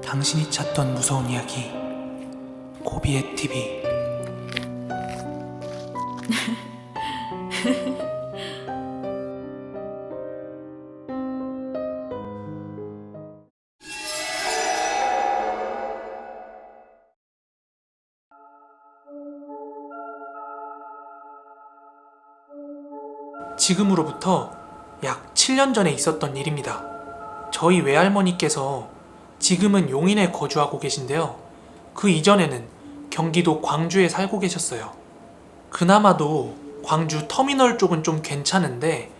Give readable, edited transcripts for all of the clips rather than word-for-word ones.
당신이 찾던 무서운 이야기 고비의 TV. 지금으로부터 약 7년 전에 있었던 일입니다. 저희 외할머니께서 지금은 용인에 거주하고 계신데요. 그 이전에는 경기도 광주에 살고 계셨어요. 그나마도 광주 터미널 쪽은 좀 괜찮은데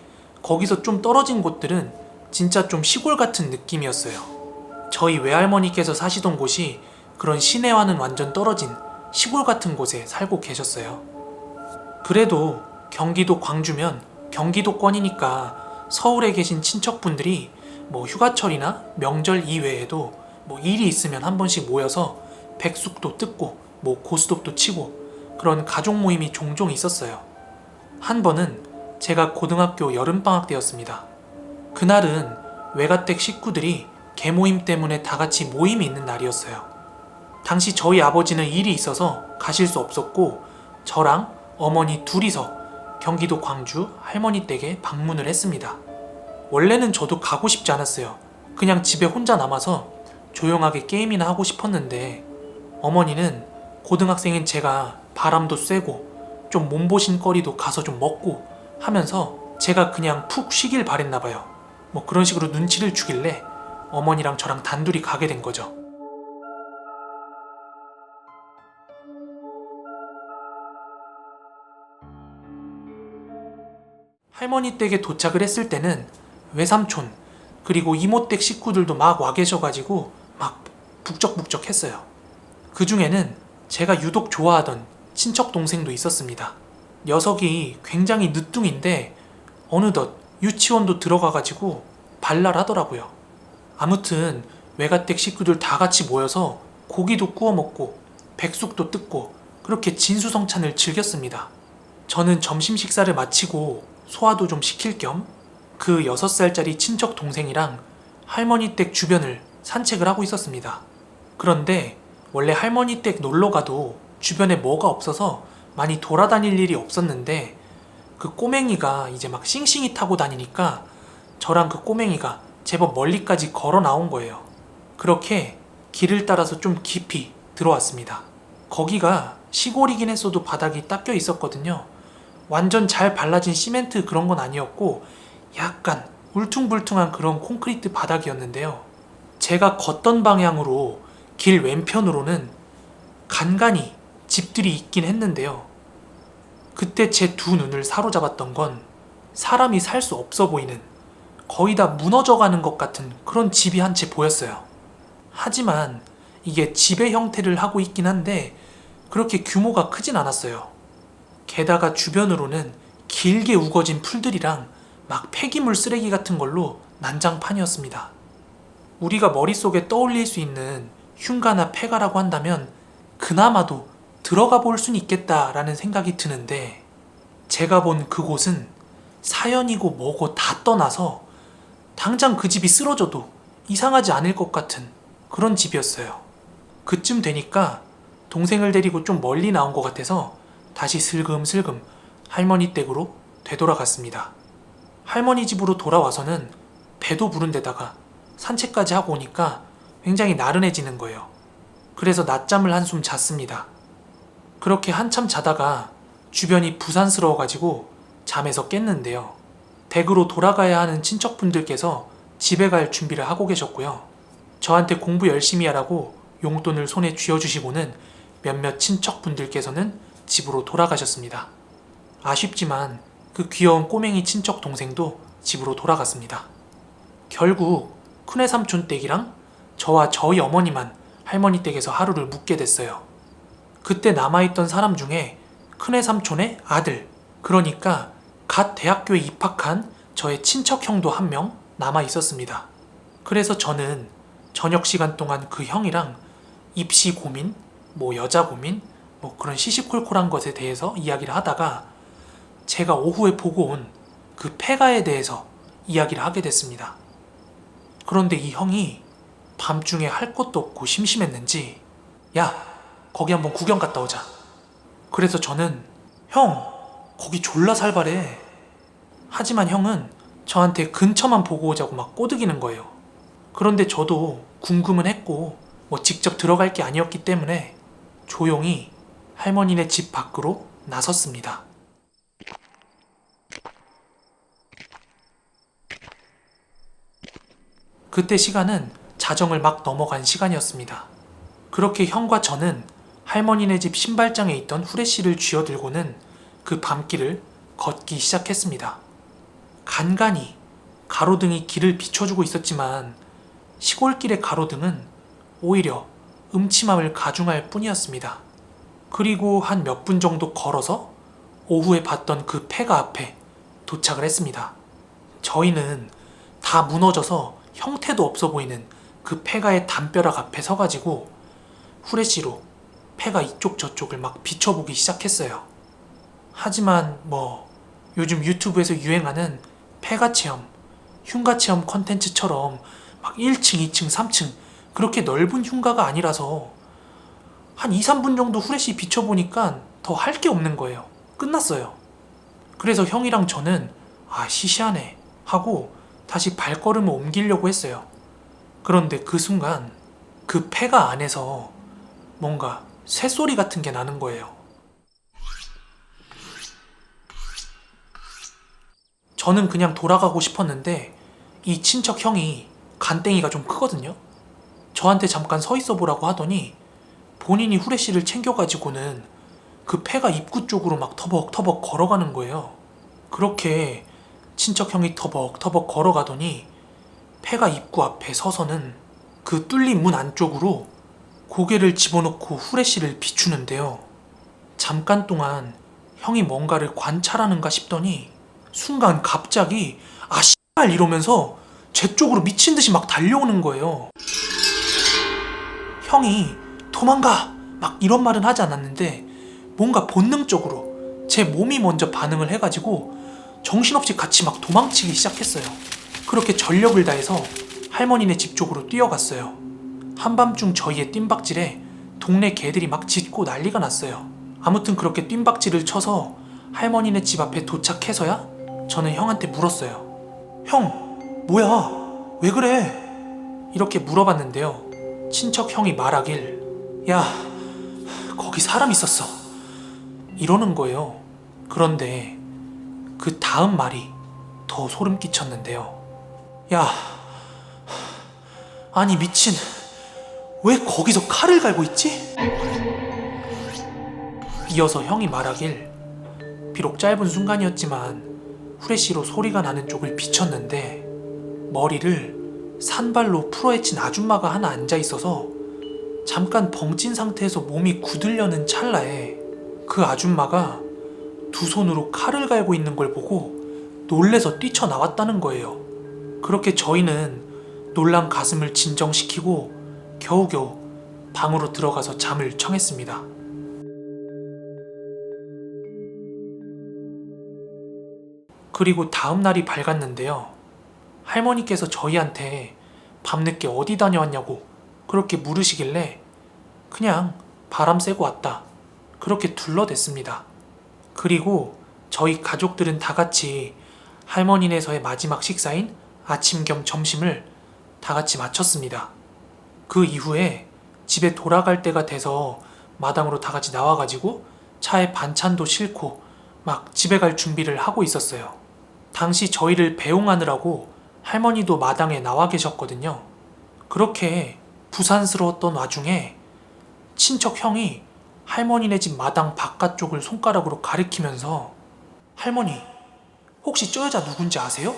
거기서 좀 떨어진 곳들은 진짜 좀 시골 같은 느낌이었어요. 저희 외할머니께서 사시던 곳이 그런 시내와는 완전 떨어진 시골 같은 곳에 살고 계셨어요. 그래도 경기도 광주면 경기도권이니까 서울에 계신 친척분들이 휴가철이나 명절 이외에도 일이 있으면 한 번씩 모여서 백숙도 뜯고 고스톱도 치고 그런 가족 모임이 종종 있었어요. 한 번은 제가 고등학교 여름방학 때였습니다. 그날은 외가댁 식구들이 개모임 때문에 다 같이 모임이 있는 날이었어요. 당시 저희 아버지는 일이 있어서 가실 수 없었고 저랑 어머니 둘이서 경기도 광주 할머니 댁에 방문을 했습니다. 원래는 저도 가고 싶지 않았어요. 그냥 집에 혼자 남아서 조용하게 게임이나 하고 싶었는데 어머니는 고등학생인 제가 바람도 쐬고 좀 몸보신 거리도 가서 좀 먹고 하면서 제가 그냥 푹 쉬길 바랬나봐요. 그런 식으로 눈치를 주길래 어머니랑 저랑 단둘이 가게 된 거죠. 할머니 댁에 도착을 했을 때는 외삼촌 그리고 이모댁 식구들도 막 와 계셔가지고 막 북적북적했어요. 그 중에는 제가 유독 좋아하던 친척 동생도 있었습니다. 녀석이 굉장히 늦둥인데 어느덧 유치원도 들어가가지고 발랄하더라고요. 아무튼 외가댁 식구들 다 같이 모여서 고기도 구워 먹고 백숙도 뜯고 그렇게 진수성찬을 즐겼습니다. 저는 점심 식사를 마치고 소화도 좀 시킬 겸 그 6살짜리 친척 동생이랑 할머니 댁 주변을 산책을 하고 있었습니다. 그런데 원래 할머니 댁 놀러 가도 주변에 뭐가 없어서 많이 돌아다닐 일이 없었는데 그 꼬맹이가 이제 막 싱싱이 타고 다니니까 저랑 그 꼬맹이가 제법 멀리까지 걸어 나온 거예요. 그렇게 길을 따라서 좀 깊이 들어왔습니다. 거기가 시골이긴 했어도 바닥이 닦여 있었거든요. 완전 잘 발라진 시멘트 그런 건 아니었고 약간 울퉁불퉁한 그런 콘크리트 바닥이었는데요. 제가 걷던 방향으로 길 왼편으로는 간간히 집들이 있긴 했는데요. 그때 제 두 눈을 사로잡았던 건 사람이 살 수 없어 보이는 거의 다 무너져가는 것 같은 그런 집이 한 채 보였어요. 하지만 이게 집의 형태를 하고 있긴 한데 그렇게 규모가 크진 않았어요. 게다가 주변으로는 길게 우거진 풀들이랑 막 폐기물 쓰레기 같은 걸로 난장판이었습니다. 우리가 머릿속에 떠올릴 수 있는 흉가나 폐가라고 한다면 그나마도 들어가 볼 순 있겠다라는 생각이 드는데 제가 본 그곳은 사연이고 뭐고 다 떠나서 당장 그 집이 쓰러져도 이상하지 않을 것 같은 그런 집이었어요. 그쯤 되니까 동생을 데리고 좀 멀리 나온 것 같아서 다시 슬금슬금 할머니 댁으로 되돌아갔습니다. 할머니 집으로 돌아와서는 배도 부른 데다가 산책까지 하고 오니까 굉장히 나른해지는 거예요. 그래서 낮잠을 한숨 잤습니다. 그렇게 한참 자다가 주변이 부산스러워가지고 잠에서 깼는데요. 댁으로 돌아가야 하는 친척분들께서 집에 갈 준비를 하고 계셨고요. 저한테 공부 열심히 하라고 용돈을 손에 쥐어주시고는 몇몇 친척분들께서는 집으로 돌아가셨습니다. 아쉽지만 그 귀여운 꼬맹이 친척 동생도 집으로 돌아갔습니다. 결국 큰외삼촌 댁이랑 저와 저희 어머니만 할머니 댁에서 하루를 묵게 됐어요. 그때 남아있던 사람 중에 큰외삼촌의 아들, 그러니까 갓 대학교에 입학한 저의 친척형도 한 명 남아 있었습니다. 그래서 저는 저녁 시간 동안 그 형이랑 입시 고민, 여자 고민, 그런 시시콜콜한 것에 대해서 이야기를 하다가 제가 오후에 보고 온 그 폐가에 대해서 이야기를 하게 됐습니다. 그런데 이 형이 밤중에 할 것도 없고 심심했는지 야, 거기 한번 구경 갔다 오자. 그래서 저는 형, 거기 졸라 살벌해. 하지만 형은 저한테 근처만 보고 오자고 막 꼬드기는 거예요. 그런데 저도 궁금은 했고 뭐 직접 들어갈 게 아니었기 때문에 조용히 할머니네 집 밖으로 나섰습니다. 그때 시간은 자정을 막 넘어간 시간이었습니다. 그렇게 형과 저는 할머니네 집 신발장에 있던 후레쉬를 쥐어들고는 그 밤길을 걷기 시작했습니다. 간간히 가로등이 길을 비춰주고 있었지만 시골길의 가로등은 오히려 음침함을 가중할 뿐이었습니다. 그리고 한 몇 분 정도 걸어서 오후에 봤던 그 폐가 앞에 도착을 했습니다. 저희는 다 무너져서 형태도 없어 보이는 그 폐가의 담벼락 앞에 서가지고 후레쉬로 폐가 이쪽 저쪽을 막 비춰보기 시작했어요. 하지만 뭐 요즘 유튜브에서 유행하는 폐가 체험, 흉가 체험 컨텐츠처럼 막 1층, 2층, 3층 그렇게 넓은 흉가가 아니라서 한 2, 3분 정도 후레쉬 비춰보니까 더 할 게 없는 거예요. 끝났어요. 그래서 형이랑 저는 시시하네 하고 다시 발걸음을 옮기려고 했어요. 그런데 그 순간 그 폐가 안에서 뭔가 새소리 같은 게 나는 거예요. 저는 그냥 돌아가고 싶었는데 이 친척 형이 간땡이가 좀 크거든요. 저한테 잠깐 서 있어 보라고 하더니 본인이 후레쉬를 챙겨가지고는 그 폐가 입구 쪽으로 막 터벅터벅 걸어가는 거예요. 그렇게 친척 형이 터벅터벅 걸어가더니 폐가 입구 앞에 서서는 그 뚫린 문 안쪽으로 고개를 집어넣고 후레쉬를 비추는데요. 잠깐 동안 형이 뭔가를 관찰하는가 싶더니 순간 갑자기 씨발 이러면서 제 쪽으로 미친 듯이 막 달려오는 거예요. 형이 도망가 막 이런 말은 하지 않았는데 뭔가 본능적으로 제 몸이 먼저 반응을 해가지고 정신없이 같이 막 도망치기 시작했어요. 그렇게 전력을 다해서 할머니네 집 쪽으로 뛰어갔어요. 한밤중 저희의 뜀박질에 동네 개들이 막 짖고 난리가 났어요. 아무튼 그렇게 뜀박질을 쳐서 할머니네 집 앞에 도착해서야 저는 형한테 물었어요. 형, 뭐야? 왜 그래? 이렇게 물어봤는데요. 친척 형이 말하길 야, 거기 사람 있었어. 이러는 거예요. 그런데 그 다음 말이 더 소름 끼쳤는데요. 야, 아니 미친, 왜 거기서 칼을 갈고 있지? 이어서 형이 말하길 비록 짧은 순간이었지만 후레쉬로 소리가 나는 쪽을 비췄는데 머리를 산발로 풀어헤친 아줌마가 하나 앉아있어서 잠깐 벙찐 상태에서 몸이 굳으려는 찰나에 그 아줌마가 두 손으로 칼을 갈고 있는 걸 보고 놀래서 뛰쳐나왔다는 거예요. 그렇게 저희는 놀란 가슴을 진정시키고 겨우겨우 방으로 들어가서 잠을 청했습니다. 그리고 다음 날이 밝았는데요. 할머니께서 저희한테 밤늦게 어디 다녀왔냐고 그렇게 물으시길래 그냥 바람 쐬고 왔다 그렇게 둘러댔습니다. 그리고 저희 가족들은 다 같이 할머니네서의 마지막 식사인 아침 겸 점심을 다 같이 마쳤습니다. 그 이후에 집에 돌아갈 때가 돼서 마당으로 다 같이 나와가지고 차에 반찬도 싣고 막 집에 갈 준비를 하고 있었어요. 당시 저희를 배웅하느라고 할머니도 마당에 나와 계셨거든요. 그렇게 부산스러웠던 와중에 친척 형이 할머니네 집 마당 바깥쪽을 손가락으로 가리키면서 할머니, 혹시 저 여자 누군지 아세요?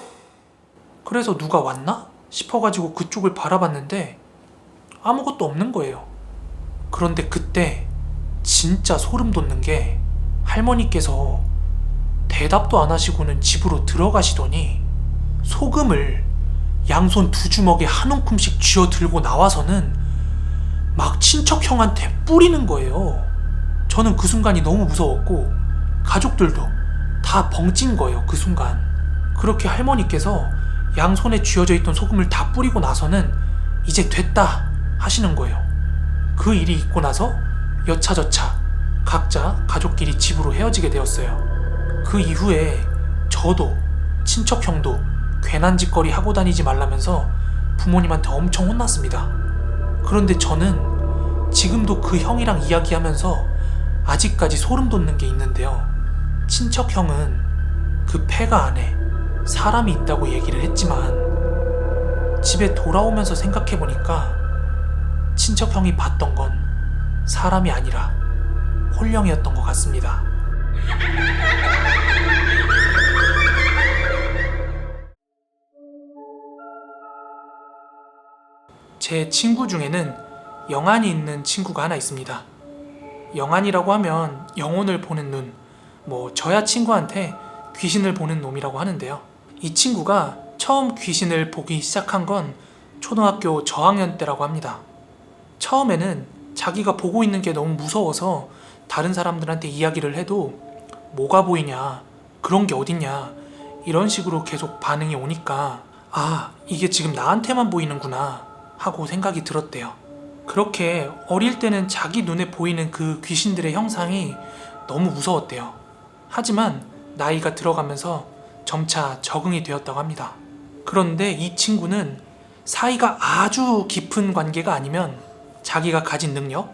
그래서 누가 왔나 싶어가지고 그쪽을 바라봤는데 아무것도 없는 거예요. 그런데 그때 진짜 소름 돋는 게 할머니께서 대답도 안 하시고는 집으로 들어가시더니 소금을 양손 두 주먹에 한 움큼씩 쥐어 들고 나와서는 막 친척 형한테 뿌리는 거예요. 저는 그 순간이 너무 무서웠고 가족들도 다 벙찐 거예요. 그 순간 그렇게 할머니께서 양손에 쥐어져 있던 소금을 다 뿌리고 나서는 이제 됐다 하시는 거예요. 그 일이 있고 나서 여차저차 각자 가족끼리 집으로 헤어지게 되었어요. 그 이후에 저도 친척 형도 괜한 짓거리 하고 다니지 말라면서 부모님한테 엄청 혼났습니다. 그런데 저는 지금도 그 형이랑 이야기하면서 아직까지 소름 돋는 게 있는데요. 친척 형은 그 폐가 안에 사람이 있다고 얘기를 했지만 집에 돌아오면서 생각해보니까 친척 형이 봤던 건 사람이 아니라 홀령이었던 것 같습니다. 제 친구 중에는 영안이 있는 친구가 하나 있습니다. 영안이라고 하면 영혼을 보는 눈, 저야 친구한테 귀신을 보는 놈이라고 하는데요. 이 친구가 처음 귀신을 보기 시작한 건 초등학교 저학년 때라고 합니다. 처음에는 자기가 보고 있는 게 너무 무서워서 다른 사람들한테 이야기를 해도 뭐가 보이냐, 그런 게 어딨냐, 이런 식으로 계속 반응이 오니까 이게 지금 나한테만 보이는구나 하고 생각이 들었대요. 그렇게 어릴 때는 자기 눈에 보이는 그 귀신들의 형상이 너무 무서웠대요. 하지만 나이가 들어가면서 점차 적응이 되었다고 합니다. 그런데 이 친구는 사이가 아주 깊은 관계가 아니면 자기가 가진 능력,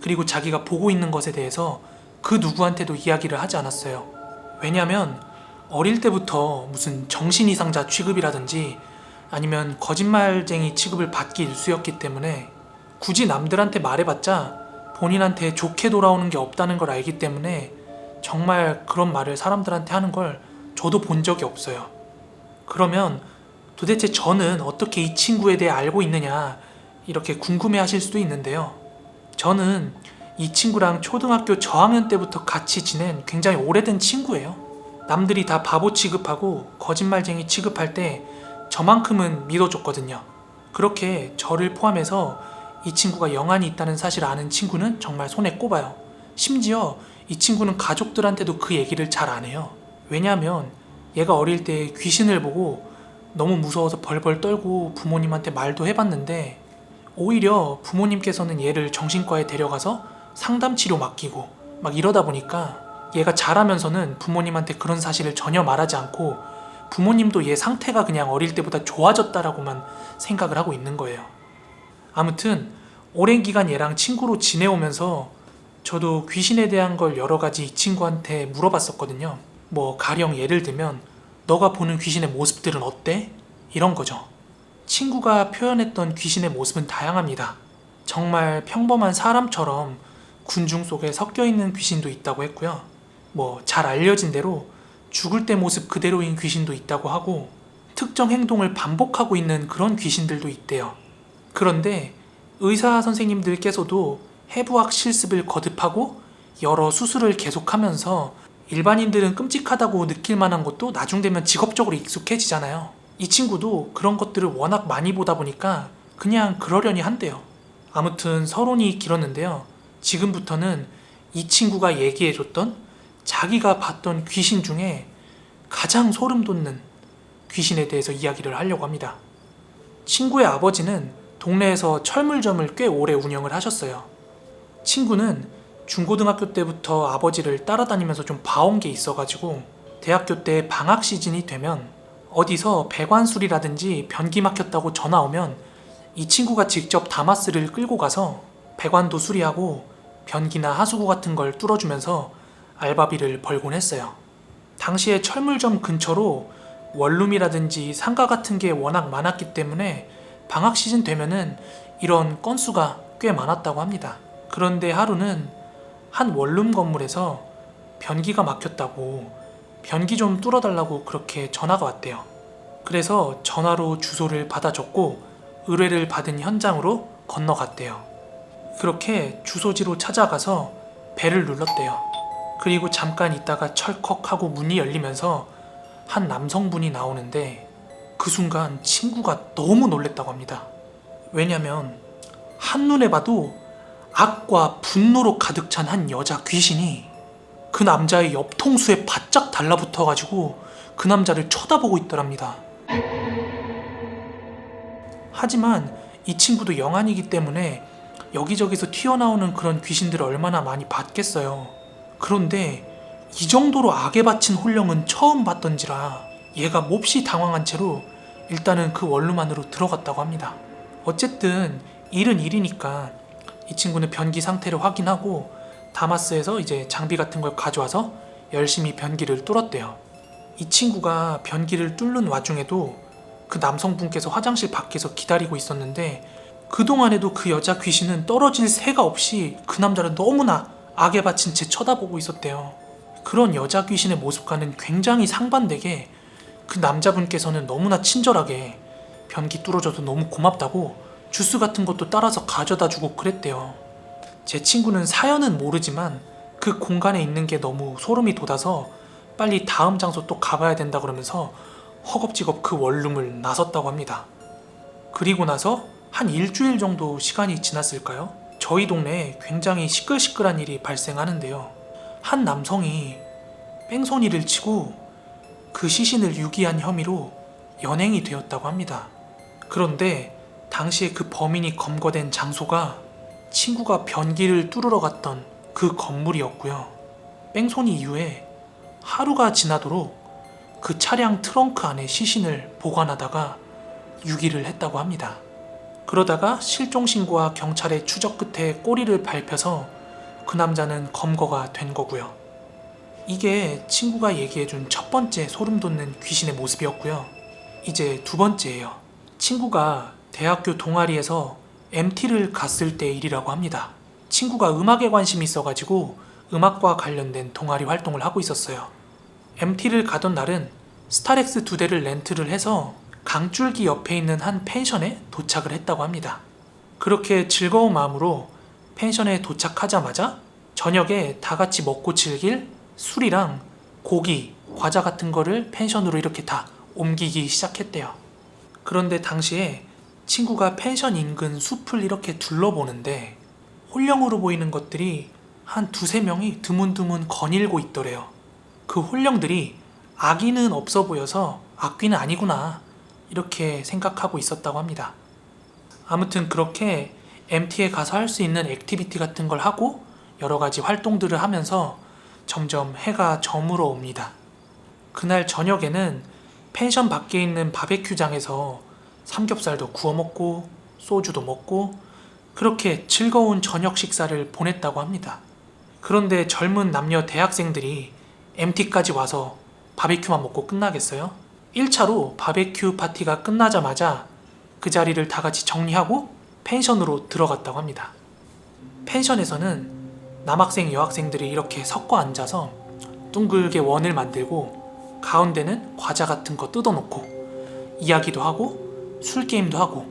그리고 자기가 보고 있는 것에 대해서 그 누구한테도 이야기를 하지 않았어요. 왜냐면 어릴 때부터 무슨 정신이상자 취급이라든지 아니면 거짓말쟁이 취급을 받기 일쑤였기 때문에 굳이 남들한테 말해봤자 본인한테 좋게 돌아오는 게 없다는 걸 알기 때문에 정말 그런 말을 사람들한테 하는 걸 저도 본 적이 없어요. 그러면 도대체 저는 어떻게 이 친구에 대해 알고 있느냐 이렇게 궁금해 하실 수도 있는데요. 저는 이 친구랑 초등학교 저학년 때부터 같이 지낸 굉장히 오래된 친구예요. 남들이 다 바보 취급하고 거짓말쟁이 취급할 때 저만큼은 믿어줬거든요. 그렇게 저를 포함해서 이 친구가 영안이 있다는 사실을 아는 친구는 정말 손에 꼽아요. 심지어 이 친구는 가족들한테도 그 얘기를 잘 안 해요. 왜냐하면 얘가 어릴 때 귀신을 보고 너무 무서워서 벌벌 떨고 부모님한테 말도 해봤는데 오히려 부모님께서는 얘를 정신과에 데려가서 상담치료 맡기고 막 이러다 보니까 얘가 자라면서는 부모님한테 그런 사실을 전혀 말하지 않고 부모님도 얘 상태가 그냥 어릴 때보다 좋아졌다라고만 생각을 하고 있는 거예요. 아무튼 오랜 기간 얘랑 친구로 지내오면서 저도 귀신에 대한 걸 여러 가지 이 친구한테 물어봤었거든요. 가령 예를 들면 너가 보는 귀신의 모습들은 어때? 이런 거죠. 친구가 표현했던 귀신의 모습은 다양합니다. 정말 평범한 사람처럼 군중 속에 섞여 있는 귀신도 있다고 했고요. 잘 알려진 대로 죽을 때 모습 그대로인 귀신도 있다고 하고 특정 행동을 반복하고 있는 그런 귀신들도 있대요. 그런데 의사 선생님들께서도 해부학 실습을 거듭하고 여러 수술을 계속하면서 일반인들은 끔찍하다고 느낄 만한 것도 나중 되면 직업적으로 익숙해지잖아요. 이 친구도 그런 것들을 워낙 많이 보다 보니까 그냥 그러려니 한대요. 아무튼 서론이 길었는데요. 지금부터는 이 친구가 얘기해줬던 자기가 봤던 귀신 중에 가장 소름 돋는 귀신에 대해서 이야기를 하려고 합니다. 친구의 아버지는 동네에서 철물점을 꽤 오래 운영을 하셨어요. 친구는 중고등학교 때부터 아버지를 따라다니면서 좀 봐온 게 있어가지고 대학교 때 방학 시즌이 되면 어디서 배관술이라든지 변기 막혔다고 전화 오면 이 친구가 직접 다마스를 끌고 가서 배관도 수리하고 변기나 하수구 같은 걸 뚫어주면서 알바비를 벌곤 했어요. 당시에 철물점 근처로 원룸이라든지 상가 같은 게 워낙 많았기 때문에 방학 시즌 되면은 이런 건수가 꽤 많았다고 합니다. 그런데 하루는 한 원룸 건물에서 변기가 막혔다고 변기 좀 뚫어달라고 그렇게 전화가 왔대요. 그래서 전화로 주소를 받아줬고 의뢰를 받은 현장으로 건너갔대요. 그렇게 주소지로 찾아가서 벨을 눌렀대요. 그리고 잠깐 있다가 철컥하고 문이 열리면서 한 남성분이 나오는데 그 순간 친구가 너무 놀랬다고 합니다. 왜냐면 한눈에 봐도 악과 분노로 가득 찬 한 여자 귀신이 그 남자의 옆통수에 바짝 달라붙어가지고 그 남자를 쳐다보고 있더랍니다. 하지만 이 친구도 영안이기 때문에 여기저기서 튀어나오는 그런 귀신들을 얼마나 많이 봤겠어요. 그런데 이 정도로 악에 바친 홀령은 처음 봤던지라 얘가 몹시 당황한 채로 일단은 그 원룸 안으로 들어갔다고 합니다. 어쨌든 일은 일이니까 이 친구는 변기 상태를 확인하고 다마스에서 이제 장비 같은 걸 가져와서 열심히 변기를 뚫었대요. 이 친구가 변기를 뚫는 와중에도 그 남성분께서 화장실 밖에서 기다리고 있었는데 그동안에도 그 여자 귀신은 떨어질 새가 없이 그 남자를 너무나 악에 바친 채 쳐다보고 있었대요. 그런 여자 귀신의 모습과는 굉장히 상반되게 그 남자분께서는 너무나 친절하게 변기 뚫어줘서 너무 고맙다고 주스 같은 것도 따라서 가져다 주고 그랬대요. 제 친구는 사연은 모르지만 그 공간에 있는 게 너무 소름이 돋아서 빨리 다음 장소 또 가봐야 된다 그러면서 허겁지겁 그 원룸을 나섰다고 합니다. 그리고 나서 한 일주일 정도 시간이 지났을까요? 저희 동네에 굉장히 시끌시끌한 일이 발생하는데요. 한 남성이 뺑소니를 치고 그 시신을 유기한 혐의로 연행이 되었다고 합니다. 그런데 당시에 그 범인이 검거된 장소가 친구가 변기를 뚫으러 갔던 그 건물이었고요. 뺑소니 이후에 하루가 지나도록 그 차량 트렁크 안에 시신을 보관하다가 유기를 했다고 합니다. 그러다가 실종신고와 경찰의 추적 끝에 꼬리를 밟혀서 그 남자는 검거가 된 거고요. 이게 친구가 얘기해준 첫 번째 소름 돋는 귀신의 모습이었고요. 이제 두 번째예요. 친구가 대학교 동아리에서 MT를 갔을 때 일이라고 합니다. 친구가 음악에 관심이 있어가지고 음악과 관련된 동아리 활동을 하고 있었어요. MT를 가던 날은 스타렉스 2대를 렌트를 해서 강줄기 옆에 있는 한 펜션에 도착을 했다고 합니다. 그렇게 즐거운 마음으로 펜션에 도착하자마자 저녁에 다 같이 먹고 즐길 술이랑 고기, 과자 같은 거를 펜션으로 이렇게 다 옮기기 시작했대요. 그런데 당시에 친구가 펜션 인근 숲을 이렇게 둘러보는데 홀령으로 보이는 것들이 한 두세 명이 드문드문 거닐고 있더래요. 그 홀령들이 악귀는 없어 보여서 악귀는 아니구나 이렇게 생각하고 있었다고 합니다. 아무튼 그렇게 MT에 가서 할 수 있는 액티비티 같은 걸 하고 여러 가지 활동들을 하면서 점점 해가 저물어 옵니다. 그날 저녁에는 펜션 밖에 있는 바베큐장에서 삼겹살도 구워 먹고 소주도 먹고 그렇게 즐거운 저녁 식사를 보냈다고 합니다. 그런데 젊은 남녀 대학생들이 MT까지 와서 바베큐만 먹고 끝나겠어요? 1차로 바베큐 파티가 끝나자마자 그 자리를 다 같이 정리하고 펜션으로 들어갔다고 합니다. 펜션에서는 남학생, 여학생들이 이렇게 섞어 앉아서 둥글게 원을 만들고 가운데는 과자 같은 거 뜯어놓고 이야기도 하고 술게임도 하고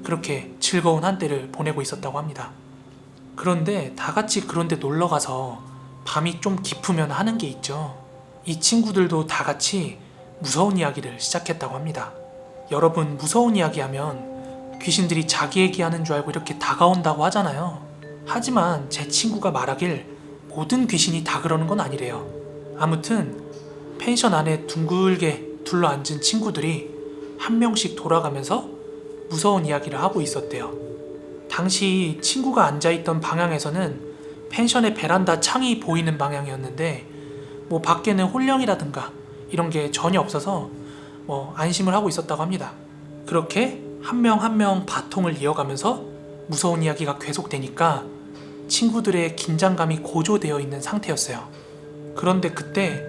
그렇게 즐거운 한때를 보내고 있었다고 합니다. 그런데 다 같이 그런데 놀러가서 밤이 좀 깊으면 하는 게 있죠. 이 친구들도 다 같이 무서운 이야기를 시작했다고 합니다. 여러분, 무서운 이야기 하면 귀신들이 자기 얘기하는 줄 알고 이렇게 다가온다고 하잖아요. 하지만 제 친구가 말하길 모든 귀신이 다 그러는 건 아니래요. 아무튼 펜션 안에 둥글게 둘러앉은 친구들이 한 명씩 돌아가면서 무서운 이야기를 하고 있었대요. 당시 친구가 앉아있던 방향에서는 펜션의 베란다 창이 보이는 방향이었는데 뭐 밖에는 홀령이라든가 이런 게 전혀 없어서 안심을 하고 있었다고 합니다. 그렇게 한 명 한 명 바통을 이어가면서 무서운 이야기가 계속되니까 친구들의 긴장감이 고조되어 있는 상태였어요. 그런데 그때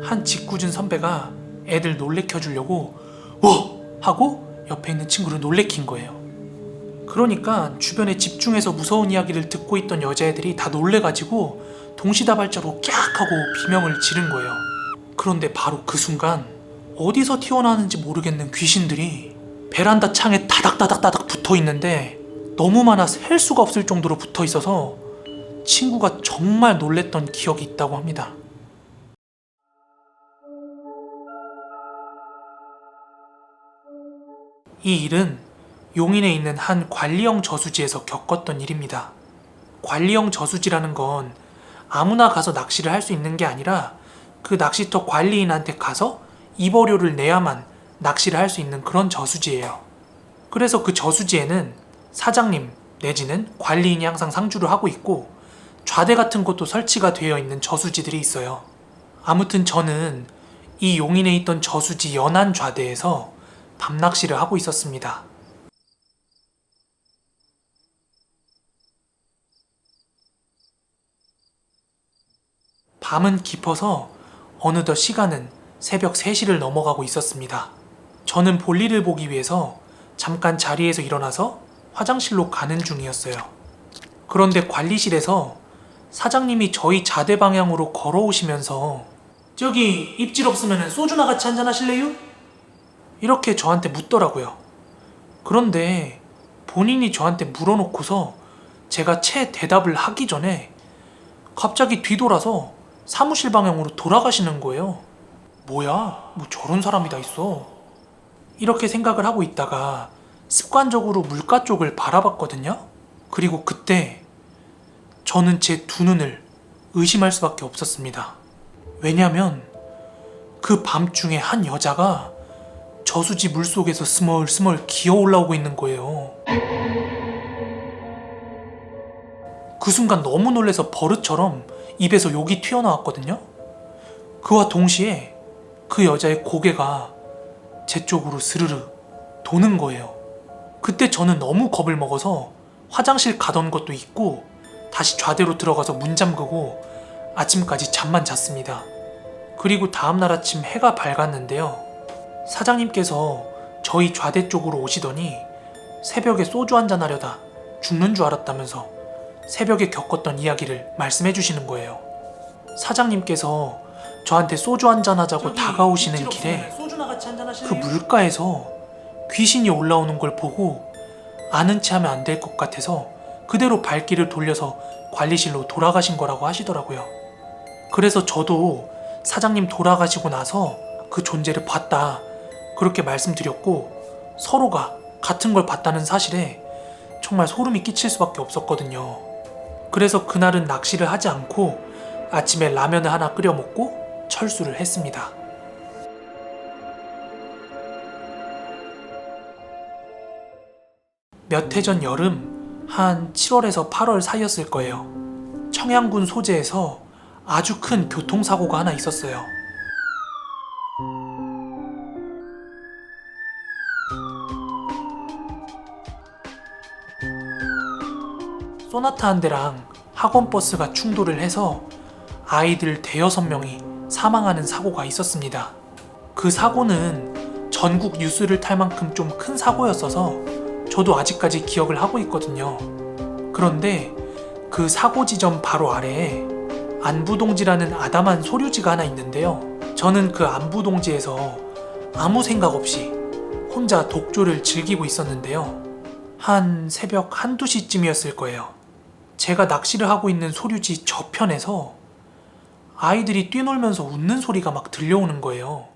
한 짓궂은 선배가 애들 놀래켜주려고 하고 옆에 있는 친구를 놀래킨 거예요. 그러니까 주변에 집중해서 무서운 이야기를 듣고 있던 여자애들이 다 놀래가지고 동시다발자로 깍 하고 비명을 지른 거예요. 그런데 바로 그 순간 어디서 튀어나왔는지 모르겠는 귀신들이 베란다 창에 다닥다닥다닥 붙어 있는데 너무 많아 셀 수가 없을 정도로 붙어 있어서 친구가 정말 놀랬던 기억이 있다고 합니다. 이 일은 용인에 있는 한 관리형 저수지에서 겪었던 일입니다. 관리형 저수지라는 건 아무나 가서 낚시를 할 수 있는 게 아니라 그 낚시터 관리인한테 가서 입어료를 내야만 낚시를 할 수 있는 그런 저수지예요. 그래서 그 저수지에는 사장님 내지는 관리인이 항상 상주를 하고 있고 좌대 같은 것도 설치가 되어 있는 저수지들이 있어요. 아무튼 저는 이 용인에 있던 저수지 연안 좌대에서 밤낚시를 하고 있었습니다. 밤은 깊어서 어느덧 시간은 새벽 3시를 넘어가고 있었습니다. 저는 볼일을 보기 위해서 잠깐 자리에서 일어나서 화장실로 가는 중이었어요. 그런데 관리실에서 사장님이 저희 자대 방향으로 걸어오시면서 저기 입질 없으면 소주나 같이 한잔 하실래요? 이렇게 저한테 묻더라고요. 그런데 본인이 저한테 물어놓고서 제가 채 대답을 하기 전에 갑자기 뒤돌아서 사무실 방향으로 돌아가시는 거예요. 뭐야, 뭐 저런 사람이 다 있어. 이렇게 생각을 하고 있다가 습관적으로 물가 쪽을 바라봤거든요. 그리고 그때 저는 제 두 눈을 의심할 수밖에 없었습니다. 왜냐면 그 밤중에 한 여자가 저수지 물속에서 스멀스멀 기어 올라오고 있는 거예요. 그 순간 너무 놀라서 버릇처럼 입에서 욕이 튀어나왔거든요. 그와 동시에 그 여자의 고개가 제 쪽으로 스르르 도는 거예요. 그때 저는 너무 겁을 먹어서 화장실 가던 것도 잊고 다시 좌대로 들어가서 문 잠그고 아침까지 잠만 잤습니다. 그리고 다음날 아침 해가 밝았는데요. 사장님께서 저희 좌대 쪽으로 오시더니 새벽에 소주 한잔 하려다 죽는 줄 알았다면서 새벽에 겪었던 이야기를 말씀해 주시는 거예요. 사장님께서 저한테 소주 한잔 하자고 다가오시는 길에 그 물가에서 귀신이 올라오는 걸 보고 아는 체 하면 안 될 것 같아서 그대로 발길을 돌려서 관리실로 돌아가신 거라고 하시더라고요. 그래서 저도 사장님 돌아가시고 나서 그 존재를 봤다 그렇게 말씀드렸고 서로가 같은 걸 봤다는 사실에 정말 소름이 끼칠 수밖에 없었거든요. 그래서 그날은 낚시를 하지 않고 아침에 라면을 하나 끓여 먹고 철수를 했습니다. 몇 해 전 여름 한 7월에서 8월 사이였을 거예요. 청양군 소재에서 아주 큰 교통사고가 하나 있었어요. 소나타 한 대랑 학원버스가 충돌을 해서 아이들 대여섯 명이 사망하는 사고가 있었습니다. 그 사고는 전국 뉴스를 탈 만큼 좀 큰 사고였어서 저도 아직까지 기억을 하고 있거든요. 그런데 그 사고 지점 바로 아래에 안부동지라는 아담한 소류지가 하나 있는데요. 저는 그 안부동지에서 아무 생각 없이 혼자 독조를 즐기고 있었는데요. 한 새벽 한두 시쯤이었을 거예요. 제가 낚시를 하고 있는 소류지 저편에서 아이들이 뛰놀면서 웃는 소리가 막 들려오는 거예요.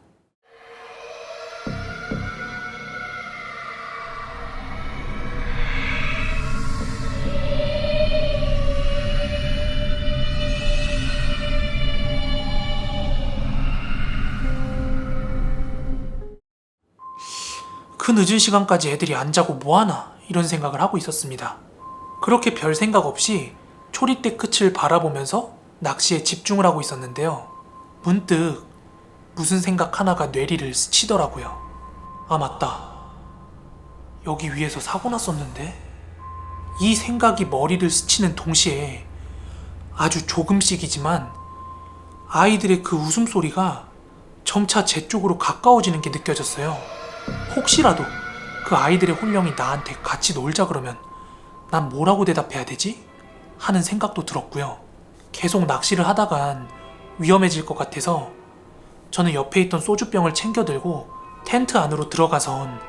그 늦은 시간까지 애들이 안 자고 뭐하나 이런 생각을 하고 있었습니다. 그렇게 별 생각 없이 초리대 끝을 바라보면서 낚시에 집중을 하고 있었는데요. 문득 무슨 생각 하나가 뇌리를 스치더라고요. 아 맞다. 여기 위에서 사고 났었는데? 이 생각이 머리를 스치는 동시에 아주 조금씩이지만 아이들의 그 웃음소리가 점차 제 쪽으로 가까워지는 게 느껴졌어요. 혹시라도 그 아이들의 혼령이 나한테 같이 놀자 그러면 난 뭐라고 대답해야 되지? 하는 생각도 들었고요. 계속 낚시를 하다간 위험해질 것 같아서 저는 옆에 있던 소주병을 챙겨 들고 텐트 안으로 들어가선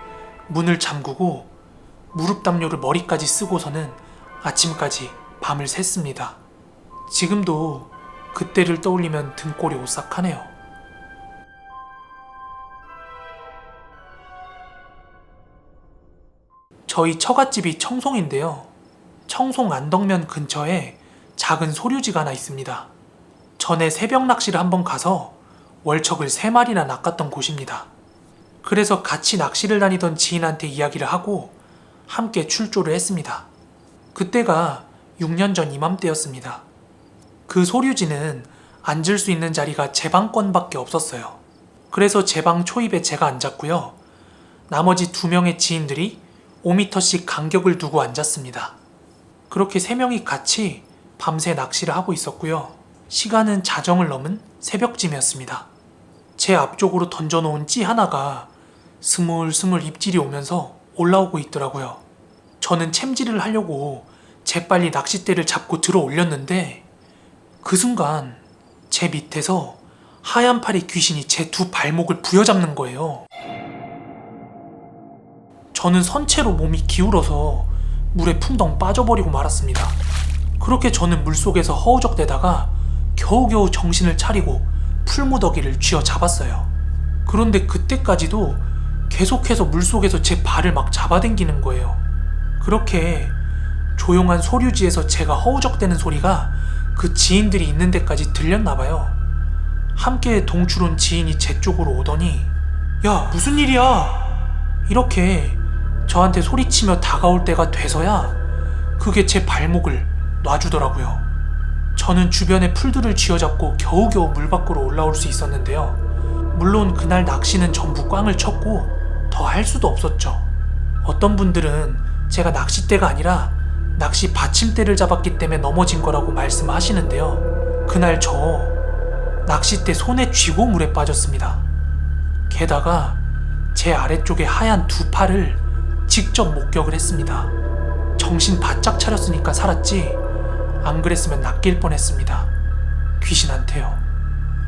문을 잠그고 무릎 담요를 머리까지 쓰고서는 아침까지 밤을 샜습니다. 지금도 그때를 떠올리면 등골이 오싹하네요. 저희 처갓집이 청송인데요. 청송 안덕면 근처에 작은 소류지가 하나 있습니다. 전에 새벽 낚시를 한번 가서 월척을 3마리나 낚았던 곳입니다. 그래서 같이 낚시를 다니던 지인한테 이야기를 하고 함께 출조를 했습니다. 그때가 6년 전 이맘때였습니다. 그 소류지는 앉을 수 있는 자리가 제 방권밖에 없었어요. 그래서 제 방 초입에 제가 앉았고요. 나머지 2명의 지인들이 5m씩 간격을 두고 앉았습니다. 그렇게 3명이 같이 밤새 낚시를 하고 있었고요. 시간은 자정을 넘은 새벽쯤이었습니다. 제 앞쪽으로 던져놓은 찌 하나가 스물스물 입질이 오면서 올라오고 있더라고요. 저는 챔질을 하려고 재빨리 낚싯대를 잡고 들어 올렸는데 그 순간 제 밑에서 하얀 팔의 귀신이 제 2 발목을 부여잡는 거예요. 저는 선체로 몸이 기울어서 물에 풍덩 빠져버리고 말았습니다. 그렇게 저는 물속에서 허우적대다가 겨우겨우 정신을 차리고 풀무더기를 쥐어잡았어요. 그런데 그때까지도 계속해서 물속에서 제 발을 막 잡아당기는 거예요. 그렇게 조용한 소류지에서 제가 허우적대는 소리가 그 지인들이 있는 데까지 들렸나봐요. 함께 동출 온 지인이 제 쪽으로 오더니 야, 무슨 일이야? 이렇게 저한테 소리치며 다가올 때가 돼서야 그게 제 발목을 놔주더라고요. 저는 주변의 풀들을 쥐어잡고 겨우겨우 물 밖으로 올라올 수 있었는데요. 물론 그날 낚시는 전부 꽝을 쳤고 더 할 수도 없었죠. 어떤 분들은 제가 낚싯대가 아니라 낚시 받침대를 잡았기 때문에 넘어진 거라고 말씀하시는데요. 그날 저 낚싯대 손에 쥐고 물에 빠졌습니다. 게다가 제 아래쪽에 하얀 2 팔을 직접 목격을 했습니다. 정신 바짝 차렸으니까 살았지 안 그랬으면 낚일 뻔했습니다. 귀신한테요.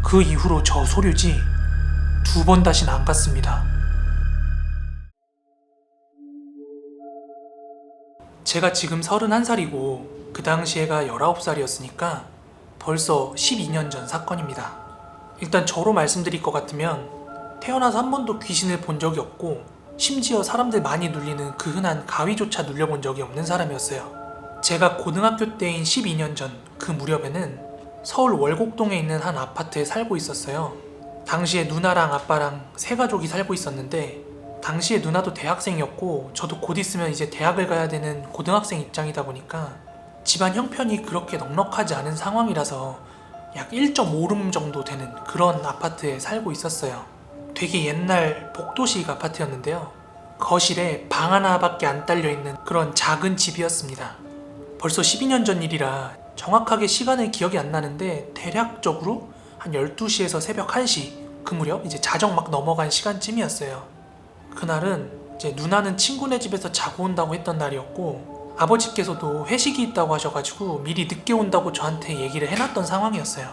그 이후로 저 소류지 2번 다시는 안 갔습니다. 제가 지금 31살이고 그 당시에가 19살이었으니까 벌써 12년 전 사건입니다. 일단 저로 말씀드릴 것 같으면 태어나서 한 번도 귀신을 본 적이 없고 심지어 사람들 많이 눌리는 그 흔한 가위조차 눌려본 적이 없는 사람이었어요. 제가 고등학교 때인 12년 전 그 무렵에는 서울 월곡동에 있는 한 아파트에 살고 있었어요. 당시에 누나랑 아빠랑 3가족이 살고 있었는데 당시에 누나도 대학생이었고 저도 곧 있으면 이제 대학을 가야 되는 고등학생 입장이다 보니까 집안 형편이 그렇게 넉넉하지 않은 상황이라서 약 1.5룸 정도 되는 그런 아파트에 살고 있었어요. 되게 옛날 복도식 아파트였는데요. 거실에 방 하나밖에 안 딸려있는 그런 작은 집이었습니다. 벌써 12년 전 일이라 정확하게 시간은 기억이 안 나는데 대략적으로 한 12시에서 새벽 1시 그 무렵 이제 자정 막 넘어간 시간쯤이었어요. 그날은 이제 누나는 친구네 집에서 자고 온다고 했던 날이었고 아버지께서도 회식이 있다고 하셔가지고 미리 늦게 온다고 저한테 얘기를 해놨던 상황이었어요.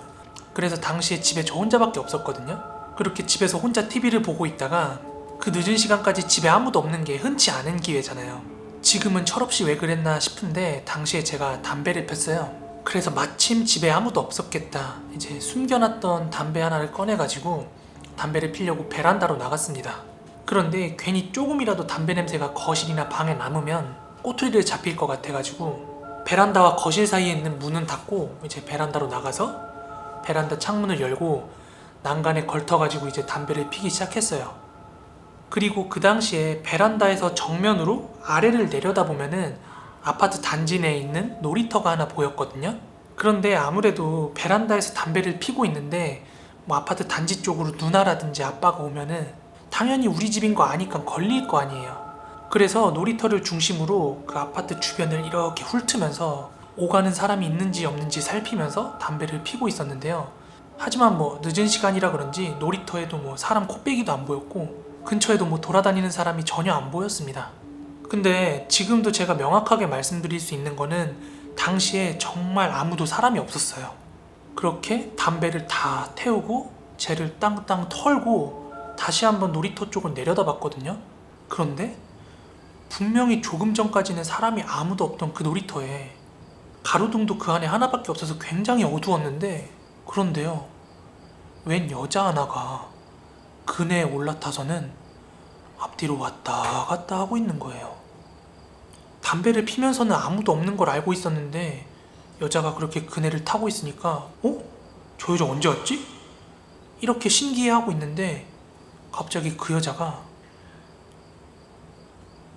그래서 당시에 집에 저 혼자밖에 없었거든요. 그렇게 집에서 혼자 TV를 보고 있다가 그 늦은 시간까지 집에 아무도 없는 게 흔치 않은 기회잖아요. 지금은 철없이 왜 그랬나 싶은데 당시에 제가 담배를 폈어요. 그래서 마침 집에 아무도 없었겠다 이제 숨겨놨던 담배 하나를 꺼내가지고 담배를 피려고 베란다로 나갔습니다. 그런데 괜히 조금이라도 담배 냄새가 거실이나 방에 남으면 꼬투리를 잡힐 것 같아가지고 베란다와 거실 사이에 있는 문은 닫고 이제 베란다로 나가서 베란다 창문을 열고 난간에 걸터가지고 이제 담배를 피기 시작했어요. 그리고 그 당시에 베란다에서 정면으로 아래를 내려다보면은 아파트 단지 내에 있는 놀이터가 하나 보였거든요. 그런데 아무래도 베란다에서 담배를 피고 있는데 뭐 아파트 단지 쪽으로 누나라든지 아빠가 오면은 당연히 우리 집인 거 아니까 걸릴 거 아니에요. 그래서 놀이터를 중심으로 그 아파트 주변을 이렇게 훑으면서 오가는 사람이 있는지 없는지 살피면서 담배를 피고 있었는데요. 하지만 뭐 늦은 시간이라 그런지 놀이터에도 뭐 사람 코빼기도 안 보였고 근처에도 뭐 돌아다니는 사람이 전혀 안 보였습니다. 근데 지금도 제가 명확하게 말씀드릴 수 있는 거는 당시에 정말 아무도 사람이 없었어요. 그렇게 담배를 다 태우고 쟤를 땅땅 털고 다시 한번 놀이터 쪽을 내려다봤거든요. 그런데 분명히 조금 전까지는 사람이 아무도 없던 그 놀이터에 가로등도 그 안에 하나밖에 없어서 굉장히 어두웠는데 그런데요, 웬 여자 하나가 그네에 올라타서는 앞뒤로 왔다 갔다 하고 있는 거예요. 담배를 피면서는 아무도 없는 걸 알고 있었는데 여자가 그렇게 그네를 타고 있으니까 저 여자 언제 왔지? 이렇게 신기해하고 있는데 갑자기 그 여자가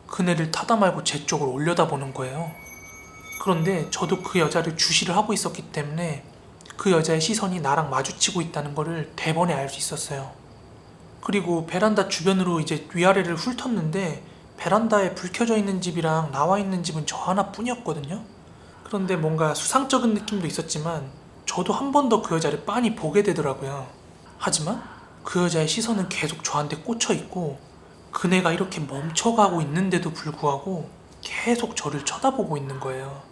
그네를 타다 말고 제 쪽을 올려다보는 거예요. 그런데 저도 그 여자를 주시를 하고 있었기 때문에 그 여자의 시선이 나랑 마주치고 있다는 거를 대번에 알 수 있었어요. 그리고 베란다 주변으로 이제 위아래를 훑었는데 베란다에 불 켜져 있는 집이랑 나와 있는 집은 저 하나뿐이었거든요. 그런데 뭔가 수상쩍은 느낌도 있었지만 저도 한 번 더 그 여자를 빤히 보게 되더라고요. 하지만 그 여자의 시선은 계속 저한테 꽂혀 있고 그네가 이렇게 멈춰가고 있는데도 불구하고 계속 저를 쳐다보고 있는 거예요.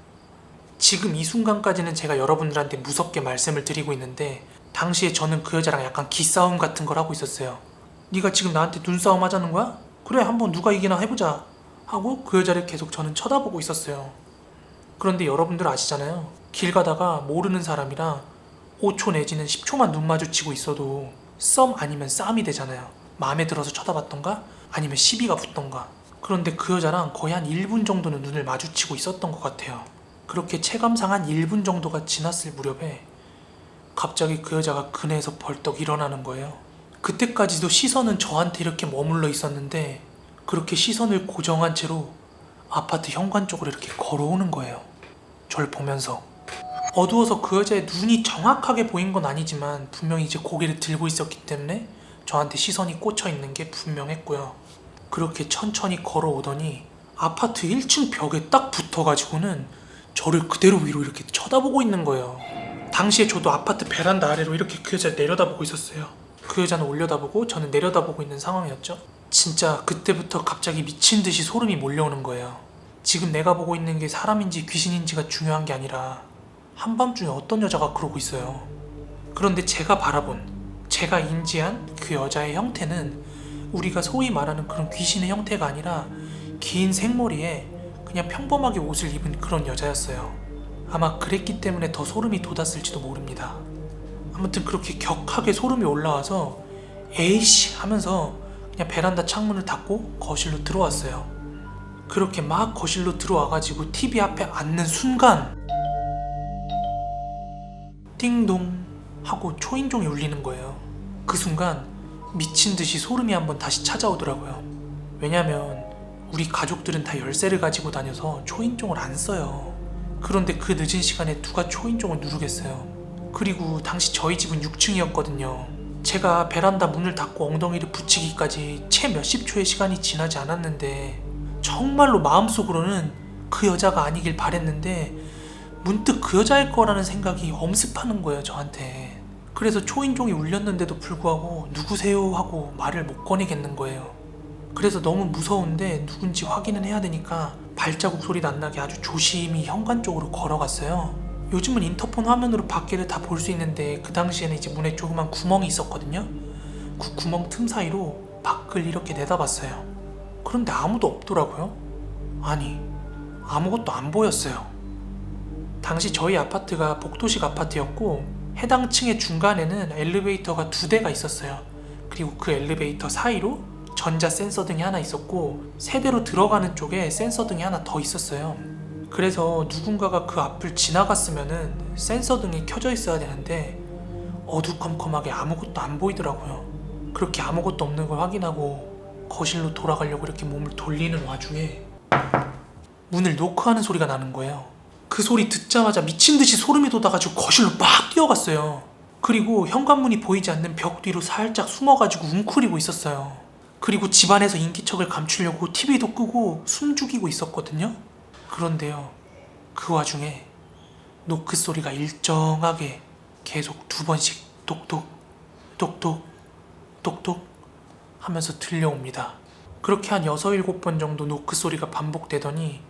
지금 이 순간까지는 제가 여러분들한테 무섭게 말씀을 드리고 있는데 당시에 저는 그 여자랑 약간 기싸움 같은 걸 하고 있었어요. 네가 지금 나한테 눈싸움 하자는 거야? 그래, 한번 누가 이기나 해보자 하고 그 여자를 계속 저는 쳐다보고 있었어요. 그런데 여러분들 아시잖아요. 길 가다가 모르는 사람이랑 5초 내지는 10초만 눈 마주치고 있어도 썸 아니면 싸움이 되잖아요. 마음에 들어서 쳐다봤던가 아니면 시비가 붙던가. 그런데 그 여자랑 거의 한 1분 정도는 눈을 마주치고 있었던 것 같아요. 그렇게 체감상 한 1분 정도가 지났을 무렵에 갑자기 그 여자가 그네에서 벌떡 일어나는 거예요. 그때까지도 시선은 저한테 이렇게 머물러 있었는데 그렇게 시선을 고정한 채로 아파트 현관 쪽으로 이렇게 걸어오는 거예요. 절 보면서. 어두워서 그 여자의 눈이 정확하게 보인 건 아니지만 분명히 이제 고개를 들고 있었기 때문에 저한테 시선이 꽂혀 있는 게 분명했고요. 그렇게 천천히 걸어오더니 아파트 1층 벽에 딱 붙어가지고는 저를 그대로 위로 이렇게 쳐다보고 있는 거예요. 당시에 저도 아파트 베란다 아래로 이렇게 그 여자를 내려다보고 있었어요. 그 여자는 올려다보고 저는 내려다보고 있는 상황이었죠. 진짜 그때부터 갑자기 미친 듯이 소름이 몰려오는 거예요. 지금 내가 보고 있는 게 사람인지 귀신인지가 중요한 게 아니라 한밤중에 어떤 여자가 그러고 있어요. 그런데 제가 바라본, 제가 인지한 그 여자의 형태는 우리가 소위 말하는 그런 귀신의 형태가 아니라 긴 생머리에 그냥 평범하게 옷을 입은 그런 여자였어요. 아마 그랬기 때문에 더 소름이 돋았을지도 모릅니다. 아무튼 그렇게 격하게 소름이 올라와서 에이씨 하면서 그냥 베란다 창문을 닫고 거실로 들어왔어요. 그렇게 막 거실로 들어와가지고 TV 앞에 앉는 순간 띵동 하고 초인종이 울리는 거예요. 그 순간 미친 듯이 소름이 한번 다시 찾아오더라고요. 왜냐면 우리 가족들은 다 열쇠를 가지고 다녀서 초인종을 안 써요. 그런데 그 늦은 시간에 누가 초인종을 누르겠어요. 그리고 당시 저희 집은 6층이었거든요. 제가 베란다 문을 닫고 엉덩이를 붙이기까지 채 몇십 초의 시간이 지나지 않았는데 정말로 마음속으로는 그 여자가 아니길 바랬는데 문득 그 여자일 거라는 생각이 엄습하는 거예요, 저한테. 그래서 초인종이 울렸는데도 불구하고 누구세요 하고 말을 못 꺼내겠는 거예요. 그래서 너무 무서운데 누군지 확인은 해야 되니까 발자국 소리도 안 나게 아주 조심히 현관 쪽으로 걸어갔어요. 요즘은 인터폰 화면으로 밖에를 다 볼 수 있는데 그 당시에는 이제 문에 조그만 구멍이 있었거든요. 그 구멍 틈 사이로 밖을 이렇게 내다봤어요. 그런데 아무도 없더라고요. 아니, 아무것도 안 보였어요. 당시 저희 아파트가 복도식 아파트였고 해당 층의 중간에는 엘리베이터가 2대가 있었어요. 그리고 그 엘리베이터 사이로 전자 센서 등이 하나 있었고 세대로 들어가는 쪽에 센서 등이 하나 더 있었어요. 그래서 누군가가 그 앞을 지나갔으면은 센서 등이 켜져 있어야 되는데 어두컴컴하게 아무것도 안 보이더라고요. 그렇게 아무것도 없는 걸 확인하고 거실로 돌아가려고 이렇게 몸을 돌리는 와중에 문을 노크하는 소리가 나는 거예요. 그 소리 듣자마자 미친 듯이 소름이 돋아가지고 거실로 막 뛰어갔어요. 그리고 현관문이 보이지 않는 벽 뒤로 살짝 숨어가지고 웅크리고 있었어요. 그리고 집안에서 인기척을 감추려고 TV도 끄고 숨죽이고 있었거든요. 그런데요, 그 와중에 노크 소리가 일정하게 계속 2번씩 똑똑 똑똑 똑똑 하면서 들려옵니다. 그렇게 한 6, 7번 정도 노크 소리가 반복되더니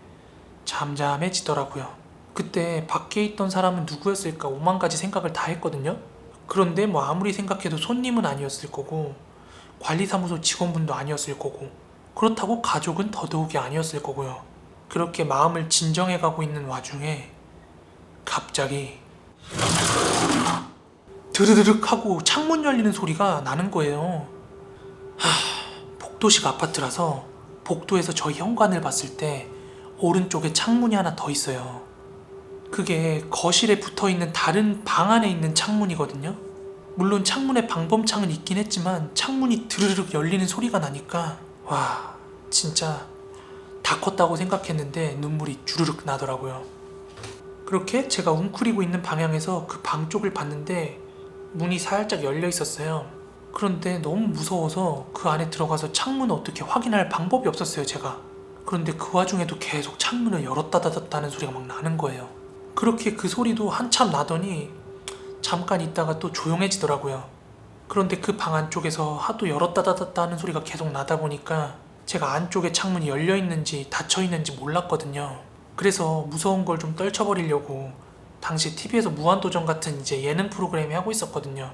잠잠해지더라고요. 그때 밖에 있던 사람은 누구였을까 오만 가지 생각을 다 했거든요. 그런데 뭐 아무리 생각해도 손님은 아니었을 거고 관리사무소 직원분도 아니었을 거고 그렇다고 가족은 더더욱이 아니었을 거고요. 그렇게 마음을 진정해가고 있는 와중에 갑자기 드르륵 하고 창문 열리는 소리가 나는 거예요. 복도식 아파트라서 복도에서 저희 현관을 봤을 때 오른쪽에 창문이 하나 더 있어요. 그게 거실에 붙어있는 다른 방 안에 있는 창문이거든요. 물론 창문에 방범창은 있긴 했지만 창문이 드르륵 열리는 소리가 나니까 와, 진짜 다 컸다고 생각했는데 눈물이 주르륵 나더라고요. 그렇게 제가 웅크리고 있는 방향에서 그 방 쪽을 봤는데 문이 살짝 열려 있었어요. 그런데 너무 무서워서 그 안에 들어가서 창문을 어떻게 확인할 방법이 없었어요, 제가. 그런데 그 와중에도 계속 창문을 열었다 닫았다는 소리가 막 나는 거예요. 그렇게 그 소리도 한참 나더니 잠깐 있다가 또 조용해지더라고요. 그런데 그 방 안쪽에서 하도 열었다 닫았다 하는 소리가 계속 나다 보니까 제가 안쪽에 창문이 열려 있는지 닫혀 있는지 몰랐거든요. 그래서 무서운 걸 좀 떨쳐버리려고 당시 TV에서 무한도전 같은 이제 예능 프로그램이 하고 있었거든요.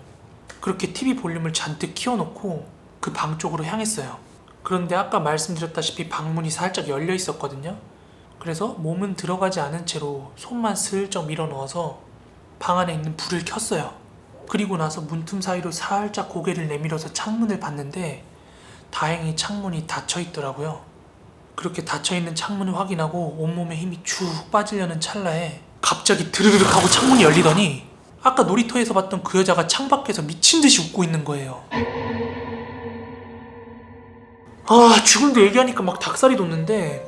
그렇게 TV 볼륨을 잔뜩 키워놓고 그 방 쪽으로 향했어요. 그런데 아까 말씀드렸다시피 방문이 살짝 열려 있었거든요. 그래서 몸은 들어가지 않은 채로 손만 슬쩍 밀어 넣어서 방 안에 있는 불을 켰어요. 그리고 나서 문틈 사이로 살짝 고개를 내밀어서 창문을 봤는데 다행히 창문이 닫혀 있더라고요. 그렇게 닫혀 있는 창문을 확인하고 온몸에 힘이 쭉 빠지려는 찰나에 갑자기 드르륵 하고 창문이 열리더니 아까 놀이터에서 봤던 그 여자가 창밖에서 미친 듯이 웃고 있는 거예요. 죽은데 얘기하니까 막 닭살이 돋는데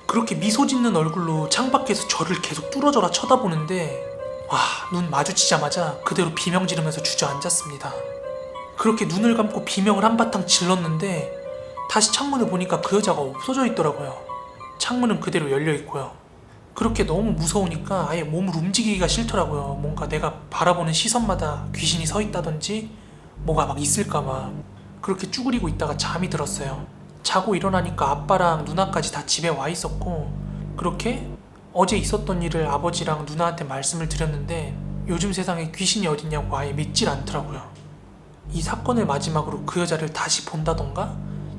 그렇게 미소 짓는 얼굴로 창밖에서 저를 계속 뚫어져라 쳐다보는데 눈 마주치자마자 그대로 비명 지르면서 주저앉았습니다. 그렇게 눈을 감고 비명을 한바탕 질렀는데 다시 창문을 보니까 그 여자가 없어져 있더라고요. 창문은 그대로 열려 있고요. 그렇게 너무 무서우니까 아예 몸을 움직이기가 싫더라고요. 뭔가 내가 바라보는 시선마다 귀신이 서 있다든지 뭐가 막 있을까봐. 그렇게 쭈그리고 있다가 잠이 들었어요. 자고 일어나니까 아빠랑 누나까지 다 집에 와 있었고 그렇게 어제 있었던 일을 아버지랑 누나한테 말씀을 드렸는데 요즘 세상에 귀신이 어딨냐고 아예 믿질 않더라고요. 이 사건을 마지막으로 그 여자를 다시 본다던가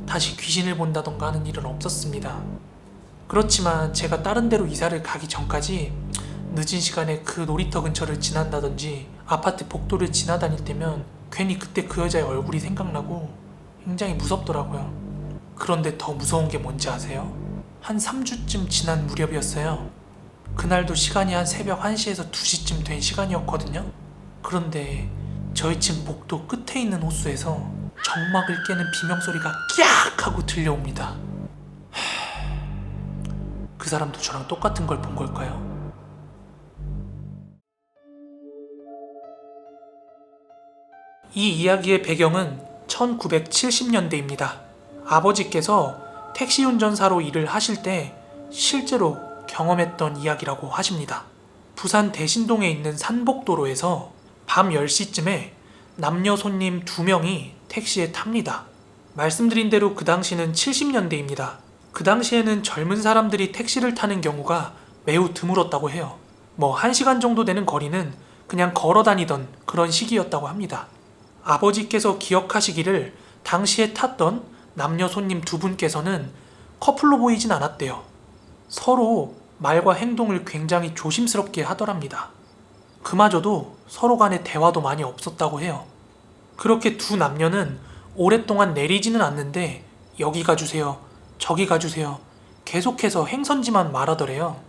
다시 귀신을 본다던가 하는 일은 없었습니다. 그렇지만 제가 다른 데로 이사를 가기 전까지 늦은 시간에 그 놀이터 근처를 지난다든지 아파트 복도를 지나다닐 때면 괜히 그때 그 여자의 얼굴이 생각나고 굉장히 무섭더라고요. 그런데 더 무서운 게 뭔지 아세요? 한 3주쯤 지난 무렵이었어요. 그날도 시간이 한 새벽 1시에서 2시쯤 된 시간이었거든요. 그런데 저희 집 복도 끝에 있는 호수에서 정막을 깨는 비명소리가 깍 하고 들려옵니다. 그 사람도 저랑 똑같은 걸 본 걸까요? 이 이야기의 배경은 1970년대입니다. 아버지께서 택시 운전사로 일을 하실 때 실제로 경험했던 이야기라고 하십니다. 부산 대신동에 있는 산복도로에서 밤 10시쯤에 남녀 손님 2명이 택시에 탑니다. 말씀드린 대로 그 당시는 70년대입니다. 그 당시에는 젊은 사람들이 택시를 타는 경우가 매우 드물었다고 해요. 1시간 정도 되는 거리는 그냥 걸어 다니던 그런 시기였다고 합니다. 아버지께서 기억하시기를 당시에 탔던 남녀 손님 2분께서는 커플로 보이진 않았대요. 서로 말과 행동을 굉장히 조심스럽게 하더랍니다. 그마저도 서로 간에 대화도 많이 없었다고 해요. 그렇게 두 남녀는 오랫동안 내리지는 않는데 여기 가주세요, 저기 가주세요 계속해서 행선지만 말하더래요.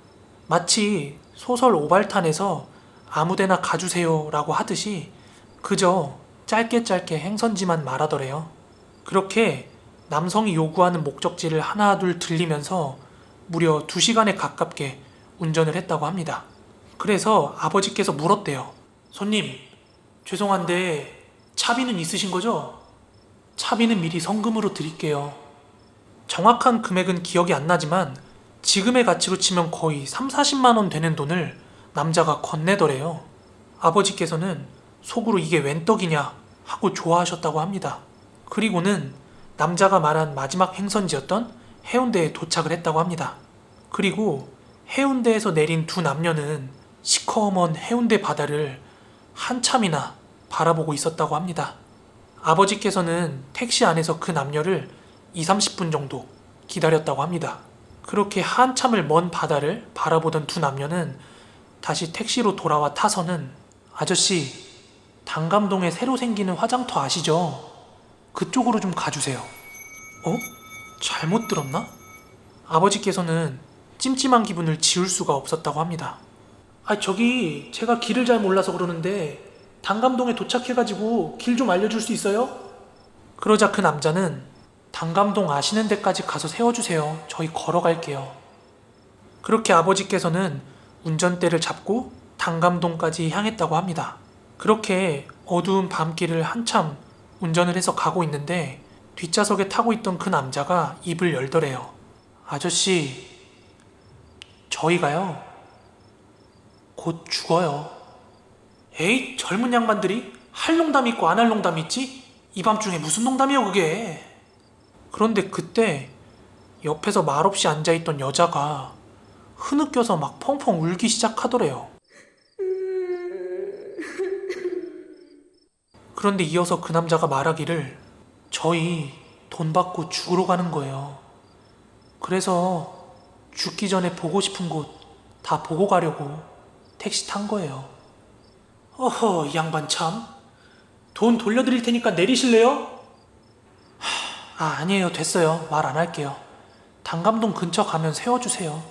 마치 소설 오발탄에서 아무데나 가주세요 라고 하듯이 그저 짧게 행선지만 말하더래요. 그렇게 남성이 요구하는 목적지를 하나 둘 들리면서 무려 2시간에 가깝게 운전을 했다고 합니다. 그래서 아버지께서 물었대요. 손님, 죄송한데 차비는 있으신 거죠? 차비는 미리 성금으로 드릴게요. 정확한 금액은 기억이 안 나지만 지금의 가치로 치면 거의 30-40만 원 되는 돈을 남자가 건네더래요. 아버지께서는 속으로 이게 웬 떡이냐 하고 좋아하셨다고 합니다. 그리고는 남자가 말한 마지막 행선지였던 해운대에 도착을 했다고 합니다. 그리고 해운대에서 내린 두 남녀는 시커먼 해운대 바다를 한참이나 바라보고 있었다고 합니다. 아버지께서는 택시 안에서 그 남녀를 20-30분 정도 기다렸다고 합니다. 그렇게 한참을 먼 바다를 바라보던 두 남녀는 다시 택시로 돌아와 타서는 아저씨, 단감동에 새로 생기는 화장터 아시죠? 그쪽으로 좀 가주세요. 잘못 들었나? 아버지께서는 찜찜한 기분을 지울 수가 없었다고 합니다. 저기 제가 길을 잘 몰라서 그러는데 단감동에 도착해가지고 길 좀 알려줄 수 있어요? 그러자 그 남자는 단감동 아시는 데까지 가서 세워주세요. 저희 걸어갈게요. 그렇게 아버지께서는 운전대를 잡고 단감동까지 향했다고 합니다. 그렇게 어두운 밤길을 한참 운전을 해서 가고 있는데 뒷좌석에 타고 있던 그 남자가 입을 열더래요. 아저씨, 저희가요, 곧 죽어요. 에이, 젊은 양반들이 할 농담 있고 안 할 농담 있지? 이 밤중에 무슨 농담이요 그게. 그런데 그때 옆에서 말없이 앉아있던 여자가 흐느껴서 막 펑펑 울기 시작하더래요. 그런데 이어서 그 남자가 말하기를, 저희 돈 받고 죽으러 가는 거예요. 그래서 죽기 전에 보고 싶은 곳 다 보고 가려고 택시 탄 거예요. 어허, 이 양반 참. 돈 돌려드릴 테니까 내리실래요? 아니에요. 됐어요. 말 안 할게요. 단감동 근처 가면 세워주세요.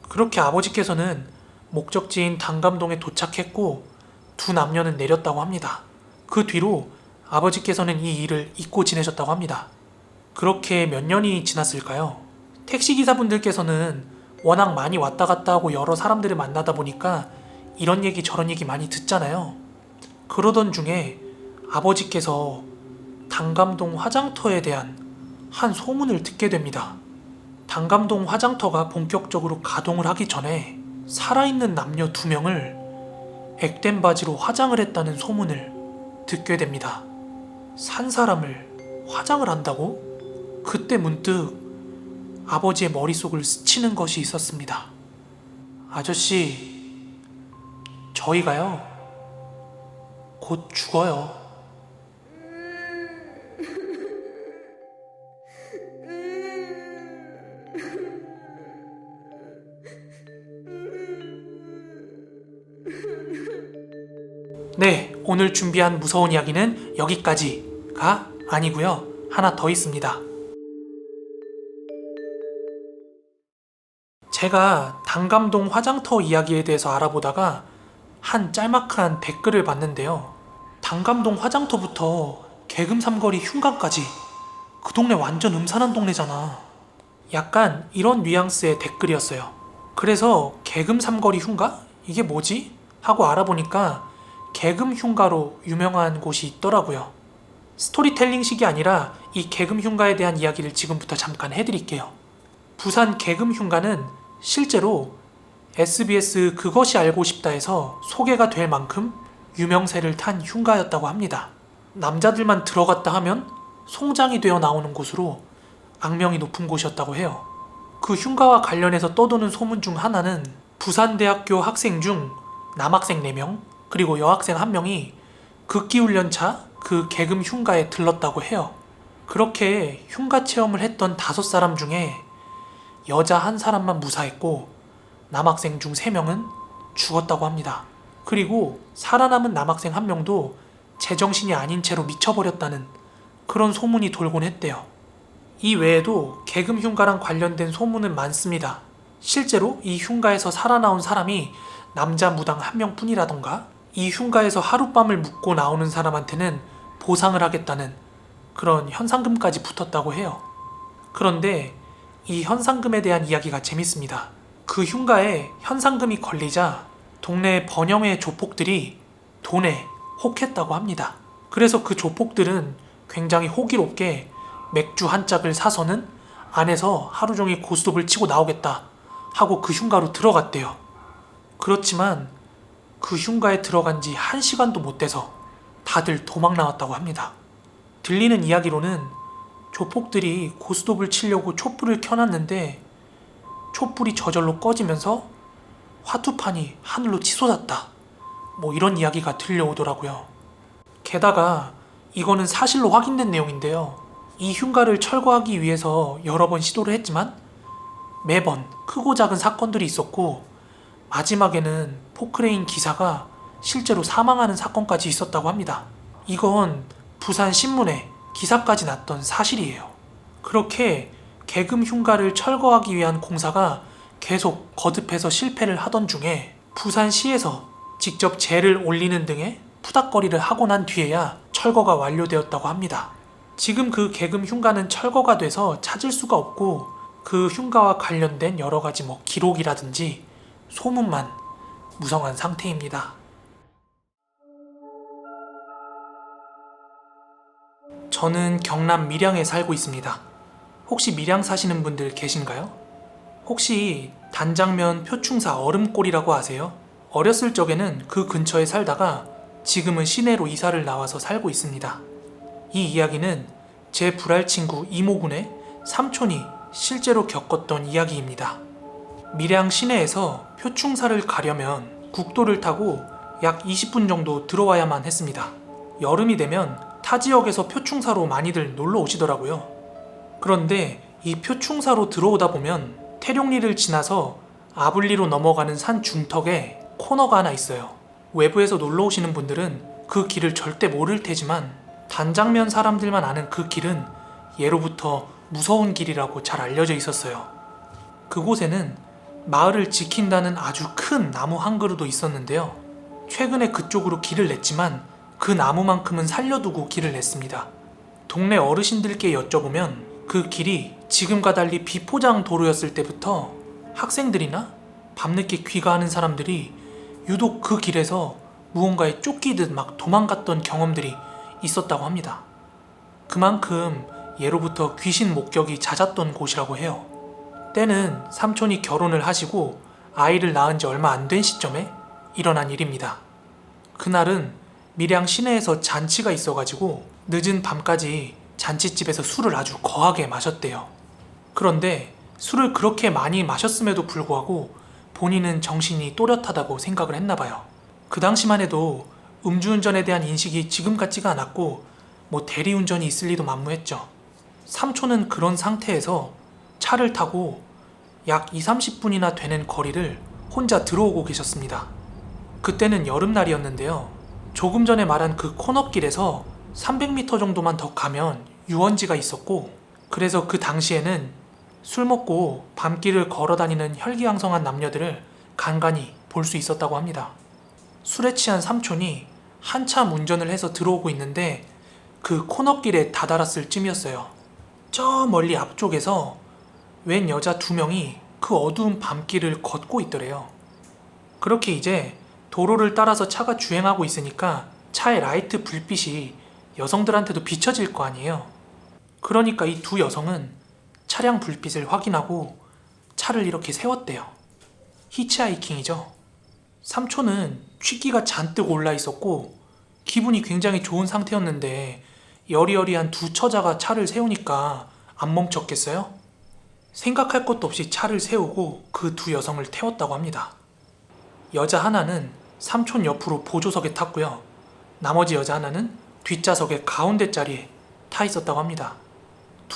그렇게 아버지께서는 목적지인 단감동에 도착했고 두 남녀는 내렸다고 합니다. 그 뒤로 아버지께서는 이 일을 잊고 지내셨다고 합니다. 그렇게 몇 년이 지났을까요? 택시기사분들께서는 워낙 많이 왔다 갔다 하고 여러 사람들을 만나다 보니까 이런 얘기 저런 얘기 많이 듣잖아요. 그러던 중에 아버지께서 단감동 화장터에 대한 한 소문을 듣게 됩니다. 단감동 화장터가 본격적으로 가동을 하기 전에 살아있는 남녀 2명을 액된 바지로 화장을 했다는 소문을 듣게 됩니다. 산 사람을 화장을 한다고? 그때 문득 아버지의 머릿속을 스치는 것이 있었습니다. 아저씨, 저희가요, 곧 죽어요. 네, 오늘 준비한 무서운 이야기는 여기까지가 아니고요. 하나 더 있습니다. 제가 단감동 화장터 이야기에 대해서 알아보다가 한 짤막한 댓글을 봤는데요. 단감동 화장터부터 개금 삼거리 흉가까지 그 동네 완전 음산한 동네잖아. 약간 이런 뉘앙스의 댓글이었어요. 그래서 개금 삼거리 흉가? 이게 뭐지? 하고 알아보니까 개금 흉가로 유명한 곳이 있더라고요. 스토리텔링식이 아니라 이 개금 흉가에 대한 이야기를 지금부터 잠깐 해드릴게요. 부산 개금 흉가는 실제로 SBS 그것이 알고 싶다에서 소개가 될 만큼 유명세를 탄 흉가였다고 합니다. 남자들만 들어갔다 하면 송장이 되어 나오는 곳으로 악명이 높은 곳이었다고 해요. 그 흉가와 관련해서 떠도는 소문 중 하나는 부산대학교 학생 중 남학생 4명 그리고 여학생 1명이 극기훈련차 그 개금 흉가에 들렀다고 해요. 그렇게 흉가 체험을 했던 5사람 중에 여자 1사람만 무사했고 남학생 중 3명은 죽었다고 합니다. 그리고 살아남은 남학생 1명도 제정신이 아닌 채로 미쳐버렸다는 그런 소문이 돌곤 했대요. 이 외에도 개금 흉가랑 관련된 소문은 많습니다. 실제로 이 흉가에서 살아나온 사람이 남자 무당 1명뿐이라던가 이 흉가에서 하룻밤을 묵고 나오는 사람한테는 보상을 하겠다는 그런 현상금까지 붙었다고 해요. 그런데 이 현상금에 대한 이야기가 재밌습니다. 그 흉가에 현상금이 걸리자 동네 번영의 조폭들이 돈에 혹했다고 합니다. 그래서 그 조폭들은 굉장히 호기롭게 맥주 한 짝을 사서는 안에서 하루 종일 고스톱을 치고 나오겠다 하고 그 흉가로 들어갔대요. 그렇지만 그 흉가에 들어간 지 1시간도 못 돼서 다들 도망 나왔다고 합니다. 들리는 이야기로는 조폭들이 고스톱을 치려고 촛불을 켜놨는데 촛불이 저절로 꺼지면서 화투판이 하늘로 치솟았다. 뭐 이런 이야기가 들려오더라고요. 게다가 이거는 사실로 확인된 내용인데요. 이 흉가를 철거하기 위해서 여러 번 시도를 했지만 매번 크고 작은 사건들이 있었고 마지막에는 포크레인 기사가 실제로 사망하는 사건까지 있었다고 합니다. 이건 부산 신문에 기사까지 났던 사실이에요. 그렇게 개금 흉가를 철거하기 위한 공사가 계속 거듭해서 실패를 하던 중에 부산시에서 직접 재를 올리는 등의 푸닥거리를 하고 난 뒤에야 철거가 완료되었다고 합니다. 지금 그 개금 흉가는 철거가 돼서 찾을 수가 없고 그 흉가와 관련된 여러 가지 기록이라든지 소문만 무성한 상태입니다. 저는 경남 밀양에 살고 있습니다. 혹시 밀양 사시는 분들 계신가요? 혹시 단장면 표충사 얼음골이라고 아세요? 어렸을 적에는 그 근처에 살다가 지금은 시내로 이사를 나와서 살고 있습니다. 이 이야기는 제 불알친구 이모군의 삼촌이 실제로 겪었던 이야기입니다. 밀양 시내에서 표충사를 가려면 국도를 타고 약 20분 정도 들어와야만 했습니다. 여름이 되면 타 지역에서 표충사로 많이들 놀러 오시더라고요. 그런데 이 표충사로 들어오다 보면 태룡리를 지나서 아불리로 넘어가는 산 중턱에 코너가 하나 있어요. 외부에서 놀러 오시는 분들은 그 길을 절대 모를 테지만 단장면 사람들만 아는 그 길은 예로부터 무서운 길이라고 잘 알려져 있었어요. 그곳에는 마을을 지킨다는 아주 큰 나무 한 그루도 있었는데요. 최근에 그쪽으로 길을 냈지만 그 나무만큼은 살려두고 길을 냈습니다. 동네 어르신들께 여쭤보면 그 길이 지금과 달리 비포장 도로였을 때부터 학생들이나 밤늦게 귀가하는 사람들이 유독 그 길에서 무언가에 쫓기듯 도망갔던 경험들이 있었다고 합니다. 그만큼 예로부터 귀신 목격이 잦았던 곳이라고 해요. 때는 삼촌이 결혼을 하시고 아이를 낳은 지 얼마 안 된 시점에 일어난 일입니다. 그날은 밀양 시내에서 잔치가 있어가지고 늦은 밤까지 잔치집에서 술을 아주 거하게 마셨대요. 그런데 술을 그렇게 많이 마셨음에도 불구하고 본인은 정신이 또렷하다고 생각을 했나봐요. 그 당시만 해도 음주운전에 대한 인식이 지금 같지가 않았고 대리운전이 있을 리도 만무했죠. 삼촌은 그런 상태에서 차를 타고 약 20-30분이나 되는 거리를 혼자 들어오고 계셨습니다. 그때는 여름날이었는데요. 조금 전에 말한 그 코너길에서 300m 정도만 더 가면 유원지가 있었고, 그래서 그 당시에는 술 먹고 밤길을 걸어다니는 혈기왕성한 남녀들을 간간히 볼 수 있었다고 합니다. 술에 취한 삼촌이 한참 운전을 해서 들어오고 있는데 그 코너길에 다다랐을 쯤이었어요. 저 멀리 앞쪽에서 웬 여자 2명이 그 어두운 밤길을 걷고 있더래요. 그렇게 이제 도로를 따라서 차가 주행하고 있으니까 차의 라이트 불빛이 여성들한테도 비춰질 거 아니에요. 그러니까 이 2 여성은 차량 불빛을 확인하고 차를 이렇게 세웠대요. 히치하이킹이죠. 삼촌은 취기가 잔뜩 올라 있었고 기분이 굉장히 좋은 상태였는데 여리여리한 2 처자가 차를 세우니까 안 멈췄겠어요? 생각할 것도 없이 차를 세우고 그 2 여성을 태웠다고 합니다. 여자 하나는 삼촌 옆으로 보조석에 탔고요. 나머지 여자 하나는 뒷좌석의 가운데 자리에 타 있었다고 합니다.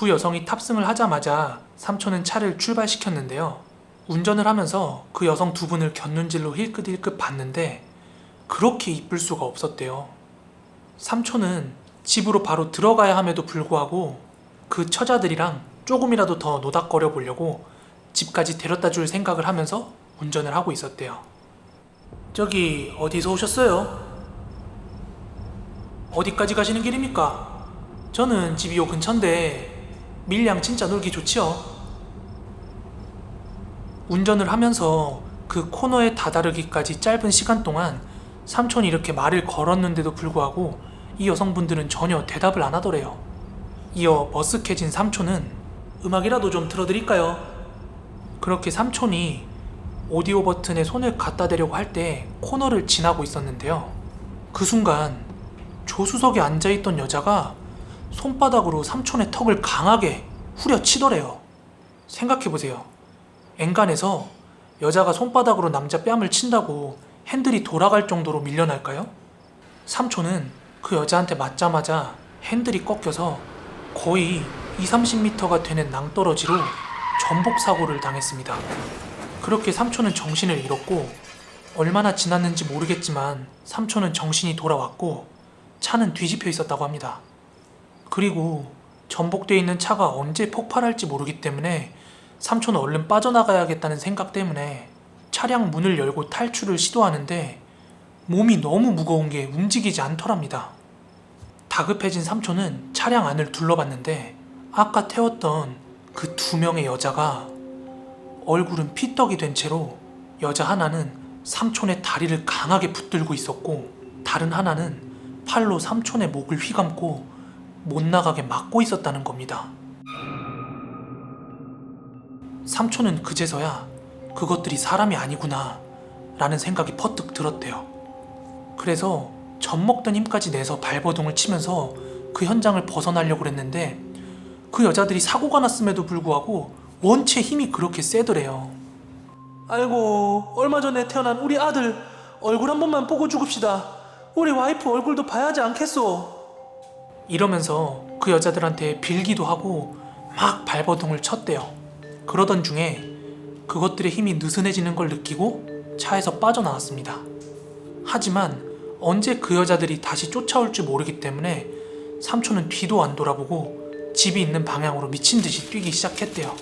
2 여성이 탑승을 하자마자 삼촌은 차를 출발시켰는데요. 운전을 하면서 그 여성 2분을 곁눈질로 힐끗힐끗 봤는데 그렇게 이쁠 수가 없었대요. 삼촌은 집으로 바로 들어가야 함에도 불구하고 그 처자들이랑 조금이라도 더 노닥거려 보려고 집까지 데려다 줄 생각을 하면서 운전을 하고 있었대요. 저기 어디서 오셨어요? 어디까지 가시는 길입니까? 저는 집이 요 근처인데 밀양 진짜 놀기 좋지요. 운전을 하면서 그 코너에 다다르기까지 짧은 시간 동안 삼촌이 이렇게 말을 걸었는데도 불구하고 이 여성분들은 전혀 대답을 안 하더래요. 이어 머쓱해진 삼촌은 음악이라도 좀 틀어드릴까요? 그렇게 삼촌이 오디오 버튼에 손을 갖다 대려고 할 때 코너를 지나고 있었는데요. 그 순간 조수석에 앉아있던 여자가 손바닥으로 삼촌의 턱을 강하게 후려치더래요. 생각해보세요. 엔간해서 여자가 손바닥으로 남자 뺨을 친다고 핸들이 돌아갈 정도로 밀려날까요? 삼촌은 그 여자한테 맞자마자 핸들이 꺾여서 거의 20-30m가 되는 낭떠러지로 전복 사고를 당했습니다. 그렇게 삼촌은 정신을 잃었고 얼마나 지났는지 모르겠지만 삼촌은 정신이 돌아왔고 차는 뒤집혀 있었다고 합니다. 그리고 전복되어 있는 차가 언제 폭발할지 모르기 때문에 삼촌은 얼른 빠져나가야겠다는 생각 때문에 차량 문을 열고 탈출을 시도하는데 몸이 너무 무거운 게 움직이지 않더랍니다. 다급해진 삼촌은 차량 안을 둘러봤는데 아까 태웠던 그 2명의 여자가 얼굴은 피떡이 된 채로 여자 하나는 삼촌의 다리를 강하게 붙들고 있었고 다른 하나는 팔로 삼촌의 목을 휘감고 못 나가게 막고 있었다는 겁니다. 삼촌은 그제서야 그것들이 사람이 아니구나 라는 생각이 퍼뜩 들었대요. 그래서 젖먹던 힘까지 내서 발버둥을 치면서 그 현장을 벗어나려고 했는데 그 여자들이 사고가 났음에도 불구하고 원체 힘이 그렇게 세더래요. 아이고, 얼마 전에 태어난 우리 아들 얼굴 한 번만 보고 죽읍시다. 우리 와이프 얼굴도 봐야 하지 않겠소? 이러면서 그 여자들한테 빌기도 하고 막 발버둥을 쳤대요. 그러던 중에 그것들의 힘이 느슨해지는 걸 느끼고 차에서 빠져나왔습니다. 하지만 언제 그 여자들이 다시 쫓아올지 모르기 때문에 삼촌은 뒤도 안 돌아보고 집이 있는 방향으로 미친 듯이 뛰기 시작했대요.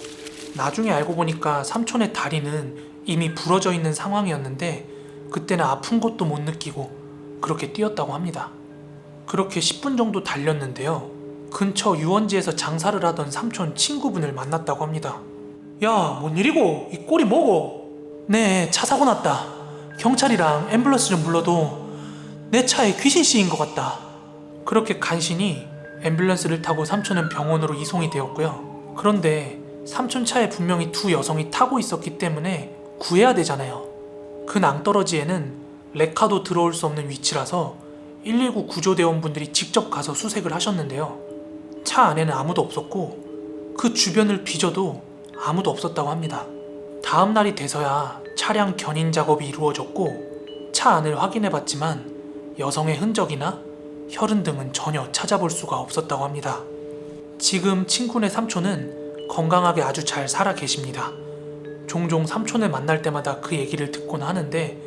나중에 알고 보니까 삼촌의 다리는 이미 부러져 있는 상황이었는데 그때는 아픈 것도 못 느끼고 그렇게 뛰었다고 합니다. 그렇게 10분 정도 달렸는데요. 근처 유원지에서 장사를 하던 삼촌 친구분을 만났다고 합니다. 야, 뭔 일이고? 이 꼴이 뭐고? 네, 차 사고 났다. 경찰이랑 앰뷸런스 좀 불러도 내 차에 귀신 씌인 것 같다. 그렇게 간신히 앰뷸런스를 타고 삼촌은 병원으로 이송이 되었고요. 그런데 삼촌 차에 분명히 2 여성이 타고 있었기 때문에 구해야 되잖아요. 그 낭떠러지에는 레카도 들어올 수 없는 위치라서 119 구조대원분들이 직접 가서 수색을 하셨는데요. 차 안에는 아무도 없었고 그 주변을 뒤져도 아무도 없었다고 합니다. 다음 날이 돼서야 차량 견인 작업이 이루어졌고 차 안을 확인해봤지만 여성의 흔적이나 혈흔 등은 전혀 찾아볼 수가 없었다고 합니다. 지금 친구네 삼촌은 건강하게 아주 잘 살아 계십니다. 종종 삼촌을 만날 때마다 그 얘기를 듣곤 하는데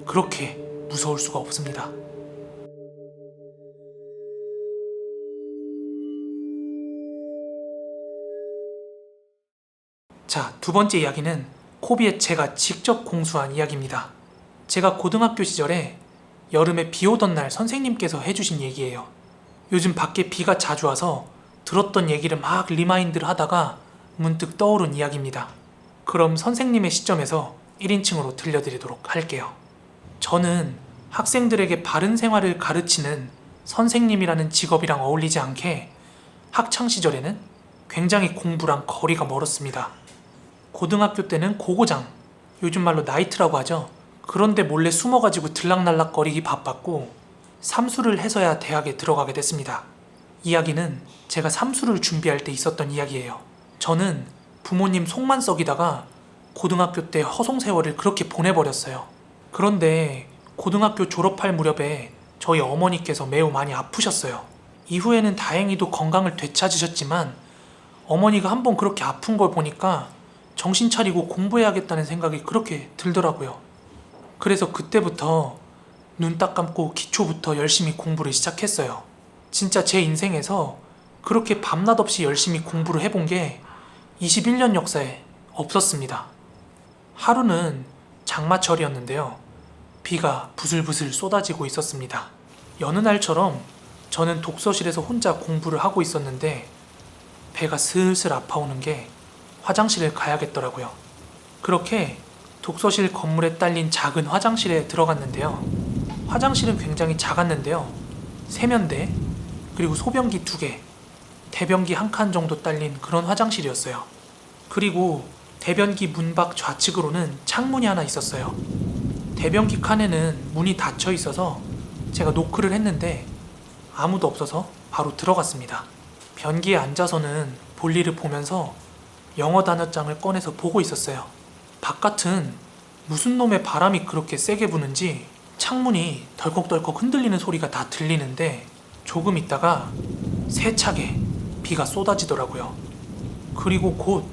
그렇게 무서울 수가 없습니다. 자, 2번째 이야기는 코비에 제가 직접 공수한 이야기입니다. 제가 고등학교 시절에 여름에 비 오던 날 선생님께서 해주신 얘기예요. 요즘 밖에 비가 자주 와서 들었던 얘기를 막 리마인드를 하다가 문득 떠오른 이야기입니다. 그럼 선생님의 시점에서 1인칭으로 들려드리도록 할게요. 저는 학생들에게 바른 생활을 가르치는 선생님이라는 직업이랑 어울리지 않게 학창시절에는 굉장히 공부랑 거리가 멀었습니다. 고등학교 때는 고고장, 요즘 말로 나이트라고 하죠. 그런데 몰래 숨어가지고 들락날락거리기 바빴고 삼수를 해서야 대학에 들어가게 됐습니다. 이야기는 제가 삼수를 준비할 때 있었던 이야기예요. 저는 부모님 속만 썩이다가 고등학교 때 허송세월을 그렇게 보내버렸어요. 그런데 고등학교 졸업할 무렵에 저희 어머니께서 매우 많이 아프셨어요. 이후에는 다행히도 건강을 되찾으셨지만 어머니가 한번 그렇게 아픈 걸 보니까 정신 차리고 공부해야겠다는 생각이 그렇게 들더라고요. 그래서 그때부터 눈 딱 감고 기초부터 열심히 공부를 시작했어요. 진짜 제 인생에서 그렇게 밤낮 없이 열심히 공부를 해본 게 21년 역사에 없었습니다. 하루는 장마철이었는데요. 비가 부슬부슬 쏟아지고 있었습니다. 여느 날처럼 저는 독서실에서 혼자 공부를 하고 있었는데 배가 슬슬 아파오는 게 화장실을 가야겠더라고요. 그렇게 독서실 건물에 딸린 작은 화장실에 들어갔는데요. 화장실은 굉장히 작았는데요. 세면대, 그리고 소변기 2개, 대변기 1칸 정도 딸린 그런 화장실이었어요. 그리고 대변기 문 밖 좌측으로는 창문이 하나 있었어요. 대변기 칸에는 문이 닫혀 있어서 제가 노크를 했는데 아무도 없어서 바로 들어갔습니다. 변기에 앉아서는 볼일을 보면서 영어 단어장을 꺼내서 보고 있었어요. 바깥은 무슨 놈의 바람이 그렇게 세게 부는지 창문이 덜컥덜컥 흔들리는 소리가 다 들리는데 조금 있다가 세차게 비가 쏟아지더라고요. 그리고 곧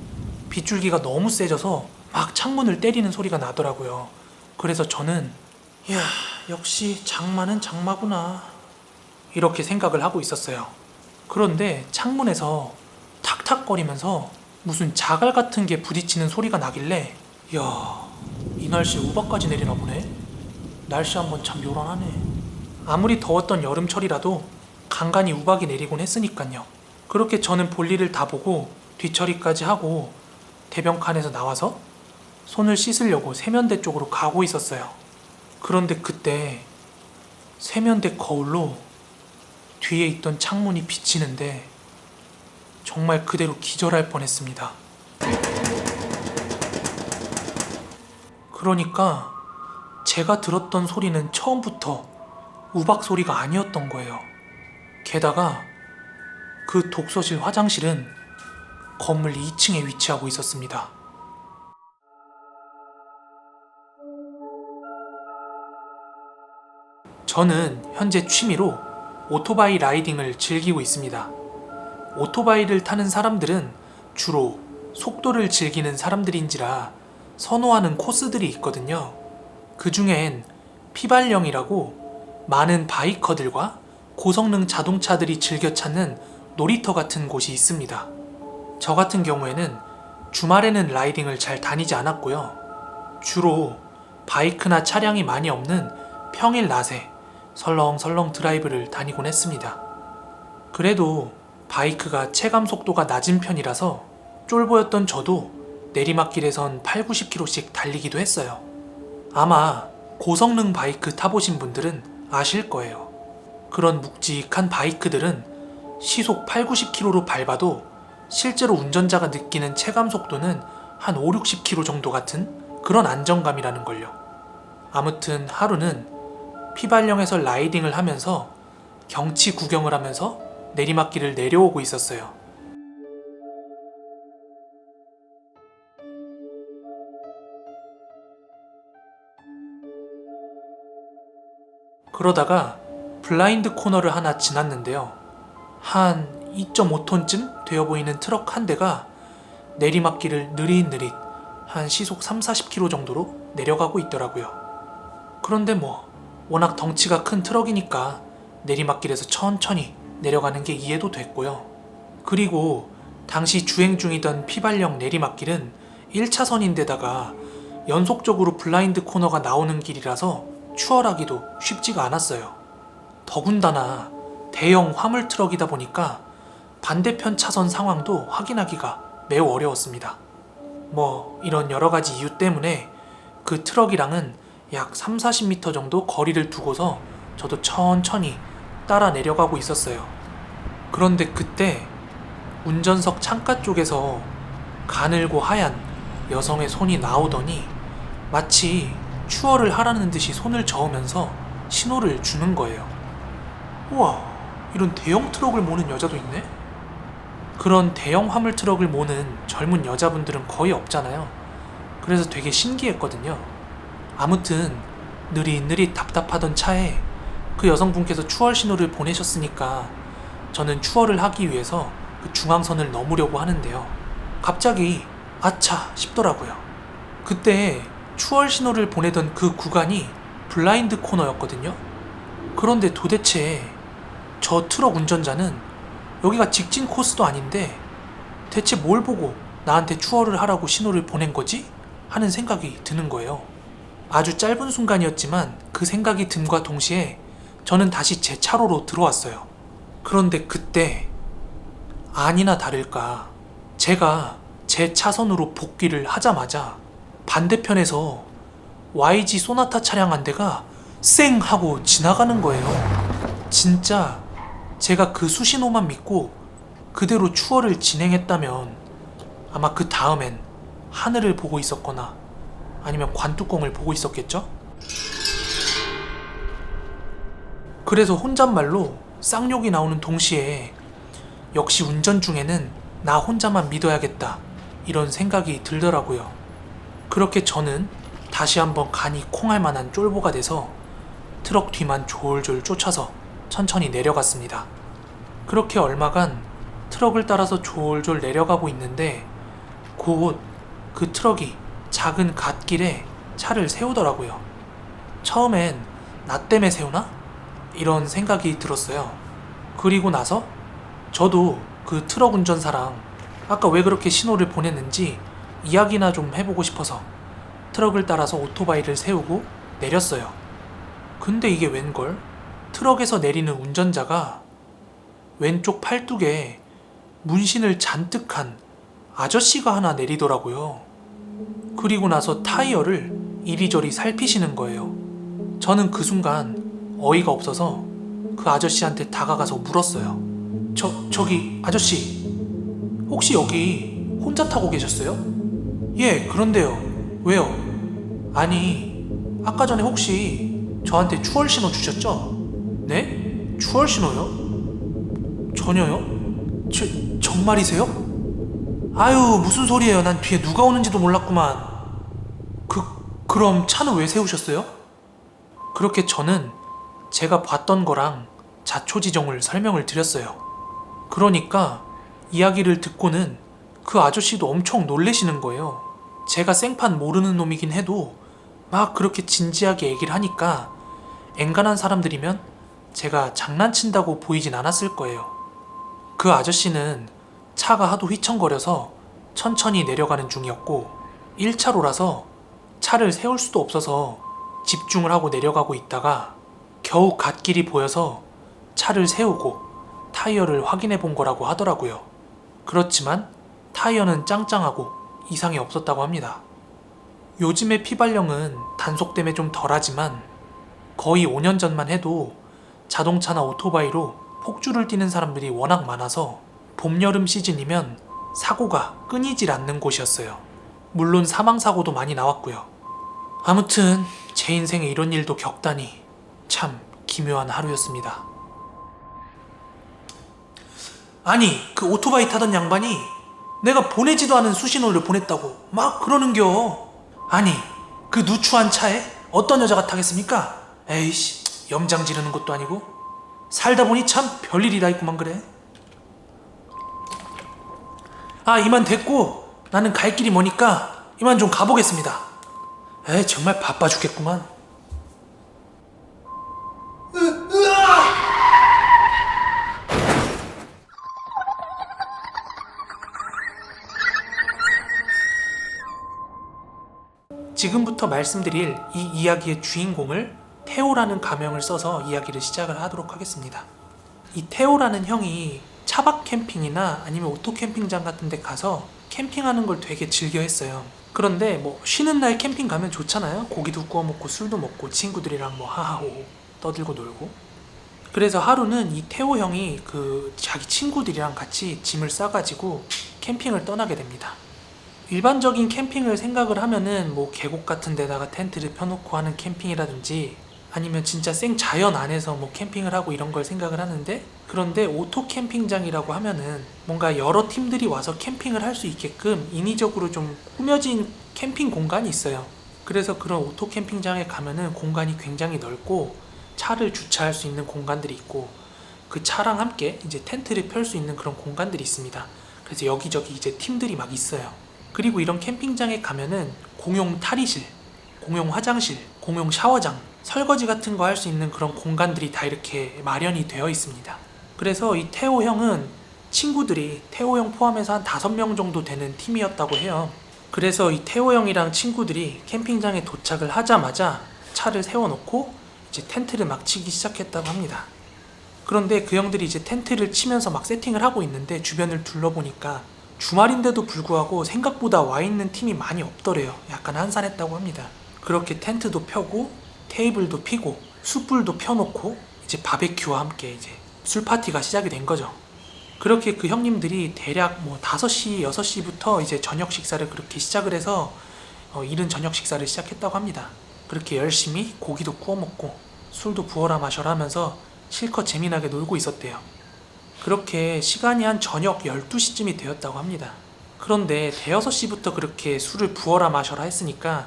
빗줄기가 너무 세져서 막 창문을 때리는 소리가 나더라고요. 그래서 저는 이야, 역시 장마는 장마구나 이렇게 생각을 하고 있었어요. 그런데 창문에서 탁탁거리면서 무슨 자갈 같은 게 부딪히는 소리가 나길래 이야, 이 날씨에 우박까지 내리나 보네. 날씨 한번 참 요란하네. 아무리 더웠던 여름철이라도 간간히 우박이 내리곤 했으니까요. 그렇게 저는 볼일을 다 보고 뒤처리까지 하고 대병칸에서 나와서 손을 씻으려고 세면대 쪽으로 가고 있었어요. 그런데 그때 세면대 거울로 뒤에 있던 창문이 비치는데 정말 그대로 기절할 뻔했습니다. 그러니까 제가 들었던 소리는 처음부터 우박 소리가 아니었던 거예요. 게다가 그 독서실 화장실은 건물 2층에 위치하고 있었습니다. 저는 현재 취미로 오토바이 라이딩을 즐기고 있습니다. 오토바이를 타는 사람들은 주로 속도를 즐기는 사람들인지라 선호하는 코스들이 있거든요. 그 중엔 피발령이라고 많은 바이커들과 고성능 자동차들이 즐겨 찾는 놀이터 같은 곳이 있습니다. 저 같은 경우에는 주말에는 라이딩을 잘 다니지 않았고요. 주로 바이크나 차량이 많이 없는 평일 낮에 설렁설렁 드라이브를 다니곤 했습니다. 그래도 바이크가 체감 속도가 낮은 편이라서 쫄보였던 저도 내리막길에선 8, 90km씩 달리기도 했어요. 아마 고성능 바이크 타보신 분들은 아실 거예요. 그런 묵직한 바이크들은 시속 8, 90km로 밟아도 실제로 운전자가 느끼는 체감 속도는 한 5, 60km 정도 같은 그런 안정감이라는 걸요. 아무튼 하루는 피발령에서 라이딩을 하면서 경치 구경을 하면서 내리막길을 내려오고 있었어요. 그러다가 블라인드 코너를 하나 지났는데요. 한 2.5톤쯤 되어 보이는 트럭 한 대가 내리막길을 느릿느릿 한 시속 3, 40km 정도로 내려가고 있더라고요. 그런데 워낙 덩치가 큰 트럭이니까 내리막길에서 천천히 내려가는 게 이해도 됐고요. 그리고 당시 주행 중이던 피발령 내리막길은 1차선인데다가 연속적으로 블라인드 코너가 나오는 길이라서 추월하기도 쉽지가 않았어요. 더군다나 대형 화물 트럭이다 보니까 반대편 차선 상황도 확인하기가 매우 어려웠습니다. 이런 여러 가지 이유 때문에 그 트럭이랑은 약 3, 40m 정도 거리를 두고서 저도 천천히 따라 내려가고 있었어요. 그런데 그때 운전석 창가 쪽에서 가늘고 하얀 여성의 손이 나오더니 마치 추월을 하라는 듯이 손을 저으면서 신호를 주는 거예요. 우와, 이런 대형 트럭을 모는 여자도 있네? 그런 대형 화물 트럭을 모는 젊은 여자분들은 거의 없잖아요. 그래서 되게 신기했거든요. 아무튼 느릿느릿 답답하던 차에 그 여성분께서 추월 신호를 보내셨으니까 저는 추월을 하기 위해서 그 중앙선을 넘으려고 하는데요. 갑자기 아차 싶더라고요. 그때 추월 신호를 보내던 그 구간이 블라인드 코너였거든요. 그런데 도대체 저 트럭 운전자는 여기가 직진 코스도 아닌데 대체 뭘 보고 나한테 추월을 하라고 신호를 보낸 거지? 하는 생각이 드는 거예요. 아주 짧은 순간이었지만 그 생각이 듦과 동시에 저는 다시 제 차로로 들어왔어요. 그런데 그때 아니나 다를까 제가 제 차선으로 복귀를 하자마자 반대편에서 YG 소나타 차량 한 대가 쌩 하고 지나가는 거예요. 진짜 제가 그 수신호만 믿고 그대로 추월을 진행했다면 아마 그 다음엔 하늘을 보고 있었거나 아니면 관뚜껑을 보고 있었겠죠? 그래서 혼잣말로 쌍욕이 나오는 동시에 역시 운전 중에는 나 혼자만 믿어야겠다 이런 생각이 들더라고요. 그렇게 저는 다시 한번 간이 콩할 만한 쫄보가 돼서 트럭 뒤만 졸졸 쫓아서 천천히 내려갔습니다. 그렇게 얼마간 트럭을 따라서 졸졸 내려가고 있는데 곧 그 트럭이 작은 갓길에 차를 세우더라고요. 처음엔 나 때문에 세우나? 이런 생각이 들었어요. 그리고 나서 저도 그 트럭 운전사랑 아까 왜 그렇게 신호를 보냈는지 이야기나 좀 해보고 싶어서 트럭을 따라서 오토바이를 세우고 내렸어요. 근데 이게 웬걸? 트럭에서 내리는 운전자가 왼쪽 팔뚝에 문신을 잔뜩 한 아저씨가 하나 내리더라고요. 그리고 나서 타이어를 이리저리 살피시는 거예요. 저는 그 순간 어이가 없어서 그 아저씨한테 다가가서 물었어요. 저기 아저씨, 혹시 여기 혼자 타고 계셨어요? 예, 그런데요. 왜요? 아니, 아까 전에 혹시 저한테 추월 신호 주셨죠? 네? 추월 신호요? 전혀요? 정말이세요? 아유, 무슨 소리예요. 난 뒤에 누가 오는지도 몰랐구만. 그럼 차는 왜 세우셨어요? 그렇게 저는 제가 봤던 거랑 자초지종을 설명을 드렸어요. 그러니까 이야기를 듣고는 그 아저씨도 엄청 놀래시는 거예요. 제가 생판 모르는 놈이긴 해도 막 그렇게 진지하게 얘기를 하니까 엔간한 사람들이면 제가 장난친다고 보이진 않았을 거예요. 그 아저씨는 차가 하도 휘청거려서 천천히 내려가는 중이었고 1차로라서 차를 세울 수도 없어서 집중을 하고 내려가고 있다가 겨우 갓길이 보여서 차를 세우고 타이어를 확인해 본 거라고 하더라고요. 그렇지만 타이어는 짱짱하고 이상이 없었다고 합니다. 요즘의 피발령은 단속 때문에 좀 덜하지만 거의 5년 전만 해도 자동차나 오토바이로 폭주를 띠는 사람들이 워낙 많아서 봄, 여름 시즌이면 사고가 끊이질 않는 곳이었어요. 물론 사망사고도 많이 나왔고요. 아무튼 제 인생에 이런 일도 겪다니 참 기묘한 하루였습니다. 아니, 그 오토바이 타던 양반이 내가 보내지도 않은 수신호를 보냈다고 막 그러는겨. 아니, 그 누추한 차에 어떤 여자가 타겠습니까? 에이씨, 염장 지르는 것도 아니고 살다 보니 참 별일이 다 있구만. 그래. 이만 됐고 나는 갈 길이 머니까 이만 좀 가보겠습니다. 에이, 정말 바빠 죽겠구만. 지금부터 말씀드릴 이 이야기의 주인공을 테오라는 가명을 써서 이야기를 시작을 하도록 하겠습니다. 이 테오라는 형이 차박 캠핑이나 아니면 오토 캠핑장 같은 데 가서 캠핑하는 걸 되게 즐겨 했어요. 그런데 뭐 쉬는 날 캠핑 가면 좋잖아요. 고기도 구워 먹고 술도 먹고 친구들이랑 뭐 하하호호 떠들고 놀고. 그래서 하루는 이 테오 형이 그 자기 친구들이랑 같이 짐을 싸가지고 캠핑을 떠나게 됩니다. 일반적인 캠핑을 생각을 하면은 뭐 계곡 같은 데다가 텐트를 펴놓고 하는 캠핑이라든지 아니면 진짜 생 자연 안에서 뭐 캠핑을 하고 이런 걸 생각을 하는데, 그런데 오토 캠핑장이라고 하면은 뭔가 여러 팀들이 와서 캠핑을 할 수 있게끔 인위적으로 좀 꾸며진 캠핑 공간이 있어요. 그래서 그런 오토 캠핑장에 가면은 공간이 굉장히 넓고 차를 주차할 수 있는 공간들이 있고 그 차랑 함께 이제 텐트를 펼 수 있는 그런 공간들이 있습니다. 그래서 여기저기 이제 팀들이 막 있어요. 그리고 이런 캠핑장에 가면은 공용 탈의실, 공용 화장실, 공용 샤워장, 설거지 같은 거 할 수 있는 그런 공간들이 다 이렇게 마련이 되어 있습니다. 그래서 이 태호 형은 친구들이 태호 형 포함해서 한 5명 정도 되는 팀이었다고 해요. 그래서 이 태호 형이랑 친구들이 캠핑장에 도착을 하자마자 차를 세워놓고 이제 텐트를 막 치기 시작했다고 합니다. 그런데 그 형들이 이제 텐트를 치면서 막 세팅을 하고 있는데 주변을 둘러보니까 주말인데도 불구하고 생각보다 와 있는 팀이 많이 없더래요. 약간 한산했다고 합니다. 그렇게 텐트도 펴고 테이블도 피고 숯불도 펴놓고 이제 바베큐와 함께 이제 술 파티가 시작이 된 거죠. 그렇게 그 형님들이 대략 뭐 5시, 6시부터 이제 저녁 식사를 그렇게 시작을 해서 이른 저녁 식사를 시작했다고 합니다. 그렇게 열심히 고기도 구워 먹고 술도 부어라 마셔라 하면서 실컷 재미나게 놀고 있었대요. 그렇게 시간이 한 저녁 12시쯤이 되었다고 합니다. 그런데 대여섯 시부터 그렇게 술을 부어라 마셔라 했으니까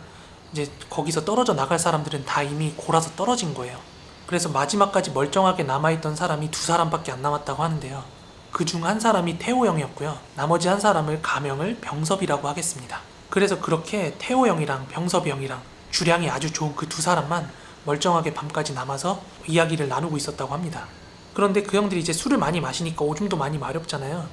이제 거기서 떨어져 나갈 사람들은 다 이미 골아서 떨어진 거예요. 그래서 마지막까지 멀쩡하게 남아있던 사람이 2사람밖에 안 남았다고 하는데요. 그중 한 사람이 태호 형이었고요. 나머지 한 사람을 가명을 병섭이라고 하겠습니다. 그래서 그렇게 태호 형이랑 병섭이 형이랑 주량이 아주 좋은 그 2사람만 멀쩡하게 밤까지 남아서 이야기를 나누고 있었다고 합니다. 그런데 그 형들이 이제 술을 많이 마시니까 오줌도 많이 마렵잖아요.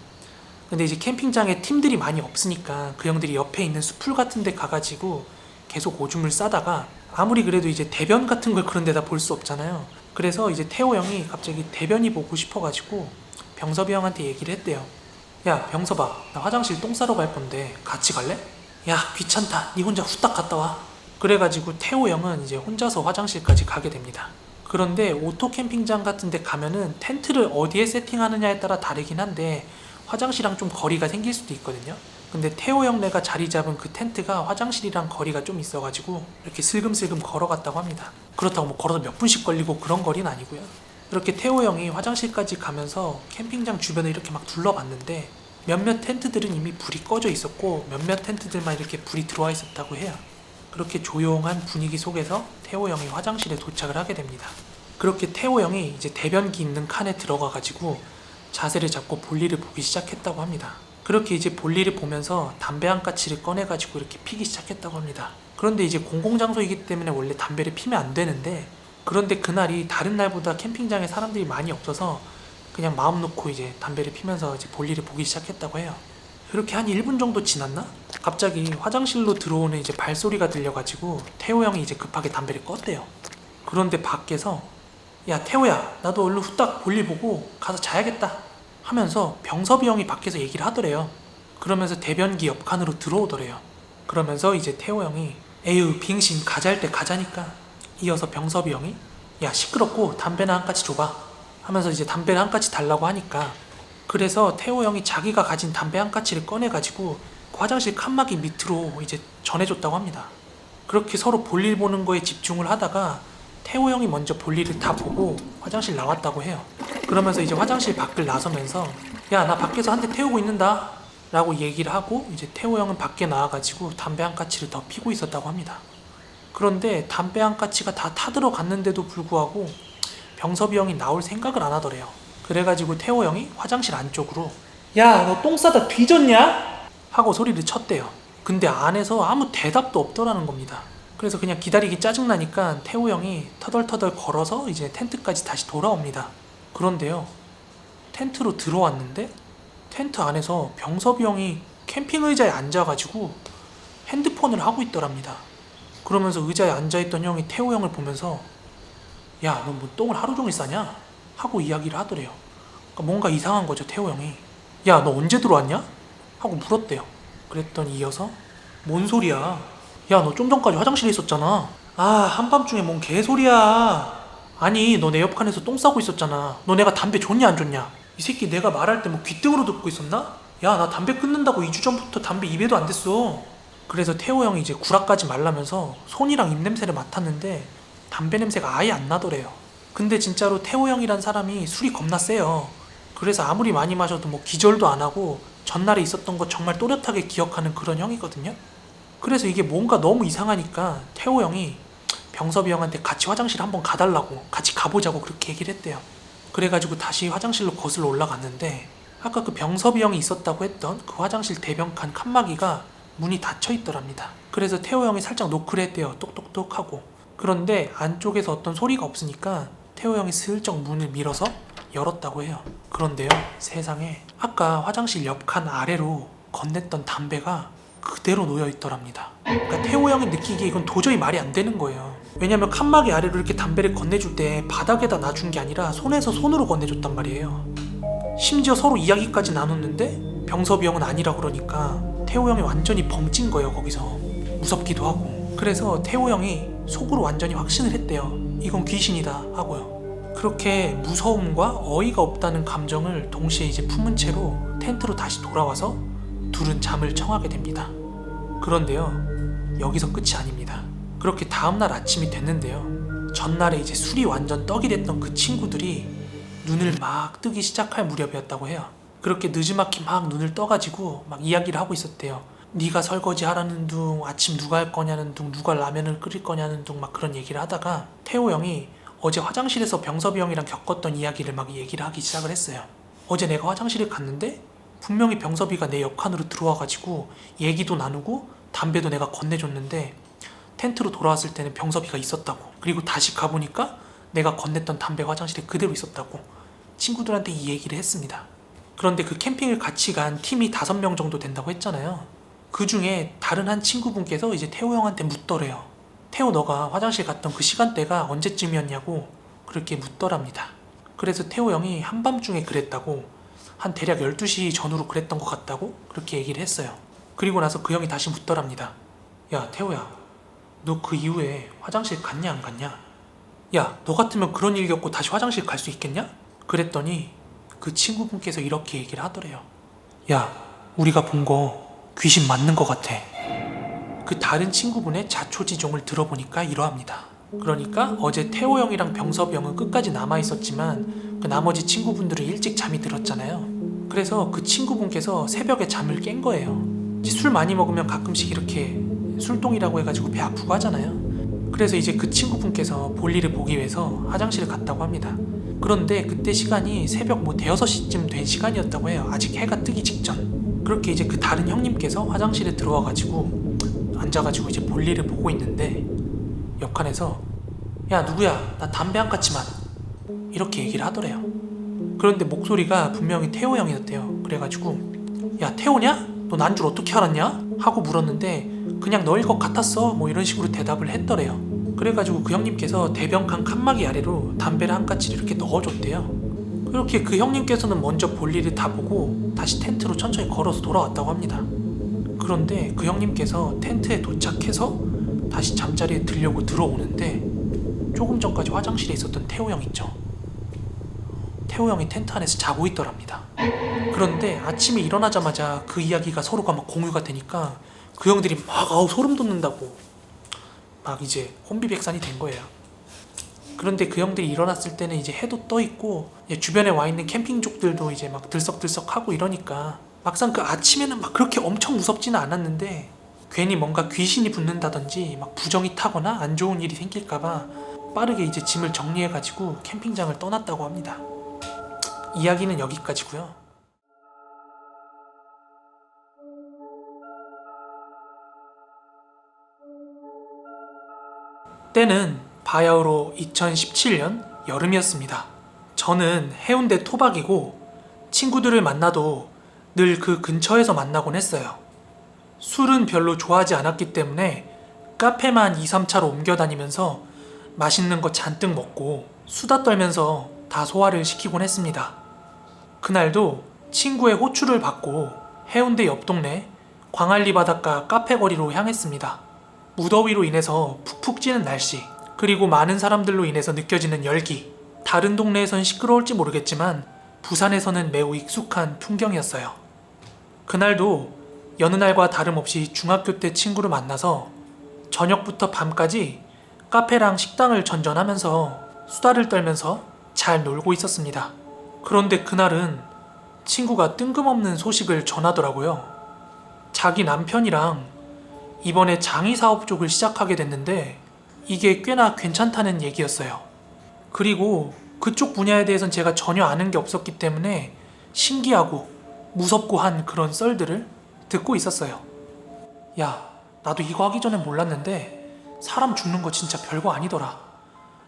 근데 이제 캠핑장에 팀들이 많이 없으니까 그 형들이 옆에 있는 숲풀 같은 데 가가지고 계속 오줌을 싸다가 아무리 그래도 이제 대변 같은 걸 그런 데다 볼 수 없잖아요. 그래서 이제 태호 형이 갑자기 대변이 보고 싶어가지고 병섭이 형한테 얘기를 했대요. 야 병섭아, 나 화장실 똥 싸러 갈 건데 같이 갈래? 야 귀찮다, 니 혼자 후딱 갔다 와. 그래가지고 태호 형은 이제 혼자서 화장실까지 가게 됩니다. 그런데 오토 캠핑장 같은 데 가면은 텐트를 어디에 세팅하느냐에 따라 다르긴 한데 화장실이랑 좀 거리가 생길 수도 있거든요. 근데 태호 형네가 자리 잡은 그 텐트가 화장실이랑 거리가 좀 있어가지고 이렇게 슬금슬금 걸어갔다고 합니다. 그렇다고 뭐 걸어서 몇 분씩 걸리고 그런 거리는 아니고요. 이렇게 태호 형이 화장실까지 가면서 캠핑장 주변을 이렇게 막 둘러봤는데 몇몇 텐트들은 이미 불이 꺼져 있었고 몇몇 텐트들만 이렇게 불이 들어와 있었다고 해요. 그렇게 조용한 분위기 속에서 태호 형이 화장실에 도착을 하게 됩니다. 그렇게 태호 형이 이제 대변기 있는 칸에 들어가가지고 자세를 잡고 볼일을 보기 시작했다고 합니다. 그렇게 이제 볼일을 보면서 담배 한 까치를 꺼내가지고 이렇게 피기 시작했다고 합니다. 그런데 이제 공공장소이기 때문에 원래 담배를 피면 안 되는데, 그런데 그날이 다른 날보다 캠핑장에 사람들이 많이 없어서 그냥 마음 놓고 이제 담배를 피면서 이제 볼일을 보기 시작했다고 해요. 그렇게 한 1분 정도 지났나? 갑자기 화장실로 들어오는 이제 발소리가 들려가지고 태호 형이 이제 급하게 담배를 껐대요. 그런데 밖에서 야 태호야, 나도 얼른 후딱 볼일 보고 가서 자야겠다 하면서 병섭이 형이 밖에서 얘기를 하더래요. 그러면서 대변기 옆칸으로 들어오더래요. 그러면서 이제 태호 형이 에휴 빙신, 가자 할 때 가자니까. 이어서 병섭이 형이 야 시끄럽고 담배나 한 까치 줘봐 하면서 이제 담배를 한 까치 달라고 하니까, 그래서 태호 형이 자기가 가진 담배 한 까치를 꺼내가지고 그 화장실 칸막이 밑으로 이제 전해줬다고 합니다. 그렇게 서로 볼일 보는 거에 집중을 하다가 태호 형이 먼저 볼일을 다 보고 화장실 나왔다고 해요. 그러면서 이제 화장실 밖을 나서면서 야 나 밖에서 한 대 태우고 있는다 라고 얘기를 하고 이제 태호 형은 밖에 나와가지고 담배 한 까치를 더 피고 있었다고 합니다. 그런데 담배 한 까치가 다 타들어갔는데도 불구하고 병섭이 형이 나올 생각을 안 하더래요. 그래가지고 태호 형이 화장실 안쪽으로 야 너 똥 싸다 뒤졌냐? 하고 소리를 쳤대요. 근데 안에서 아무 대답도 없더라는 겁니다. 그래서 그냥 기다리기 짜증나니까 태호 형이 터덜터덜 걸어서 이제 텐트까지 다시 돌아옵니다. 그런데요, 텐트로 들어왔는데 텐트 안에서 병섭이 형이 캠핑 의자에 앉아가지고 핸드폰을 하고 있더랍니다. 그러면서 의자에 앉아있던 형이 태호 형을 보면서 야 너 뭐 똥을 하루 종일 싸냐? 하고 이야기를 하더래요. 그러니까 뭔가 이상한 거죠. 태호 형이 야 너 언제 들어왔냐? 하고 물었대요. 그랬더니 이어서 뭔 소리야, 야 너 좀 전까지 화장실에 있었잖아. 아 한밤중에 뭔 개소리야. 아니 너 내 옆칸에서 똥 싸고 있었잖아. 너 내가 담배 줬냐 안 줬냐? 이 새끼 내가 말할 때 뭐 귀등으로 듣고 있었나? 야 나 담배 끊는다고 2주 전부터 담배 입에도 안 댔어. 그래서 태호 형이 이제 구라까지 말라면서 손이랑 입냄새를 맡았는데 담배 냄새가 아예 안 나더래요. 근데 진짜로 태호 형이란 사람이 술이 겁나 세요. 그래서 아무리 많이 마셔도 뭐 기절도 안 하고 전날에 있었던 거 정말 또렷하게 기억하는 그런 형이거든요. 그래서 이게 뭔가 너무 이상하니까 태호 형이 병섭이 형한테 같이 화장실 한번 가달라고, 같이 가보자고 그렇게 얘기를 했대요. 그래가지고 다시 화장실로 거슬러 올라갔는데 아까 그 병섭이 형이 있었다고 했던 그 화장실 대변칸 칸막이가 문이 닫혀 있더랍니다. 그래서 태호 형이 살짝 노크를 했대요. 똑똑똑 하고. 그런데 안쪽에서 어떤 소리가 없으니까 태호 형이 슬쩍 문을 밀어서 열었다고 해요. 그런데요, 세상에 아까 화장실 옆 칸 아래로 건넸던 담배가 그대로 놓여 있더랍니다. 그러니까 태호 형이 느끼기에 이건 도저히 말이 안 되는 거예요. 왜냐면 칸막이 아래로 이렇게 담배를 건네줄 때 바닥에다 놔준 게 아니라 손에서 손으로 건네줬단 말이에요. 심지어 서로 이야기까지 나눴는데 병섭이 형은 아니라 그러니까 태호 형이 완전히 벙찐 거예요. 거기서 무섭기도 하고. 그래서 태호 형이 속으로 완전히 확신을 했대요. 이건 귀신이다 하고요. 그렇게 무서움과 어이가 없다는 감정을 동시에 이제 품은 채로 텐트로 다시 돌아와서 둘은 잠을 청하게 됩니다. 그런데요, 여기서 끝이 아닙니다. 그렇게 다음날 아침이 됐는데요, 전날에 이제 술이 완전 떡이 됐던 그 친구들이 눈을 막 뜨기 시작할 무렵이었다고 해요. 그렇게 느지막이 막 눈을 떠가지고 막 이야기를 하고 있었대요. 네가 설거지 하라는 둥, 아침 누가 할 거냐는 둥, 누가 라면을 끓일 거냐는 둥 막 그런 얘기를 하다가 태호 형이 어제 화장실에서 병섭이 형이랑 겪었던 이야기를 막 얘기를 하기 시작을 했어요. 어제 내가 화장실에 갔는데 분명히 병섭이가 내 옆칸으로 들어와가지고 얘기도 나누고 담배도 내가 건네줬는데 텐트로 돌아왔을 때는 병섭이가 있었다고. 그리고 다시 가보니까 내가 건넸던 담배 화장실에 그대로 있었다고 친구들한테 이 얘기를 했습니다. 그런데 그 캠핑을 같이 간 팀이 5명 정도 된다고 했잖아요. 그 중에 다른 한 친구분께서 이제 태호 형한테 묻더래요. 태호 너가 화장실 갔던 그 시간대가 언제쯤이었냐고 그렇게 묻더랍니다. 그래서 태호 형이 한밤중에 그랬다고, 한 대략 12시 전후로 그랬던 것 같다고 그렇게 얘기를 했어요. 그리고 나서 그 형이 다시 묻더랍니다. 야 태호야, 너 그 이후에 화장실 갔냐 안 갔냐? 야, 너 같으면 그런 일 겪고 다시 화장실 갈 수 있겠냐? 그랬더니 그 친구분께서 이렇게 얘기를 하더래요. 야, 우리가 본 거 귀신 맞는 것 같아. 그 다른 친구분의 자초지종을 들어보니까 이러합니다. 그러니까 어제 태호 형이랑 병섭이 형은 끝까지 남아있었지만 그 나머지 친구분들은 일찍 잠이 들었잖아요. 그래서 그 친구분께서 새벽에 잠을 깬 거예요. 이제 술 많이 먹으면 가끔씩 이렇게 술동이라고 해가지고 배 아프고 하잖아요. 그래서 이제 그 친구분께서 볼일을 보기 위해서 화장실을 갔다고 합니다. 그런데 그때 시간이 새벽 뭐 대여섯 시쯤 된 시간이었다고 해요. 아직 해가 뜨기 직전. 그렇게 이제 그 다른 형님께서 화장실에 들어와가지고 앉아가지고 이제 볼일을 보고 있는데 옆칸에서 야 누구야, 나 담배 한 까치만, 이렇게 얘기를 하더래요. 그런데 목소리가 분명히 태호 형이었대요. 그래가지고 야 태호냐? 너 난 줄 어떻게 알았냐? 하고 물었는데 그냥 너일 것 같았어, 뭐 이런 식으로 대답을 했더래요. 그래가지고 그 형님께서 대변칸 칸막이 아래로 담배를 한 까치를 이렇게 넣어줬대요. 그렇게 그 형님께서는 먼저 볼일을 다 보고 다시 텐트로 천천히 걸어서 돌아왔다고 합니다. 그런데 그 형님께서 텐트에 도착해서 다시 잠자리에 들려고 들어오는데 조금 전까지 화장실에 있었던 태호 형 있죠. 태호 형이 텐트 안에서 자고 있더랍니다. 그런데 아침에 일어나자마자 그 이야기가 서로가 막 공유가 되니까 그 형들이 막 소름 돋는다고 막 이제 혼비백산이 된 거예요. 그런데 그 형들이 일어났을 때는 이제 해도 떠 있고 주변에 와 있는 캠핑족들도 이제 막 들썩들썩하고 이러니까 막상 그 아침에는 막 그렇게 엄청 무섭지는 않았는데 괜히 뭔가 귀신이 붙는다든지 막 부정이 타거나 안 좋은 일이 생길까봐 빠르게 이제 짐을 정리해가지고 캠핑장을 떠났다고 합니다. 이야기는 여기까지고요. 때는 바야흐로 2017년 여름이었습니다. 저는 해운대 토박이고 친구들을 만나도 늘 그 근처에서 만나곤 했어요. 술은 별로 좋아하지 않았기 때문에 카페만 2, 3차로 옮겨 다니면서 맛있는 거 잔뜩 먹고 수다 떨면서 다 소화를 시키곤 했습니다. 그날도 친구의 호출을 받고 해운대 옆 동네 광안리 바닷가 카페 거리로 향했습니다. 무더위로 인해서 푹푹 찌는 날씨, 그리고 많은 사람들로 인해서 느껴지는 열기. 다른 동네에선 시끄러울지 모르겠지만 부산에서는 매우 익숙한 풍경이었어요. 그날도 여느 날과 다름없이 중학교 때 친구를 만나서 저녁부터 밤까지 카페랑 식당을 전전하면서 수다를 떨면서 잘 놀고 있었습니다. 그런데 그날은 친구가 뜬금없는 소식을 전하더라고요. 자기 남편이랑 이번에 장의 사업 쪽을 시작하게 됐는데 이게 꽤나 괜찮다는 얘기였어요. 그리고 그쪽 분야에 대해서는 제가 전혀 아는 게 없었기 때문에 신기하고 무섭고 한 그런 썰들을 듣고 있었어요. 야, 나도 이거 하기 전에 몰랐는데 사람 죽는 거 진짜 별거 아니더라.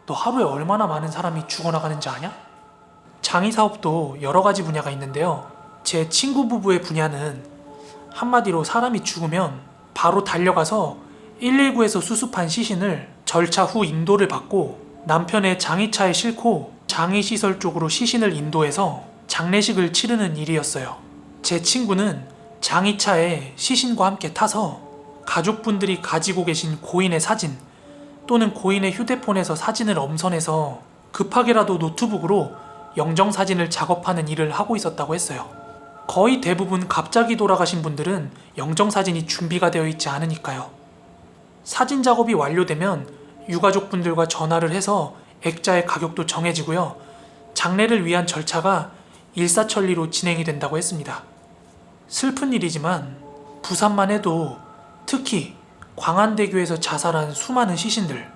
너 하루에 얼마나 많은 사람이 죽어나가는지 아냐? 장의 사업도 여러 가지 분야가 있는데요. 제 친구 부부의 분야는 한마디로 사람이 죽으면 바로 달려가서 119에서 수습한 시신을 절차 후 인도를 받고 남편의 장의차에 싣고 장의시설 쪽으로 시신을 인도해서 장례식을 치르는 일이었어요. 제 친구는 장의차에 시신과 함께 타서 가족분들이 가지고 계신 고인의 사진 또는 고인의 휴대폰에서 사진을 엄선해서 급하게라도 노트북으로 영정사진을 작업하는 일을 하고 있었다고 했어요. 거의 대부분 갑자기 돌아가신 분들은 영정사진이 준비가 되어 있지 않으니까요. 사진 작업이 완료되면 유가족분들과 전화를 해서 액자의 가격도 정해지고요. 장례를 위한 절차가 일사천리로 진행이 된다고 했습니다. 슬픈 일이지만 부산만 해도 특히 광안대교에서 자살한 수많은 시신들,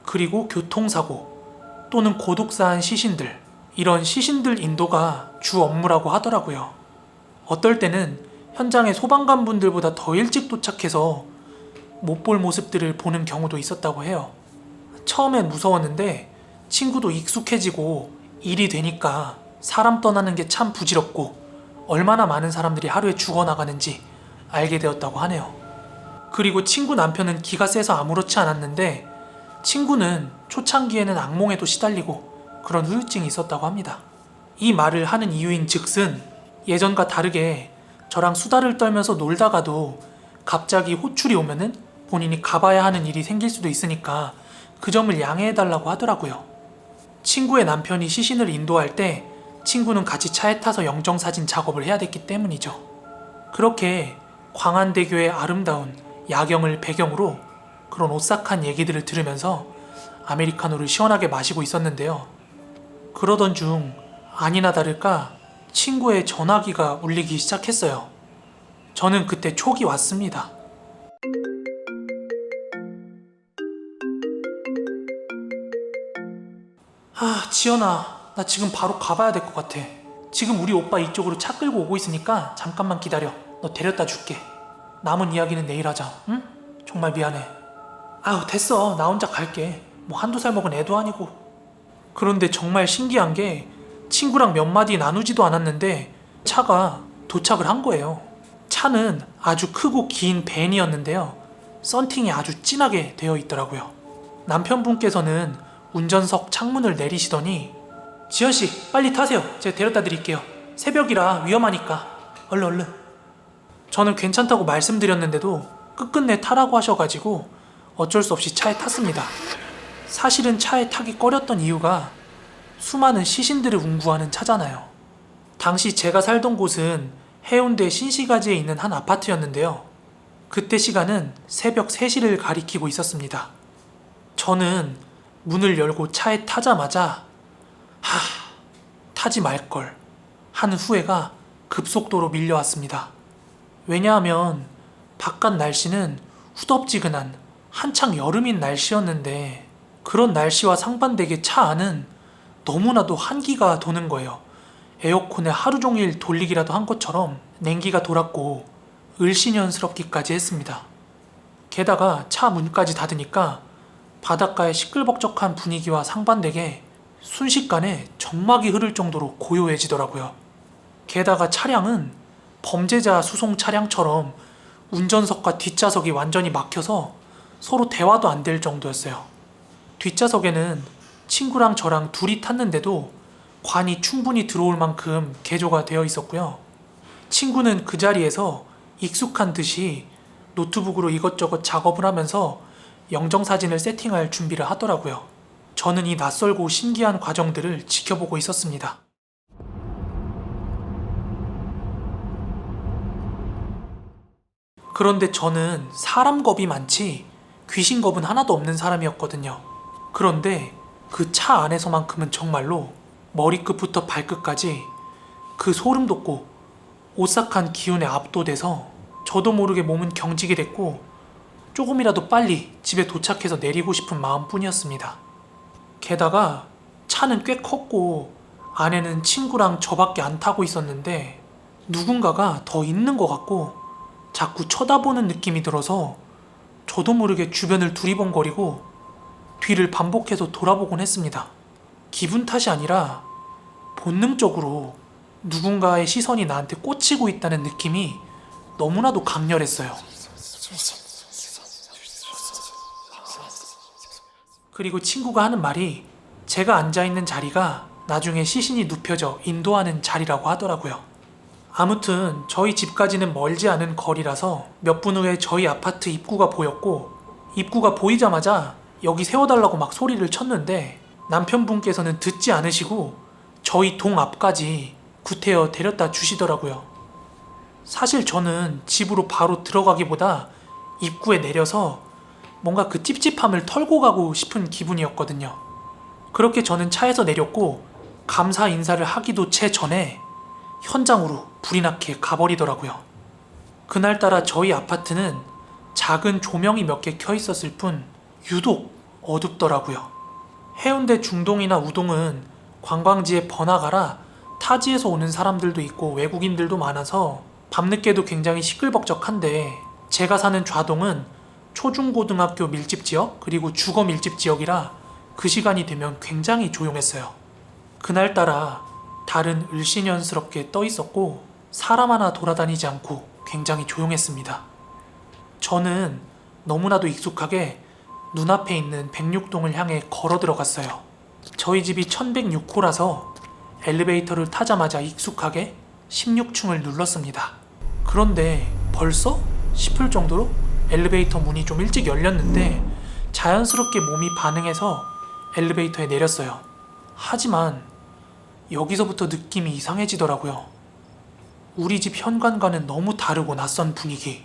그리고 교통사고 또는 고독사한 시신들, 이런 시신들 인도가 주 업무라고 하더라고요. 어떨 때는 현장에 소방관분들보다 더 일찍 도착해서 못 볼 모습들을 보는 경우도 있었다고 해요. 처음엔 무서웠는데 친구도 익숙해지고 일이 되니까 사람 떠나는 게 참 부질없고 얼마나 많은 사람들이 하루에 죽어나가는지 알게 되었다고 하네요. 그리고 친구 남편은 기가 세서 아무렇지 않았는데 친구는 초창기에는 악몽에도 시달리고 그런 후유증이 있었다고 합니다. 이 말을 하는 이유인 즉슨 예전과 다르게 저랑 수다를 떨면서 놀다가도 갑자기 호출이 오면은 본인이 가봐야 하는 일이 생길 수도 있으니까 그 점을 양해해달라고 하더라고요. 친구의 남편이 시신을 인도할 때 친구는 같이 차에 타서 영정사진 작업을 해야 됐기 때문이죠. 그렇게 광안대교의 아름다운 야경을 배경으로 그런 오싹한 얘기들을 들으면서 아메리카노를 시원하게 마시고 있었는데요. 그러던 중 아니나 다를까 친구의 전화기가 울리기 시작했어요. 저는 그때 촉이 왔습니다. 지연아, 나 지금 바로 가봐야 될 것 같아. 지금 우리 오빠 이쪽으로 차 끌고 오고 있으니까 잠깐만 기다려. 너 데려다 줄게. 남은 이야기는 내일 하자. 응? 정말 미안해. 됐어. 나 혼자 갈게. 뭐 한두 살 먹은 애도 아니고. 그런데 정말 신기한 게 친구랑 몇 마디 나누지도 않았는데 차가 도착을 한 거예요. 차는 아주 크고 긴 밴이었는데요. 썬팅이 아주 진하게 되어 있더라고요. 남편분께서는 운전석 창문을 내리시더니 지연씨 빨리 타세요. 제가 데려다 드릴게요. 새벽이라 위험하니까. 얼른. 저는 괜찮다고 말씀드렸는데도 끝끝내 타라고 하셔가지고 어쩔 수 없이 차에 탔습니다. 사실은 차에 타기 꺼렸던 이유가 수많은 시신들을 운구하는 차잖아요. 당시 제가 살던 곳은 해운대 신시가지에 있는 한 아파트였는데요. 그때 시간은 새벽 3시를 가리키고 있었습니다. 저는 문을 열고 차에 타자마자 타지 말걸 하는 후회가 급속도로 밀려왔습니다. 왜냐하면 바깥 날씨는 후덥지근한 한창 여름인 날씨였는데 그런 날씨와 상반되게 차 안은 너무나도 한기가 도는 거예요. 에어컨을 하루 종일 돌리기라도 한 것처럼 냉기가 돌았고 을씨년스럽기까지 했습니다. 게다가 차 문까지 닫으니까 바닷가의 시끌벅적한 분위기와 상반되게 순식간에 점막이 흐를 정도로 고요해지더라고요. 게다가 차량은 범죄자 수송 차량처럼 운전석과 뒷좌석이 완전히 막혀서 서로 대화도 안 될 정도였어요. 뒷좌석에는 친구랑 저랑 둘이 탔는데도 관이 충분히 들어올 만큼 개조가 되어 있었고요. 친구는 그 자리에서 익숙한 듯이 노트북으로 이것저것 작업을 하면서 영정사진을 세팅할 준비를 하더라고요. 저는 이 낯설고 신기한 과정들을 지켜보고 있었습니다. 그런데 저는 사람 겁이 많지 귀신 겁은 하나도 없는 사람이었거든요. 그런데 그 차 안에서만큼은 정말로 머리끝부터 발끝까지 그 소름 돋고 오싹한 기운에 압도돼서 저도 모르게 몸은 경직이 됐고 조금이라도 빨리 집에 도착해서 내리고 싶은 마음뿐이었습니다. 게다가 차는 꽤 컸고 안에는 친구랑 저밖에 안 타고 있었는데 누군가가 더 있는 것 같고 자꾸 쳐다보는 느낌이 들어서 저도 모르게 주변을 두리번거리고 뒤를 반복해서 돌아보곤 했습니다. 기분 탓이 아니라 본능적으로 누군가의 시선이 나한테 꽂히고 있다는 느낌이 너무나도 강렬했어요. 그리고 친구가 하는 말이 제가 앉아있는 자리가 나중에 시신이 눕혀져 인도하는 자리라고 하더라고요. 아무튼 저희 집까지는 멀지 않은 거리라서 몇 분 후에 저희 아파트 입구가 보였고 입구가 보이자마자 여기 세워달라고 막 소리를 쳤는데 남편분께서는 듣지 않으시고 저희 동 앞까지 구태여 데려다 주시더라고요. 사실 저는 집으로 바로 들어가기보다 입구에 내려서 뭔가 그 찝찝함을 털고 가고 싶은 기분이었거든요. 그렇게 저는 차에서 내렸고 감사 인사를 하기도 채 전에 현장으로 불이 나게 가버리더라고요. 그날따라 저희 아파트는 작은 조명이 몇 개 켜 있었을 뿐 유독 어둡더라고요. 해운대 중동이나 우동은 관광지에 번화가라 타지에서 오는 사람들도 있고 외국인들도 많아서 밤늦게도 굉장히 시끌벅적한데 제가 사는 좌동은 초중고등학교 밀집 지역 그리고 주거 밀집 지역이라 그 시간이 되면 굉장히 조용했어요. 그날따라 달은 을씨년스럽게 떠 있었고 사람 하나 돌아다니지 않고 굉장히 조용했습니다. 저는 너무나도 익숙하게 눈앞에 있는 106동을 향해 걸어 들어갔어요. 저희 집이 1106호라서 엘리베이터를 타자마자 익숙하게 16층을 눌렀습니다. 그런데 벌써? 싶을 정도로 엘리베이터 문이 좀 일찍 열렸는데 자연스럽게 몸이 반응해서 엘리베이터에 내렸어요. 하지만 여기서부터 느낌이 이상해지더라고요. 우리 집 현관과는 너무 다르고 낯선 분위기.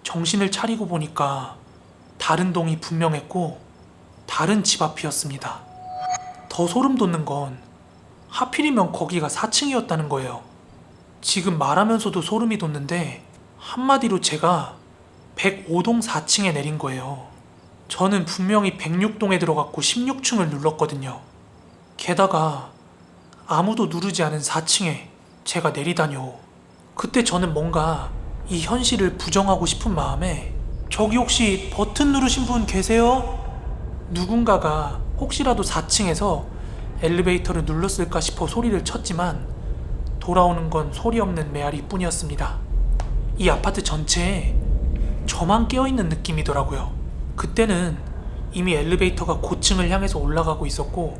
정신을 차리고 보니까 다른 동이 분명했고 다른 집 앞이었습니다. 더 소름 돋는 건 하필이면 거기가 4층이었다는 거예요. 지금 말하면서도 소름이 돋는데 한마디로 제가 105동 4층에 내린 거예요. 저는 분명히 106동에 들어갔고 16층을 눌렀거든요. 게다가 아무도 누르지 않은 4층에 제가 내리다뇨. 그때 저는 뭔가 이 현실을 부정하고 싶은 마음에 저기 혹시 버튼 누르신 분 계세요? 누군가가 혹시라도 4층에서 엘리베이터를 눌렀을까 싶어 소리를 쳤지만 돌아오는 건 소리 없는 메아리 뿐이었습니다. 이 아파트 전체에 저만 깨어있는 느낌이더라고요. 그때는 이미 엘리베이터가 고층을 향해서 올라가고 있었고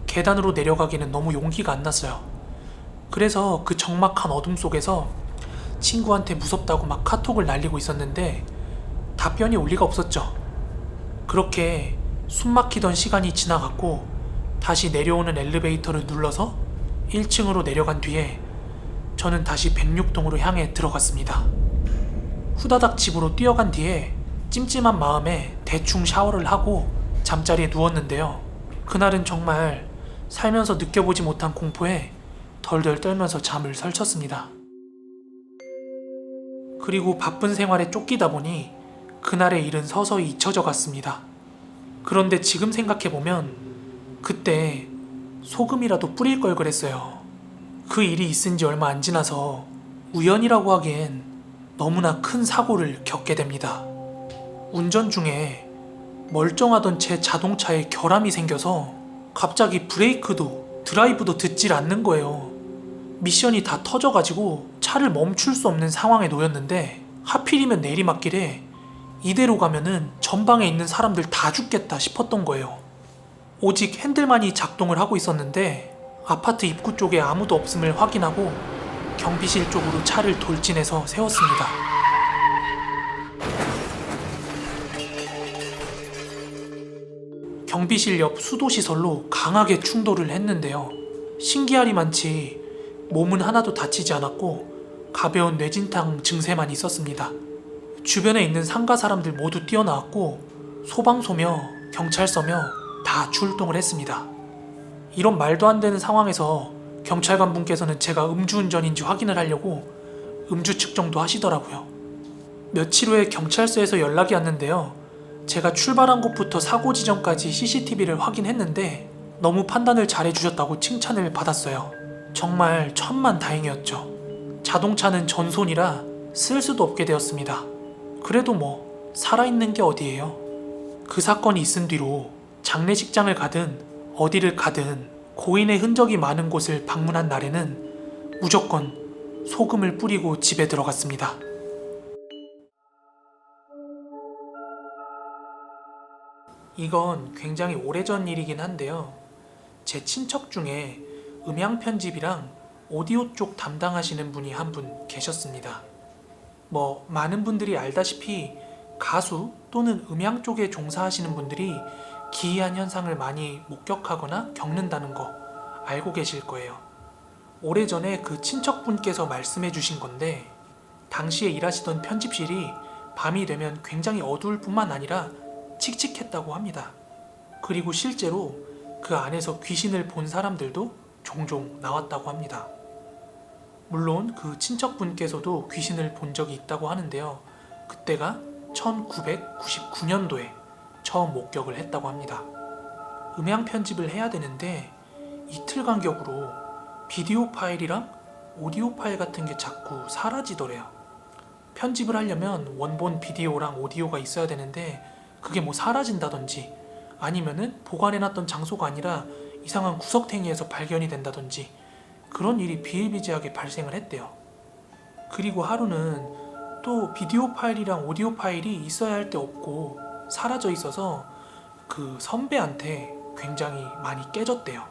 계단으로 내려가기는 너무 용기가 안 났어요. 그래서 그 적막한 어둠 속에서 친구한테 무섭다고 막 카톡을 날리고 있었는데 답변이 올 리가 없었죠. 그렇게 숨막히던 시간이 지나갔고 다시 내려오는 엘리베이터를 눌러서 1층으로 내려간 뒤에 저는 다시 106동으로 향해 들어갔습니다. 후다닥 집으로 뛰어간 뒤에 찜찜한 마음에 대충 샤워를 하고 잠자리에 누웠는데요. 그날은 정말 살면서 느껴보지 못한 공포에 덜덜 떨면서 잠을 설쳤습니다. 그리고 바쁜 생활에 쫓기다 보니 그날의 일은 서서히 잊혀져 갔습니다. 그런데 지금 생각해보면 그때 소금이라도 뿌릴 걸 그랬어요. 그 일이 있은 지 얼마 안 지나서 우연이라고 하기엔 너무나 큰 사고를 겪게 됩니다. 운전 중에 멀쩡하던 제 자동차에 결함이 생겨서 갑자기 브레이크도 드라이브도 듣질 않는 거예요. 미션이 다 터져가지고 차를 멈출 수 없는 상황에 놓였는데 하필이면 내리막길에 이대로 가면은 전방에 있는 사람들 다 죽겠다 싶었던 거예요. 오직 핸들만이 작동을 하고 있었는데 아파트 입구 쪽에 아무도 없음을 확인하고 경비실 쪽으로 차를 돌진해서 세웠습니다. 경비실 옆 수도시설로 강하게 충돌을 했는데요. 신기하리만치 몸은 하나도 다치지 않았고 가벼운 뇌진탕 증세만 있었습니다. 주변에 있는 상가 사람들 모두 뛰어나왔고 소방서며 경찰서며 다 출동을 했습니다. 이런 말도 안 되는 상황에서 경찰관 분께서는 제가 음주운전인지 확인을 하려고 음주 측정도 하시더라고요. 며칠 후에 경찰서에서 연락이 왔는데요. 제가 출발한 곳부터 사고 지점까지 CCTV를 확인했는데 너무 판단을 잘해주셨다고 칭찬을 받았어요. 정말 천만다행이었죠. 자동차는 전손이라 쓸 수도 없게 되었습니다. 그래도 뭐 살아있는 게 어디예요. 그 사건이 있은 뒤로 장례식장을 가든 어디를 가든 고인의 흔적이 많은 곳을 방문한 날에는 무조건 소금을 뿌리고 집에 들어갔습니다. 이건 굉장히 오래전 일이긴 한데요. 제 친척 중에 음향 편집이랑 오디오 쪽 담당하시는 분이 한 분 계셨습니다. 뭐 많은 분들이 알다시피 가수 또는 음향 쪽에 종사하시는 분들이 기이한 현상을 많이 목격하거나 겪는다는 거 알고 계실 거예요. 오래전에 그 친척분께서 말씀해 주신 건데 당시에 일하시던 편집실이 밤이 되면 굉장히 어두울 뿐만 아니라 칙칙했다고 합니다. 그리고 실제로 그 안에서 귀신을 본 사람들도 종종 나왔다고 합니다. 물론 그 친척분께서도 귀신을 본 적이 있다고 하는데요. 그때가 1999년도에 처음 목격을 했다고 합니다. 음향 편집을 해야 되는데 이틀 간격으로 비디오 파일이랑 오디오 파일 같은 게 자꾸 사라지더래요. 편집을 하려면 원본 비디오랑 오디오가 있어야 되는데 그게 뭐 사라진다든지 아니면은 보관해놨던 장소가 아니라 이상한 구석탱이에서 발견이 된다든지 그런 일이 비일비재하게 발생을 했대요. 그리고 하루는 또 비디오 파일이랑 오디오 파일이 있어야 할 때 없고 사라져 있어서 그 선배한테 굉장히 많이 깨졌대요.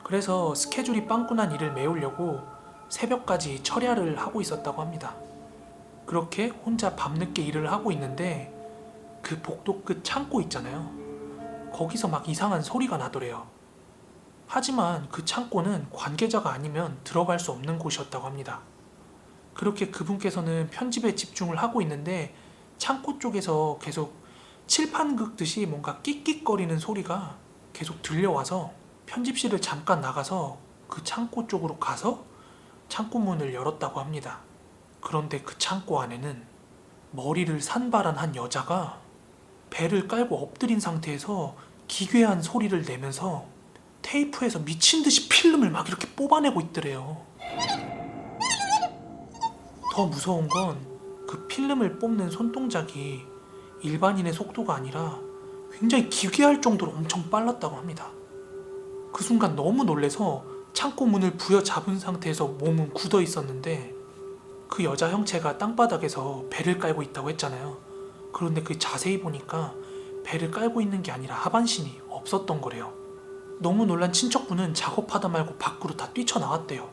그래서 스케줄이 빵꾸난 일을 메우려고 새벽까지 철야를 하고 있었다고 합니다. 그렇게 혼자 밤늦게 일을 하고 있는데 그 복도 끝 창고 있잖아요. 거기서 막 이상한 소리가 나더래요. 하지만 그 창고는 관계자가 아니면 들어갈 수 없는 곳이었다고 합니다. 그렇게 그분께서는 편집에 집중을 하고 있는데 창고 쪽에서 계속 칠판 긁듯이 뭔가 끽끽거리는 소리가 계속 들려와서 편집실을 잠깐 나가서 그 창고 쪽으로 가서 창고 문을 열었다고 합니다. 그런데 그 창고 안에는 머리를 산발한 한 여자가 배를 깔고 엎드린 상태에서 기괴한 소리를 내면서 테이프에서 미친 듯이 필름을 막 이렇게 뽑아내고 있더래요. 더 무서운 건 그 필름을 뽑는 손동작이 일반인의 속도가 아니라 굉장히 기괴할 정도로 엄청 빨랐다고 합니다. 그 순간 너무 놀래서 창고 문을 부여잡은 상태에서 몸은 굳어 있었는데 그 여자 형체가 땅바닥에서 배를 깔고 있다고 했잖아요. 그런데 그 자세히 보니까 배를 깔고 있는 게 아니라 하반신이 없었던 거래요. 너무 놀란 친척분은 작업하다 말고 밖으로 다 뛰쳐나왔대요.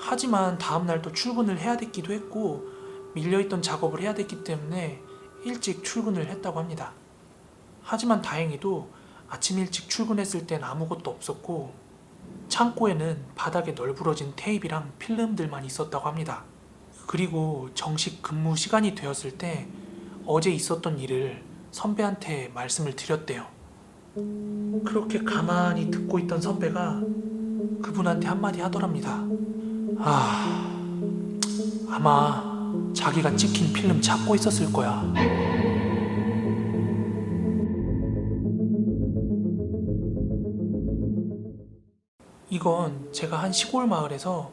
하지만 다음날 또 출근을 해야 됐기도 했고 밀려있던 작업을 해야 됐기 때문에 일찍 출근을 했다고 합니다. 하지만 다행히도 아침 일찍 출근했을 땐 아무것도 없었고 창고에는 바닥에 널브러진 테이프랑 필름들만 있었다고 합니다. 그리고 정식 근무 시간이 되었을 때 어제 있었던 일을 선배한테 말씀을 드렸대요. 그렇게 가만히 듣고 있던 선배가 그분한테 한마디 하더랍니다. 아마 자기가 찍힌 필름 찾고 있었을 거야. 이건 제가 한 시골 마을에서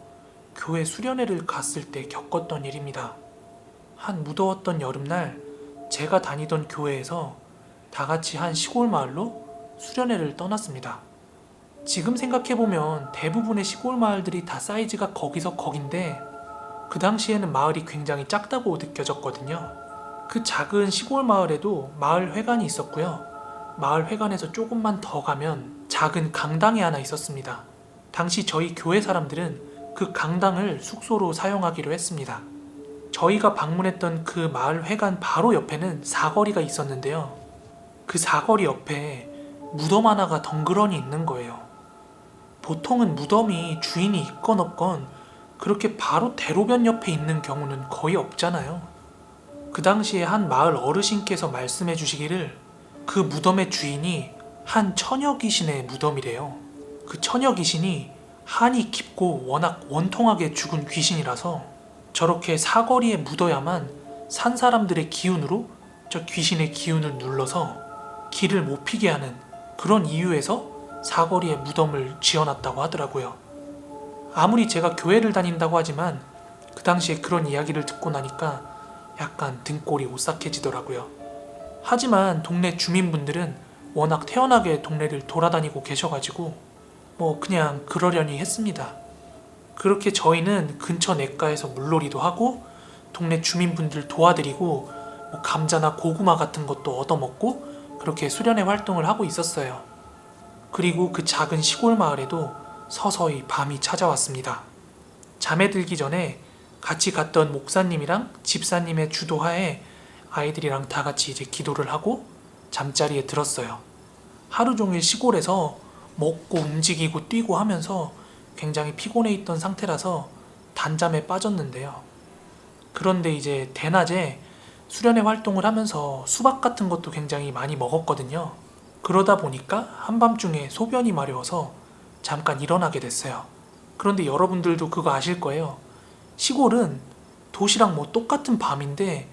교회 수련회를 갔을 때 겪었던 일입니다. 한 무더웠던 여름날 제가 다니던 교회에서 다 같이 한 시골 마을로 수련회를 떠났습니다. 지금 생각해보면 대부분의 시골 마을들이 다 사이즈가 거기서 거긴데 그 당시에는 마을이 굉장히 작다고 느껴졌거든요. 그 작은 시골 마을에도 마을 회관이 있었고요. 마을 회관에서 조금만 더 가면 작은 강당이 하나 있었습니다. 당시 저희 교회 사람들은 그 강당을 숙소로 사용하기로 했습니다. 저희가 방문했던 그 마을 회관 바로 옆에는 사거리가 있었는데요. 그 사거리 옆에 무덤 하나가 덩그러니 있는 거예요. 보통은 무덤이 주인이 있건 없건 그렇게 바로 대로변 옆에 있는 경우는 거의 없잖아요. 그 당시에 한 마을 어르신께서 말씀해 주시기를 그 무덤의 주인이 한 처녀 귀신의 무덤이래요. 그 처녀 귀신이 한이 깊고 워낙 원통하게 죽은 귀신이라서 저렇게 사거리에 묻어야만 산 사람들의 기운으로 저 귀신의 기운을 눌러서 길을 못 피게 하는 그런 이유에서 사거리에 무덤을 지어놨다고 하더라고요. 아무리 제가 교회를 다닌다고 하지만 그 당시에 그런 이야기를 듣고 나니까 약간 등골이 오싹해지더라고요. 하지만 동네 주민분들은 워낙 태연하게 동네를 돌아다니고 계셔가지고 뭐 그냥 그러려니 했습니다. 그렇게 저희는 근처 냇가에서 물놀이도 하고 동네 주민분들 도와드리고 뭐 감자나 고구마 같은 것도 얻어먹고 그렇게 수련회 활동을 하고 있었어요. 그리고 그 작은 시골 마을에도 서서히 밤이 찾아왔습니다. 잠에 들기 전에 같이 갔던 목사님이랑 집사님의 주도하에 아이들이랑 다 같이 이제 기도를 하고 잠자리에 들었어요. 하루 종일 시골에서 먹고 움직이고 뛰고 하면서 굉장히 피곤해 있던 상태라서 단잠에 빠졌는데요. 그런데 이제 대낮에 수련회 활동을 하면서 수박 같은 것도 굉장히 많이 먹었거든요. 그러다 보니까 한밤중에 소변이 마려워서 잠깐 일어나게 됐어요. 그런데 여러분들도 그거 아실 거예요. 시골은 도시랑 뭐 똑같은 밤인데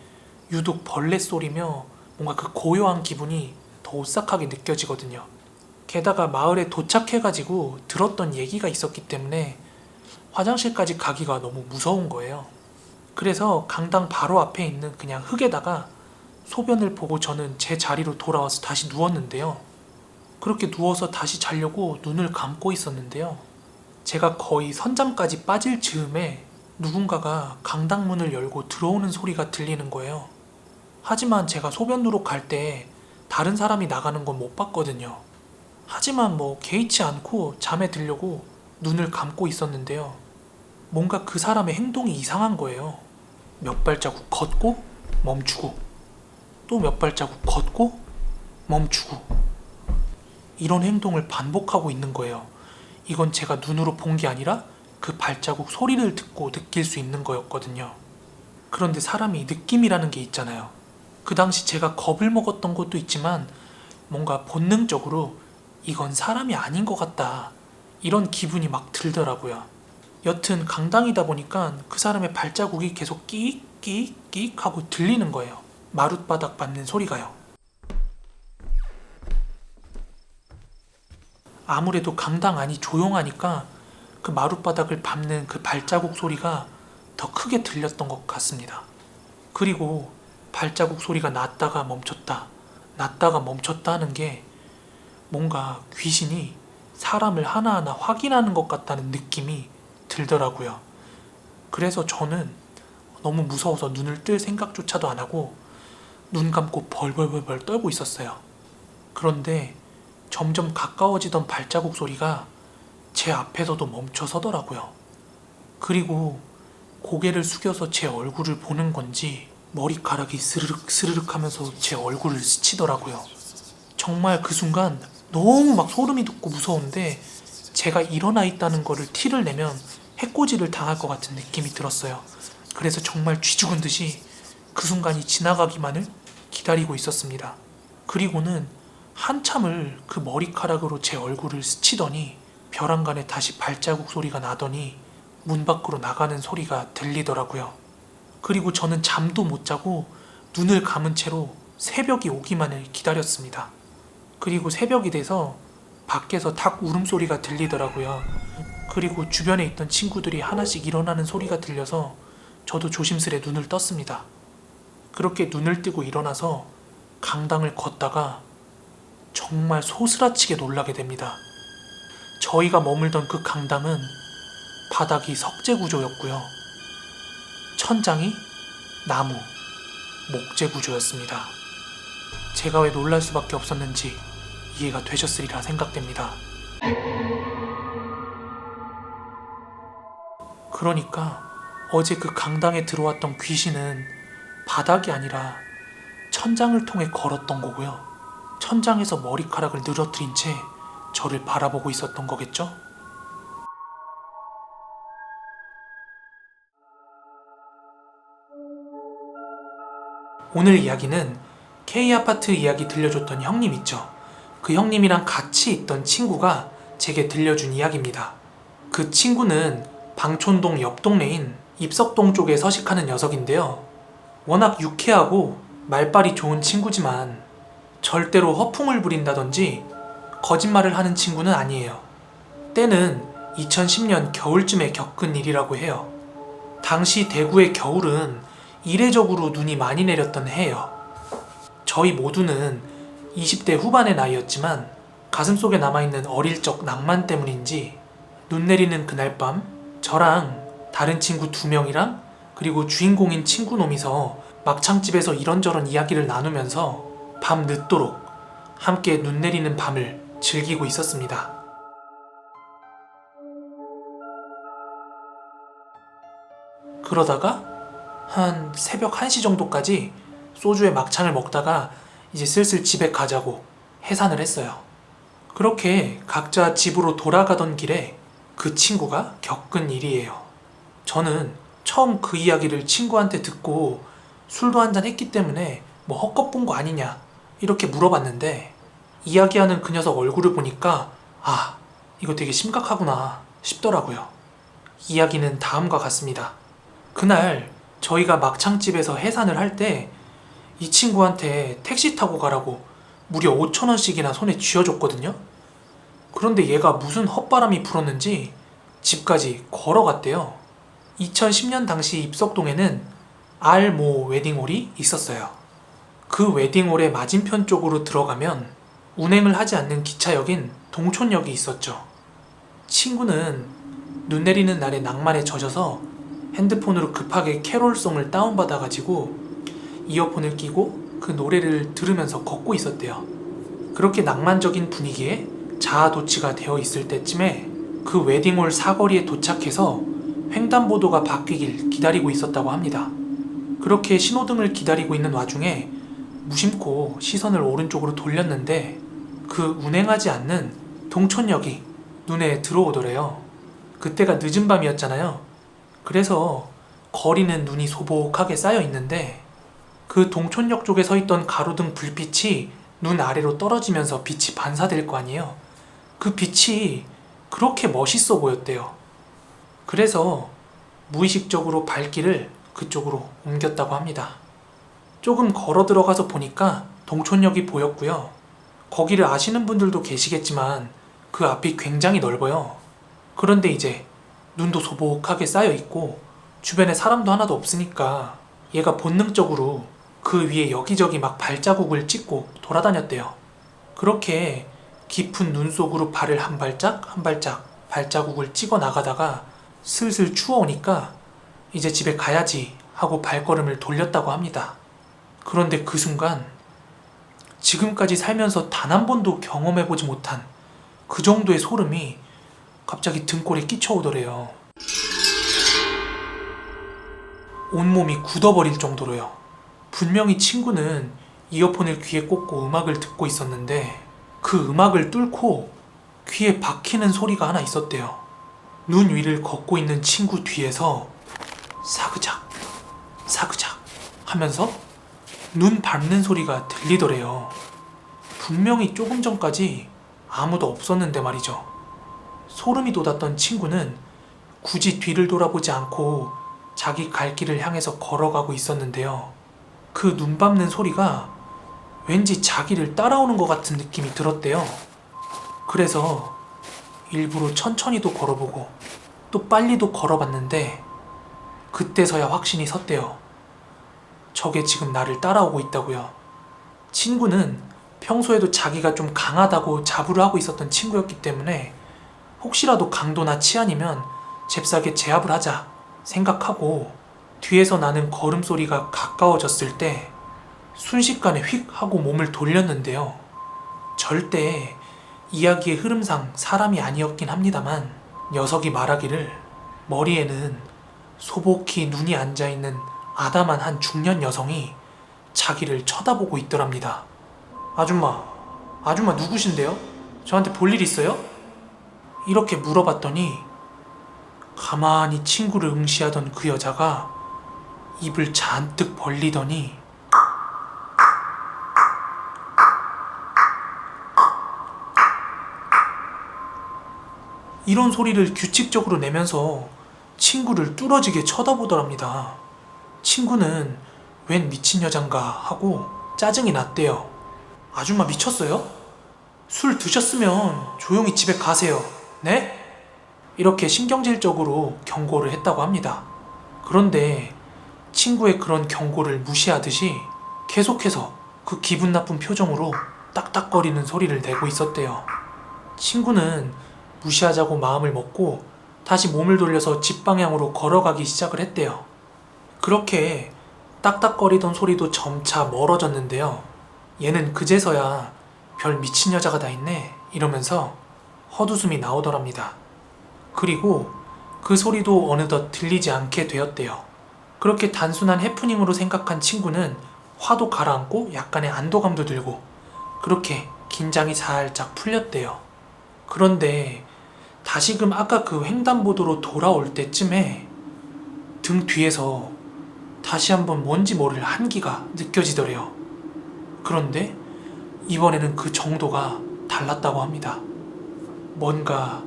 유독 벌레 소리며 뭔가 그 고요한 기분이 더 오싹하게 느껴지거든요. 게다가 마을에 도착해가지고 들었던 얘기가 있었기 때문에 화장실까지 가기가 너무 무서운 거예요. 그래서 강당 바로 앞에 있는 그냥 흙에다가 소변을 보고 저는 제 자리로 돌아와서 다시 누웠는데요. 그렇게 누워서 다시 자려고 눈을 감고 있었는데요. 제가 거의 선잠까지 빠질 즈음에 누군가가 강당문을 열고 들어오는 소리가 들리는 거예요. 하지만 제가 소변으로 갈 때 다른 사람이 나가는 건 못 봤거든요. 하지만 뭐 개의치 않고 잠에 들려고 눈을 감고 있었는데요. 뭔가 그 사람의 행동이 이상한 거예요. 몇 발자국 걷고 멈추고 또 몇 발자국 걷고 멈추고 이런 행동을 반복하고 있는 거예요. 이건 제가 눈으로 본 게 아니라 그 발자국 소리를 듣고 느낄 수 있는 거였거든요. 그런데 사람이 느낌이라는 게 있잖아요. 그 당시 제가 겁을 먹었던 것도 있지만 뭔가 본능적으로 이건 사람이 아닌 것 같다 이런 기분이 막 들더라고요. 여튼 강당이다 보니까 그 사람의 발자국이 계속 끼익 하고 들리는 거예요. 마룻바닥 밟는 소리가요. 아무래도 강당 안이 조용하니까 그 마룻바닥을 밟는 그 발자국 소리가 더 크게 들렸던 것 같습니다. 그리고 발자국 소리가 났다가 멈췄다 하는 게 뭔가 귀신이 사람을 하나하나 확인하는 것 같다는 느낌이 들더라고요. 그래서 저는 너무 무서워서 눈을 뜰 생각조차도 안 하고 눈 감고 벌벌벌 떨고 있었어요. 그런데 점점 가까워지던 발자국 소리가 제 앞에서도 멈춰서더라고요. 그리고 고개를 숙여서 제 얼굴을 보는 건지 머리카락이 스르륵 하면서 제 얼굴을 스치더라고요. 정말 그 순간 너무 막 소름이 돋고 무서운데 제가 일어나 있다는 거를 티를 내면 해코지를 당할 것 같은 느낌이 들었어요. 그래서 정말 쥐죽은 듯이 그 순간이 지나가기만을 기다리고 있었습니다. 그리고는 한참을 그 머리카락으로 제 얼굴을 스치더니 벼랑간에 다시 발자국 소리가 나더니 문 밖으로 나가는 소리가 들리더라고요. 그리고 저는 잠도 못 자고 눈을 감은 채로 새벽이 오기만을 기다렸습니다. 그리고 새벽이 돼서 밖에서 닭 울음소리가 들리더라고요. 그리고 주변에 있던 친구들이 하나씩 일어나는 소리가 들려서 저도 조심스레 눈을 떴습니다. 그렇게 눈을 뜨고 일어나서 강당을 걷다가 정말 소스라치게 놀라게 됩니다. 저희가 머물던 그 강당은 바닥이 석재 구조였고요. 천장이 나무, 목재 구조였습니다. 제가 왜 놀랄 수밖에 없었는지 이해가 되셨으리라 생각됩니다. 그러니까 어제 그 강당에 들어왔던 귀신은 바닥이 아니라 천장을 통해 걸었던 거고요. 천장에서 머리카락을 늘어뜨린 채 저를 바라보고 있었던 거겠죠? 오늘 이야기는 K아파트 이야기 들려줬던 형님 있죠? 그 형님이랑 같이 있던 친구가 제게 들려준 이야기입니다. 그 친구는 방촌동 옆 동네인 입석동 쪽에 서식하는 녀석인데요. 워낙 유쾌하고 말빨이 좋은 친구지만 절대로 허풍을 부린다든지 거짓말을 하는 친구는 아니에요. 때는 2010년 겨울쯤에 겪은 일이라고 해요. 당시 대구의 겨울은 이례적으로 눈이 많이 내렸던 해예요. 저희 모두는 20대 후반의 나이였지만 가슴속에 남아있는 어릴 적 낭만 때문인지 눈 내리는 그날 밤 저랑 다른 친구 2명이랑 그리고 주인공인 친구 놈이서 막창집에서 이런저런 이야기를 나누면서 밤 늦도록 함께 눈 내리는 밤을 즐기고 있었습니다. 그러다가 한 새벽 1시 정도까지 소주에 막창을 먹다가 이제 슬슬 집에 가자고 해산을 했어요. 그렇게 각자 집으로 돌아가던 길에 그 친구가 겪은 일이에요. 저는 처음 그 이야기를 친구한테 듣고 술도 한잔 했기 때문에 뭐 헛것 본 거 아니냐 이렇게 물어봤는데 이야기하는 그 녀석 얼굴을 보니까 아, 이거 되게 심각하구나 싶더라고요. 이야기는 다음과 같습니다. 그날 저희가 막창집에서 해산을 할 때 이 친구한테 택시 타고 가라고 무려 5,000원씩이나 손에 쥐어줬거든요. 그런데 얘가 무슨 헛바람이 불었는지 집까지 걸어갔대요. 2010년 당시 입석동에는 알모 웨딩홀이 있었어요. 그 웨딩홀의 맞은편 쪽으로 들어가면 운행을 하지 않는 기차역인 동촌역이 있었죠. 친구는 눈 내리는 날의 낭만에 젖어서 핸드폰으로 급하게 캐롤송을 다운받아가지고 이어폰을 끼고 그 노래를 들으면서 걷고 있었대요. 그렇게 낭만적인 분위기에 자아도취가 되어 있을 때쯤에 그 웨딩홀 사거리에 도착해서 횡단보도가 바뀌길 기다리고 있었다고 합니다. 그렇게 신호등을 기다리고 있는 와중에 무심코 시선을 오른쪽으로 돌렸는데 그 운행하지 않는 동촌역이 눈에 들어오더래요. 그때가 늦은 밤이었잖아요. 그래서 거리는 눈이 소복하게 쌓여 있는데 그 동촌역 쪽에 서 있던 가로등 불빛이 눈 아래로 떨어지면서 빛이 반사될 거 아니에요. 그 빛이 그렇게 멋있어 보였대요. 그래서 무의식적으로 발길을 그쪽으로 옮겼다고 합니다. 조금 걸어 들어가서 보니까 동촌역이 보였고요. 거기를 아시는 분들도 계시겠지만 그 앞이 굉장히 넓어요. 그런데 이제 눈도 소복하게 쌓여 있고 주변에 사람도 하나도 없으니까 얘가 본능적으로 그 위에 여기저기 막 발자국을 찍고 돌아다녔대요. 그렇게 깊은 눈 속으로 발을 한 발짝 한 발짝 발자국을 찍어 나가다가 슬슬 추워오니까 이제 집에 가야지 하고 발걸음을 돌렸다고 합니다. 그런데 그 순간 지금까지 살면서 단 한 번도 경험해보지 못한 그 정도의 소름이 갑자기 등골에 끼쳐오더래요. 온몸이 굳어버릴 정도로요. 분명히 친구는 이어폰을 귀에 꽂고 음악을 듣고 있었는데 그 음악을 뚫고 귀에 박히는 소리가 하나 있었대요. 눈 위를 걷고 있는 친구 뒤에서 사그작 사그작 하면서 눈 밟는 소리가 들리더래요. 분명히 조금 전까지 아무도 없었는데 말이죠. 소름이 돋았던 친구는 굳이 뒤를 돌아보지 않고 자기 갈 길을 향해서 걸어가고 있었는데요. 그 눈 밟는 소리가 왠지 자기를 따라오는 것 같은 느낌이 들었대요. 그래서 일부러 천천히도 걸어보고 또 빨리도 걸어봤는데 그때서야 확신이 섰대요. 저게 지금 나를 따라오고 있다고요. 친구는 평소에도 자기가 좀 강하다고 자부를 하고 있었던 친구였기 때문에 혹시라도 강도나 치안이면 잽싸게 제압을 하자 생각하고 뒤에서 나는 걸음소리가 가까워졌을 때 순식간에 휙 하고 몸을 돌렸는데요. 절대 이야기의 흐름상 사람이 아니었긴 합니다만 녀석이 말하기를 머리에는 소복히 눈이 앉아있는 아담한 한 중년 여성이 자기를 쳐다보고 있더랍니다. 아줌마 누구신데요? 저한테 볼 일 있어요? 이렇게 물어봤더니 가만히 친구를 응시하던 그 여자가 입을 잔뜩 벌리더니 이런 소리를 규칙적으로 내면서 친구를 뚫어지게 쳐다보더랍니다. 친구는 웬 미친 여잔가 하고 짜증이 났대요. 아줌마 미쳤어요? 술 드셨으면 조용히 집에 가세요. 네? 이렇게 신경질적으로 경고를 했다고 합니다. 그런데 친구의 그런 경고를 무시하듯이 계속해서 그 기분 나쁜 표정으로 딱딱거리는 소리를 내고 있었대요. 친구는 무시하자고 마음을 먹고 다시 몸을 돌려서 집 방향으로 걸어가기 시작을 했대요. 그렇게 딱딱거리던 소리도 점차 멀어졌는데요. 얘는 그제서야 별 미친 여자가 다 있네 이러면서 헛웃음이 나오더랍니다. 그리고 그 소리도 어느덧 들리지 않게 되었대요. 그렇게 단순한 해프닝으로 생각한 친구는 화도 가라앉고 약간의 안도감도 들고 그렇게 긴장이 살짝 풀렸대요. 그런데 다시금 아까 그 횡단보도로 돌아올 때쯤에 등 뒤에서 다시 한번 뭔지 모를 한기가 느껴지더래요. 그런데 이번에는 그 정도가 달랐다고 합니다. 뭔가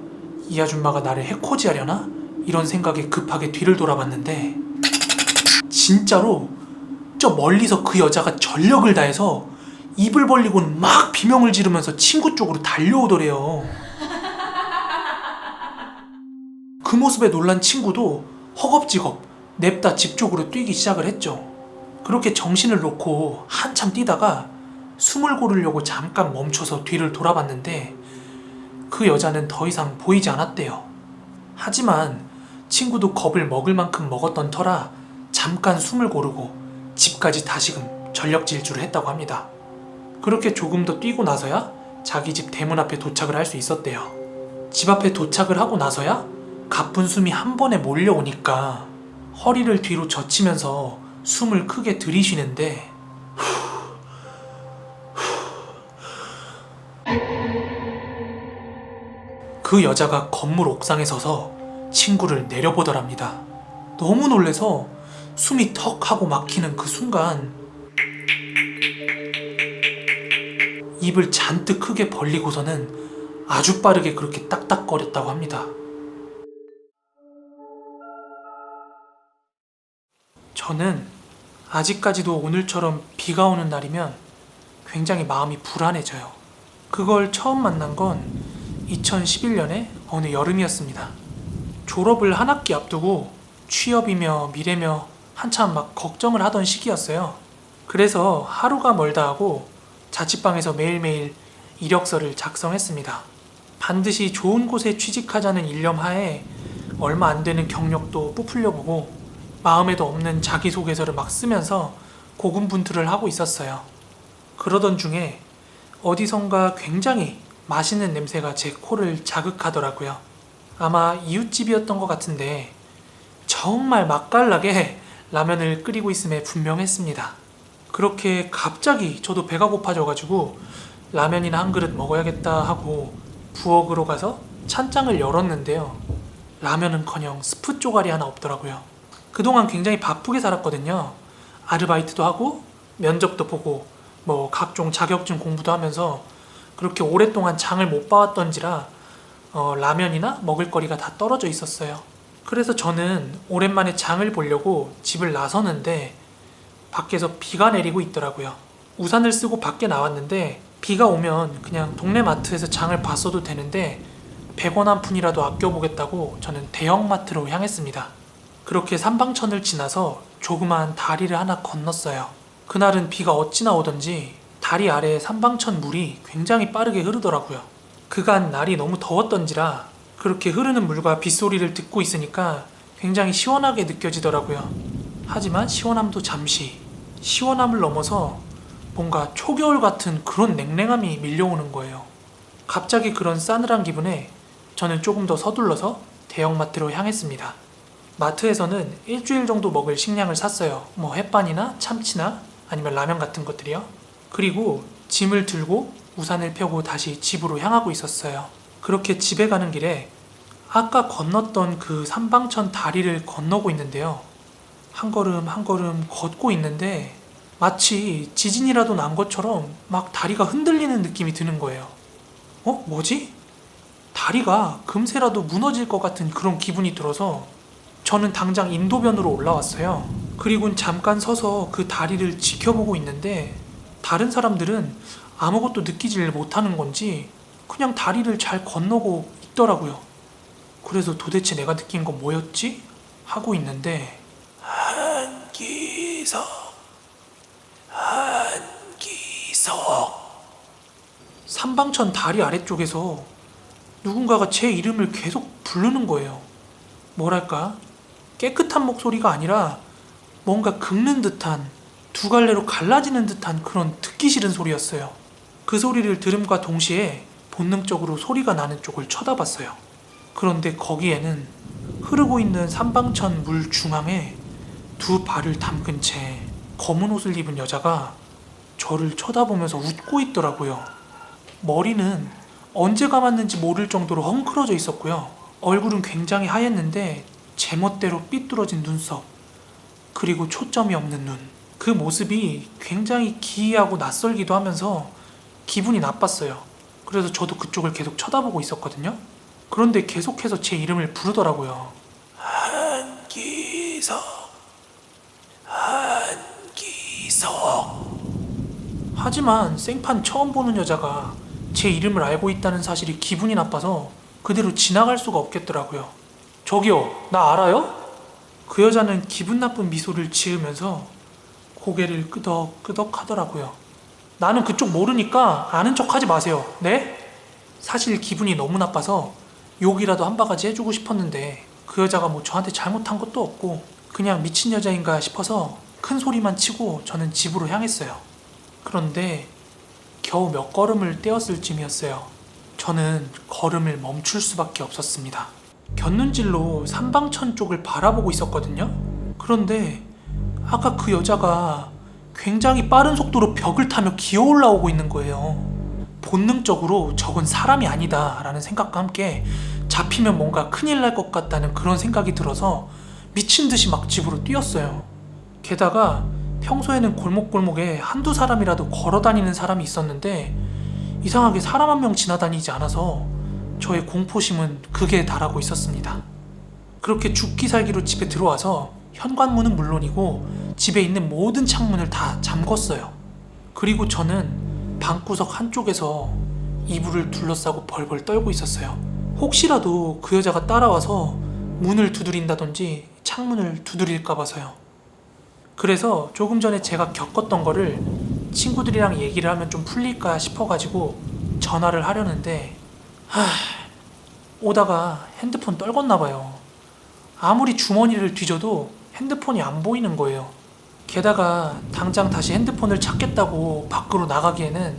이 아줌마가 나를 해코지하려나? 이런 생각에 급하게 뒤를 돌아봤는데 진짜로 저 멀리서 그 여자가 전력을 다해서 입을 벌리고는 막 비명을 지르면서 친구 쪽으로 달려오더래요. 그 모습에 놀란 친구도 허겁지겁 냅다 집 쪽으로 뛰기 시작을 했죠. 그렇게 정신을 놓고 한참 뛰다가 숨을 고르려고 잠깐 멈춰서 뒤를 돌아봤는데 그 여자는 더 이상 보이지 않았대요. 하지만 친구도 겁을 먹을 만큼 먹었던 터라 잠깐 숨을 고르고 집까지 다시금 전력 질주를 했다고 합니다. 그렇게 조금 더 뛰고 나서야 자기 집 대문 앞에 도착을 할 수 있었대요. 집 앞에 도착을 하고 나서야 가쁜 숨이 한 번에 몰려오니까 허리를 뒤로 젖히면서 숨을 크게 들이쉬는데 그 여자가 건물 옥상에 서서 친구를 내려보더랍니다. 너무 놀래서 숨이 턱 하고 막히는 그 순간 입을 잔뜩 크게 벌리고서는 아주 빠르게 그렇게 딱딱거렸다고 합니다. 저는 아직까지도 오늘처럼 비가 오는 날이면 굉장히 마음이 불안해져요. 그걸 처음 만난 건 2011년에 어느 여름이었습니다. 졸업을 한 학기 앞두고 취업이며 미래며 한참 막 걱정을 하던 시기였어요. 그래서 하루가 멀다 하고 자취방에서 매일매일 이력서를 작성했습니다. 반드시 좋은 곳에 취직하자는 일념 하에 얼마 안 되는 경력도 부풀려보고 마음에도 없는 자기소개서를 막 쓰면서 고군분투를 하고 있었어요. 그러던 중에 어디선가 굉장히 맛있는 냄새가 제 코를 자극하더라고요. 아마 이웃집이었던 것 같은데 정말 맛깔나게 라면을 끓이고 있음에 분명했습니다. 그렇게 갑자기 저도 배가 고파져가지고 라면이나 한 그릇 먹어야겠다 하고 부엌으로 가서 찬장을 열었는데요. 라면은커녕 스프 쪼가리 하나 없더라고요. 그동안 굉장히 바쁘게 살았거든요. 아르바이트도 하고 면접도 보고 뭐 각종 자격증 공부도 하면서 그렇게 오랫동안 장을 못 봐왔던지라 라면이나 먹을거리가 다 떨어져 있었어요. 그래서 저는 오랜만에 장을 보려고 집을 나서는데 밖에서 비가 내리고 있더라고요. 우산을 쓰고 밖에 나왔는데 비가 오면 그냥 동네 마트에서 장을 봤어도 되는데 100원 한 푼이라도 아껴보겠다고 저는 대형마트로 향했습니다. 그렇게 삼방천을 지나서 조그마한 다리를 하나 건넜어요. 그날은 비가 어찌나 오던지 다리 아래 삼방천 물이 굉장히 빠르게 흐르더라고요. 그간 날이 너무 더웠던지라 그렇게 흐르는 물과 빗소리를 듣고 있으니까 굉장히 시원하게 느껴지더라고요. 하지만 시원함도 잠시, 시원함을 넘어서 뭔가 초겨울 같은 그런 냉랭함이 밀려오는 거예요. 갑자기 그런 싸늘한 기분에 저는 조금 더 서둘러서 대형마트로 향했습니다. 마트에서는 일주일 정도 먹을 식량을 샀어요. 뭐 햇반이나 참치나 아니면 라면 같은 것들이요. 그리고 짐을 들고 우산을 펴고 다시 집으로 향하고 있었어요. 그렇게 집에 가는 길에 아까 건넜던 그 삼방천 다리를 건너고 있는데요. 한 걸음 한 걸음 걷고 있는데 마치 지진이라도 난 것처럼 막 다리가 흔들리는 느낌이 드는 거예요. 뭐지? 다리가 금세라도 무너질 것 같은 그런 기분이 들어서 저는 당장 인도변으로 올라왔어요. 그리고 잠깐 서서 그 다리를 지켜보고 있는데 다른 사람들은 아무것도 느끼질 못하는 건지 그냥 다리를 잘 건너고 있더라고요. 그래서 도대체 내가 느낀 건 뭐였지? 하고 있는데 한기석 삼방천 다리 아래쪽에서 누군가가 제 이름을 계속 부르는 거예요. 뭐랄까? 깨끗한 목소리가 아니라 뭔가 긁는 듯한 두 갈래로 갈라지는 듯한 그런 듣기 싫은 소리였어요. 그 소리를 들음과 동시에 본능적으로 소리가 나는 쪽을 쳐다봤어요. 그런데 거기에는 흐르고 있는 삼방천 물 중앙에 두 발을 담근 채 검은 옷을 입은 여자가 저를 쳐다보면서 웃고 있더라고요. 머리는 언제 감았는지 모를 정도로 헝클어져 있었고요. 얼굴은 굉장히 하였는데 제멋대로 삐뚤어진 눈썹, 그리고 초점이 없는 눈. 그 모습이 굉장히 기이하고 낯설기도 하면서 기분이 나빴어요. 그래서 저도 그쪽을 계속 쳐다보고 있었거든요. 그런데 계속해서 제 이름을 부르더라고요. 한기석. 하지만 생판 처음 보는 여자가 제 이름을 알고 있다는 사실이 기분이 나빠서 그대로 지나갈 수가 없겠더라고요. 저기요, 나 알아요? 그 여자는 기분 나쁜 미소를 지으면서 고개를 끄덕끄덕 하더라고요. 나는 그쪽 모르니까 아는 척 하지 마세요. 네? 사실 기분이 너무 나빠서 욕이라도 한 바가지 해주고 싶었는데 그 여자가 뭐 저한테 잘못한 것도 없고 그냥 미친 여자인가 싶어서 큰 소리만 치고 저는 집으로 향했어요. 그런데 겨우 몇 걸음을 떼었을 쯤이었어요. 저는 걸음을 멈출 수밖에 없었습니다. 곁눈질로 삼방천 쪽을 바라보고 있었거든요. 그런데 아까 그 여자가 굉장히 빠른 속도로 벽을 타며 기어 올라오고 있는 거예요. 본능적으로 저건 사람이 아니다 라는 생각과 함께 잡히면 뭔가 큰일 날 것 같다는 그런 생각이 들어서 미친 듯이 막 집으로 뛰었어요. 게다가 평소에는 골목골목에 한두 사람이라도 걸어 다니는 사람이 있었는데 이상하게 사람 한 명 지나다니지 않아서 저의 공포심은 극에 달하고 있었습니다. 그렇게 죽기 살기로 집에 들어와서 현관문은 물론이고 집에 있는 모든 창문을 다 잠궜어요. 그리고 저는 방구석 한쪽에서 이불을 둘러싸고 벌벌 떨고 있었어요. 혹시라도 그 여자가 따라와서 문을 두드린다든지 창문을 두드릴까 봐서요. 그래서 조금 전에 제가 겪었던 거를 친구들이랑 얘기를 하면 좀 풀릴까 싶어가지고 전화를 하려는데 오다가 핸드폰 떨궜나 봐요. 아무리 주머니를 뒤져도 핸드폰이 안 보이는 거예요. 게다가 당장 다시 핸드폰을 찾겠다고 밖으로 나가기에는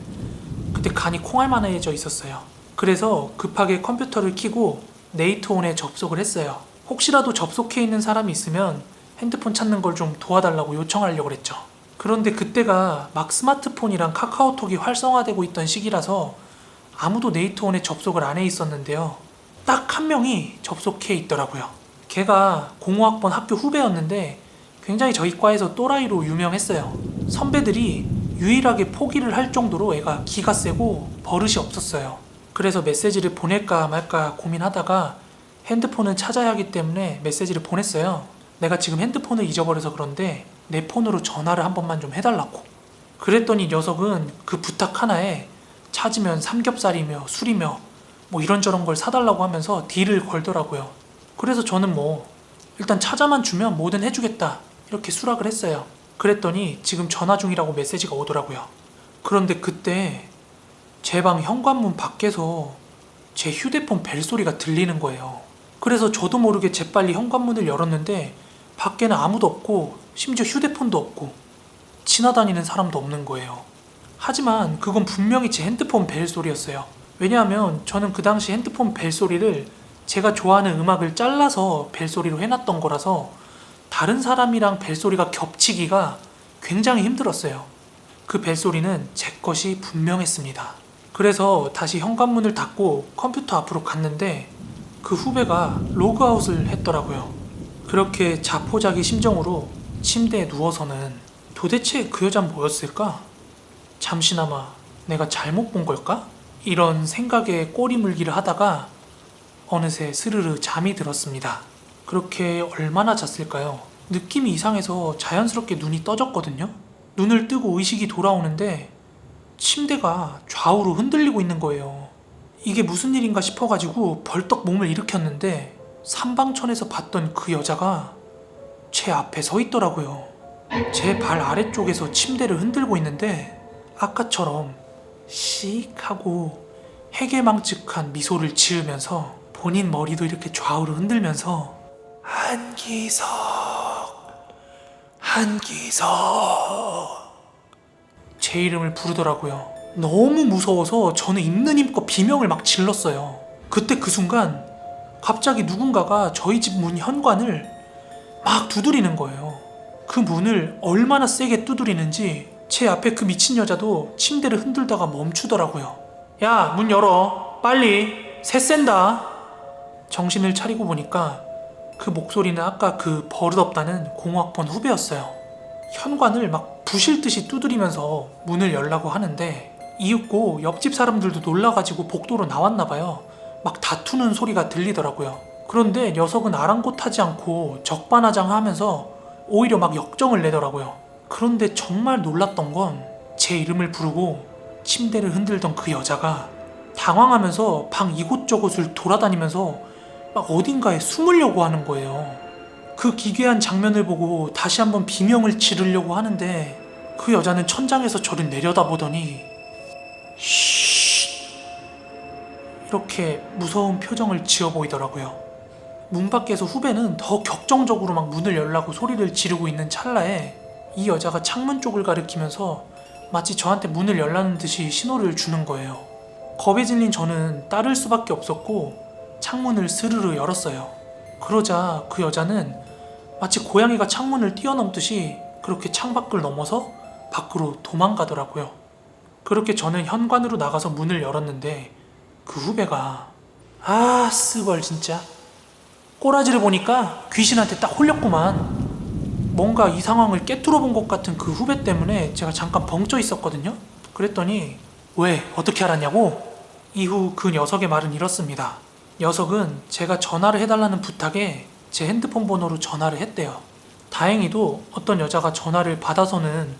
그때 간이 콩알만해져 있었어요. 그래서 급하게 컴퓨터를 켜고 네이트온에 접속을 했어요. 혹시라도 접속해 있는 사람이 있으면 핸드폰 찾는 걸 좀 도와달라고 요청하려고 했죠. 그런데 그때가 막 스마트폰이랑 카카오톡이 활성화되고 있던 시기라서 아무도 네이트온에 접속을 안 해 있었는데요. 딱 한 명이 접속해 있더라고요. 걔가 05학번 학교 후배였는데 굉장히 저희 과에서 또라이로 유명했어요. 선배들이 유일하게 포기를 할 정도로 애가 기가 세고 버릇이 없었어요. 그래서 메시지를 보낼까 말까 고민하다가 핸드폰을 찾아야 하기 때문에 메시지를 보냈어요. 내가 지금 핸드폰을 잊어버려서 그런데 내 폰으로 전화를 한 번만 좀 해달라고. 그랬더니 녀석은 그 부탁 하나에 찾으면 삼겹살이며 술이며 뭐 이런저런 걸 사달라고 하면서 딜을 걸더라고요. 그래서 저는 일단 찾아만 주면 뭐든 해주겠다 이렇게 수락을 했어요. 그랬더니 지금 전화 중이라고 메시지가 오더라고요. 그런데 그때 제 방 현관문 밖에서 제 휴대폰 벨소리가 들리는 거예요. 그래서 저도 모르게 재빨리 현관문을 열었는데 밖에는 아무도 없고 심지어 휴대폰도 없고 지나다니는 사람도 없는 거예요. 하지만 그건 분명히 제 핸드폰 벨소리였어요. 왜냐하면 저는 그 당시 핸드폰 벨소리를 제가 좋아하는 음악을 잘라서 벨소리로 해놨던 거라서 다른 사람이랑 벨소리가 겹치기가 굉장히 힘들었어요. 그 벨소리는 제 것이 분명했습니다. 그래서 다시 현관문을 닫고 컴퓨터 앞으로 갔는데 그 후배가 로그아웃을 했더라고요. 그렇게 자포자기 심정으로 침대에 누워서는 도대체 그 여자는 뭐였을까? 잠시나마 내가 잘못 본 걸까? 이런 생각에 꼬리 물기를 하다가 어느새 스르르 잠이 들었습니다. 그렇게 얼마나 잤을까요? 느낌이 이상해서 자연스럽게 눈이 떠졌거든요. 눈을 뜨고 의식이 돌아오는데 침대가 좌우로 흔들리고 있는 거예요. 이게 무슨 일인가 싶어가지고 벌떡 몸을 일으켰는데 삼방천에서 봤던 그 여자가 제 앞에 서 있더라고요. 제 발 아래쪽에서 침대를 흔들고 있는데 아까처럼 씩 하고 해괴망측한 미소를 지으면서 본인 머리도 이렇게 좌우로 흔들면서 한기석 제 이름을 부르더라고요. 너무 무서워서 저는 있는 힘껏 비명을 막 질렀어요. 그때 그 순간 갑자기 누군가가 저희 집 문 현관을 막 두드리는 거예요. 그 문을 얼마나 세게 두드리는지 제 앞에 그 미친 여자도 침대를 흔들다가 멈추더라고요. 야, 문 열어. 빨리. 새 샌다. 정신을 차리고 보니까 그 목소리는 아까 그 버릇없다는 05학번 후배였어요. 현관을 막 부실 듯이 두드리면서 문을 열라고 하는데 이윽고 옆집 사람들도 놀라가지고 복도로 나왔나 봐요. 막 다투는 소리가 들리더라고요. 그런데 녀석은 아랑곳하지 않고 적반하장하면서 오히려 막 역정을 내더라고요. 그런데 정말 놀랐던 건 제 이름을 부르고 침대를 흔들던 그 여자가 당황하면서 방 이곳저곳을 돌아다니면서 막 어딘가에 숨으려고 하는 거예요. 그 기괴한 장면을 보고 다시 한번 비명을 지르려고 하는데 그 여자는 천장에서 저를 내려다보더니 쉬 이렇게 무서운 표정을 지어 보이더라고요. 문 밖에서 후배는 더 격정적으로 막 문을 열라고 소리를 지르고 있는 찰나에 이 여자가 창문 쪽을 가리키면서 마치 저한테 문을 열라는 듯이 신호를 주는 거예요. 겁에 질린 저는 따를 수밖에 없었고 창문을 스르르 열었어요. 그러자 그 여자는 마치 고양이가 창문을 뛰어넘듯이 그렇게 창밖을 넘어서 밖으로 도망가더라고요. 그렇게 저는 현관으로 나가서 문을 열었는데 그 후배가 스벌 진짜 꼬라지를 보니까 귀신한테 딱 홀렸구만. 뭔가 이 상황을 깨뚫어 본 것 같은 그 후배 때문에 제가 잠깐 벙쪄 있었거든요. 그랬더니 왜 어떻게 알았냐고? 이후 그 녀석의 말은 이렇습니다. 녀석은 제가 전화를 해달라는 부탁에 제 핸드폰 번호로 전화를 했대요. 다행히도 어떤 여자가 전화를 받아서는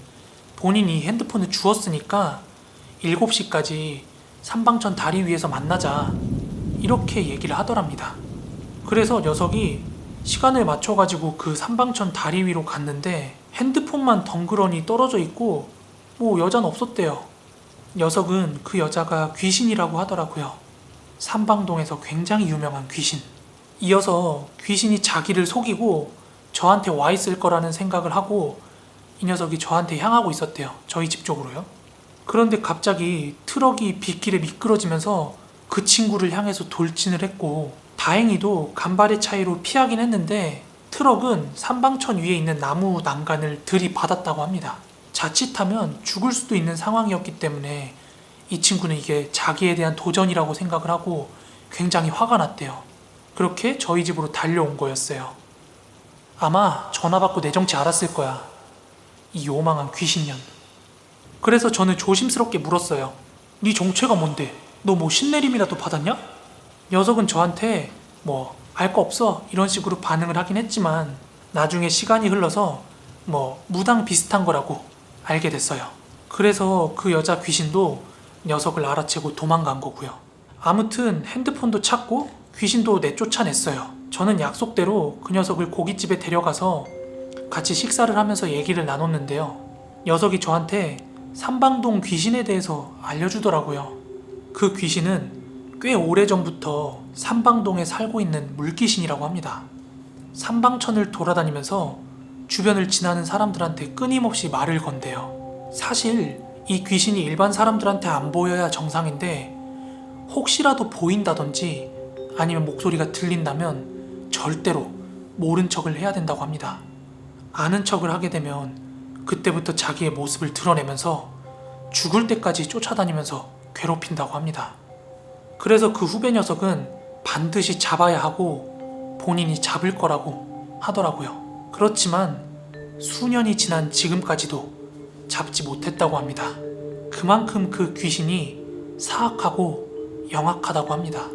본인이 핸드폰을 주었으니까 7시까지 삼방천 다리 위에서 만나자 이렇게 얘기를 하더랍니다. 그래서 녀석이 시간을 맞춰가지고 그 삼방천 다리 위로 갔는데 핸드폰만 덩그러니 떨어져 있고 뭐 여자는 없었대요. 녀석은 그 여자가 귀신이라고 하더라고요. 삼방동에서 굉장히 유명한 귀신. 이어서 귀신이 자기를 속이고 저한테 와 있을 거라는 생각을 하고 이 녀석이 저한테 향하고 있었대요. 저희 집 쪽으로요. 그런데 갑자기 트럭이 빗길에 미끄러지면서 그 친구를 향해서 돌진을 했고 다행히도 간발의 차이로 피하긴 했는데 트럭은 삼방천 위에 있는 나무 난간을 들이받았다고 합니다. 자칫하면 죽을 수도 있는 상황이었기 때문에 이 친구는 이게 자기에 대한 도전이라고 생각을 하고 굉장히 화가 났대요. 그렇게 저희 집으로 달려온 거였어요. 아마 전화 받고 내 정체 알았을 거야. 이 요망한 귀신년. 그래서 저는 조심스럽게 물었어요. 네 정체가 뭔데? 너 뭐 신내림이라도 받았냐? 녀석은 저한테 뭐 알 거 없어 이런 식으로 반응을 하긴 했지만 나중에 시간이 흘러서 뭐 무당 비슷한 거라고 알게 됐어요. 그래서 그 여자 귀신도 녀석을 알아채고 도망간 거고요. 아무튼 핸드폰도 찾고 귀신도 내쫓아냈어요. 저는 약속대로 그 녀석을 고깃집에 데려가서 같이 식사를 하면서 얘기를 나눴는데요. 녀석이 저한테 삼방동 귀신에 대해서 알려주더라고요. 그 귀신은 꽤 오래전부터 삼방동에 살고 있는 물귀신이라고 합니다. 삼방천을 돌아다니면서 주변을 지나는 사람들한테 끊임없이 말을 건대요. 사실 이 귀신이 일반 사람들한테 안 보여야 정상인데 혹시라도 보인다든지 아니면 목소리가 들린다면 절대로 모른 척을 해야 된다고 합니다. 아는 척을 하게 되면 그때부터 자기의 모습을 드러내면서 죽을 때까지 쫓아다니면서 괴롭힌다고 합니다. 그래서 그 후배 녀석은 반드시 잡아야 하고 본인이 잡을 거라고 하더라고요. 그렇지만 수년이 지난 지금까지도 잡지 못했다고 합니다. 그만큼 그 귀신이 사악하고 영악하다고 합니다.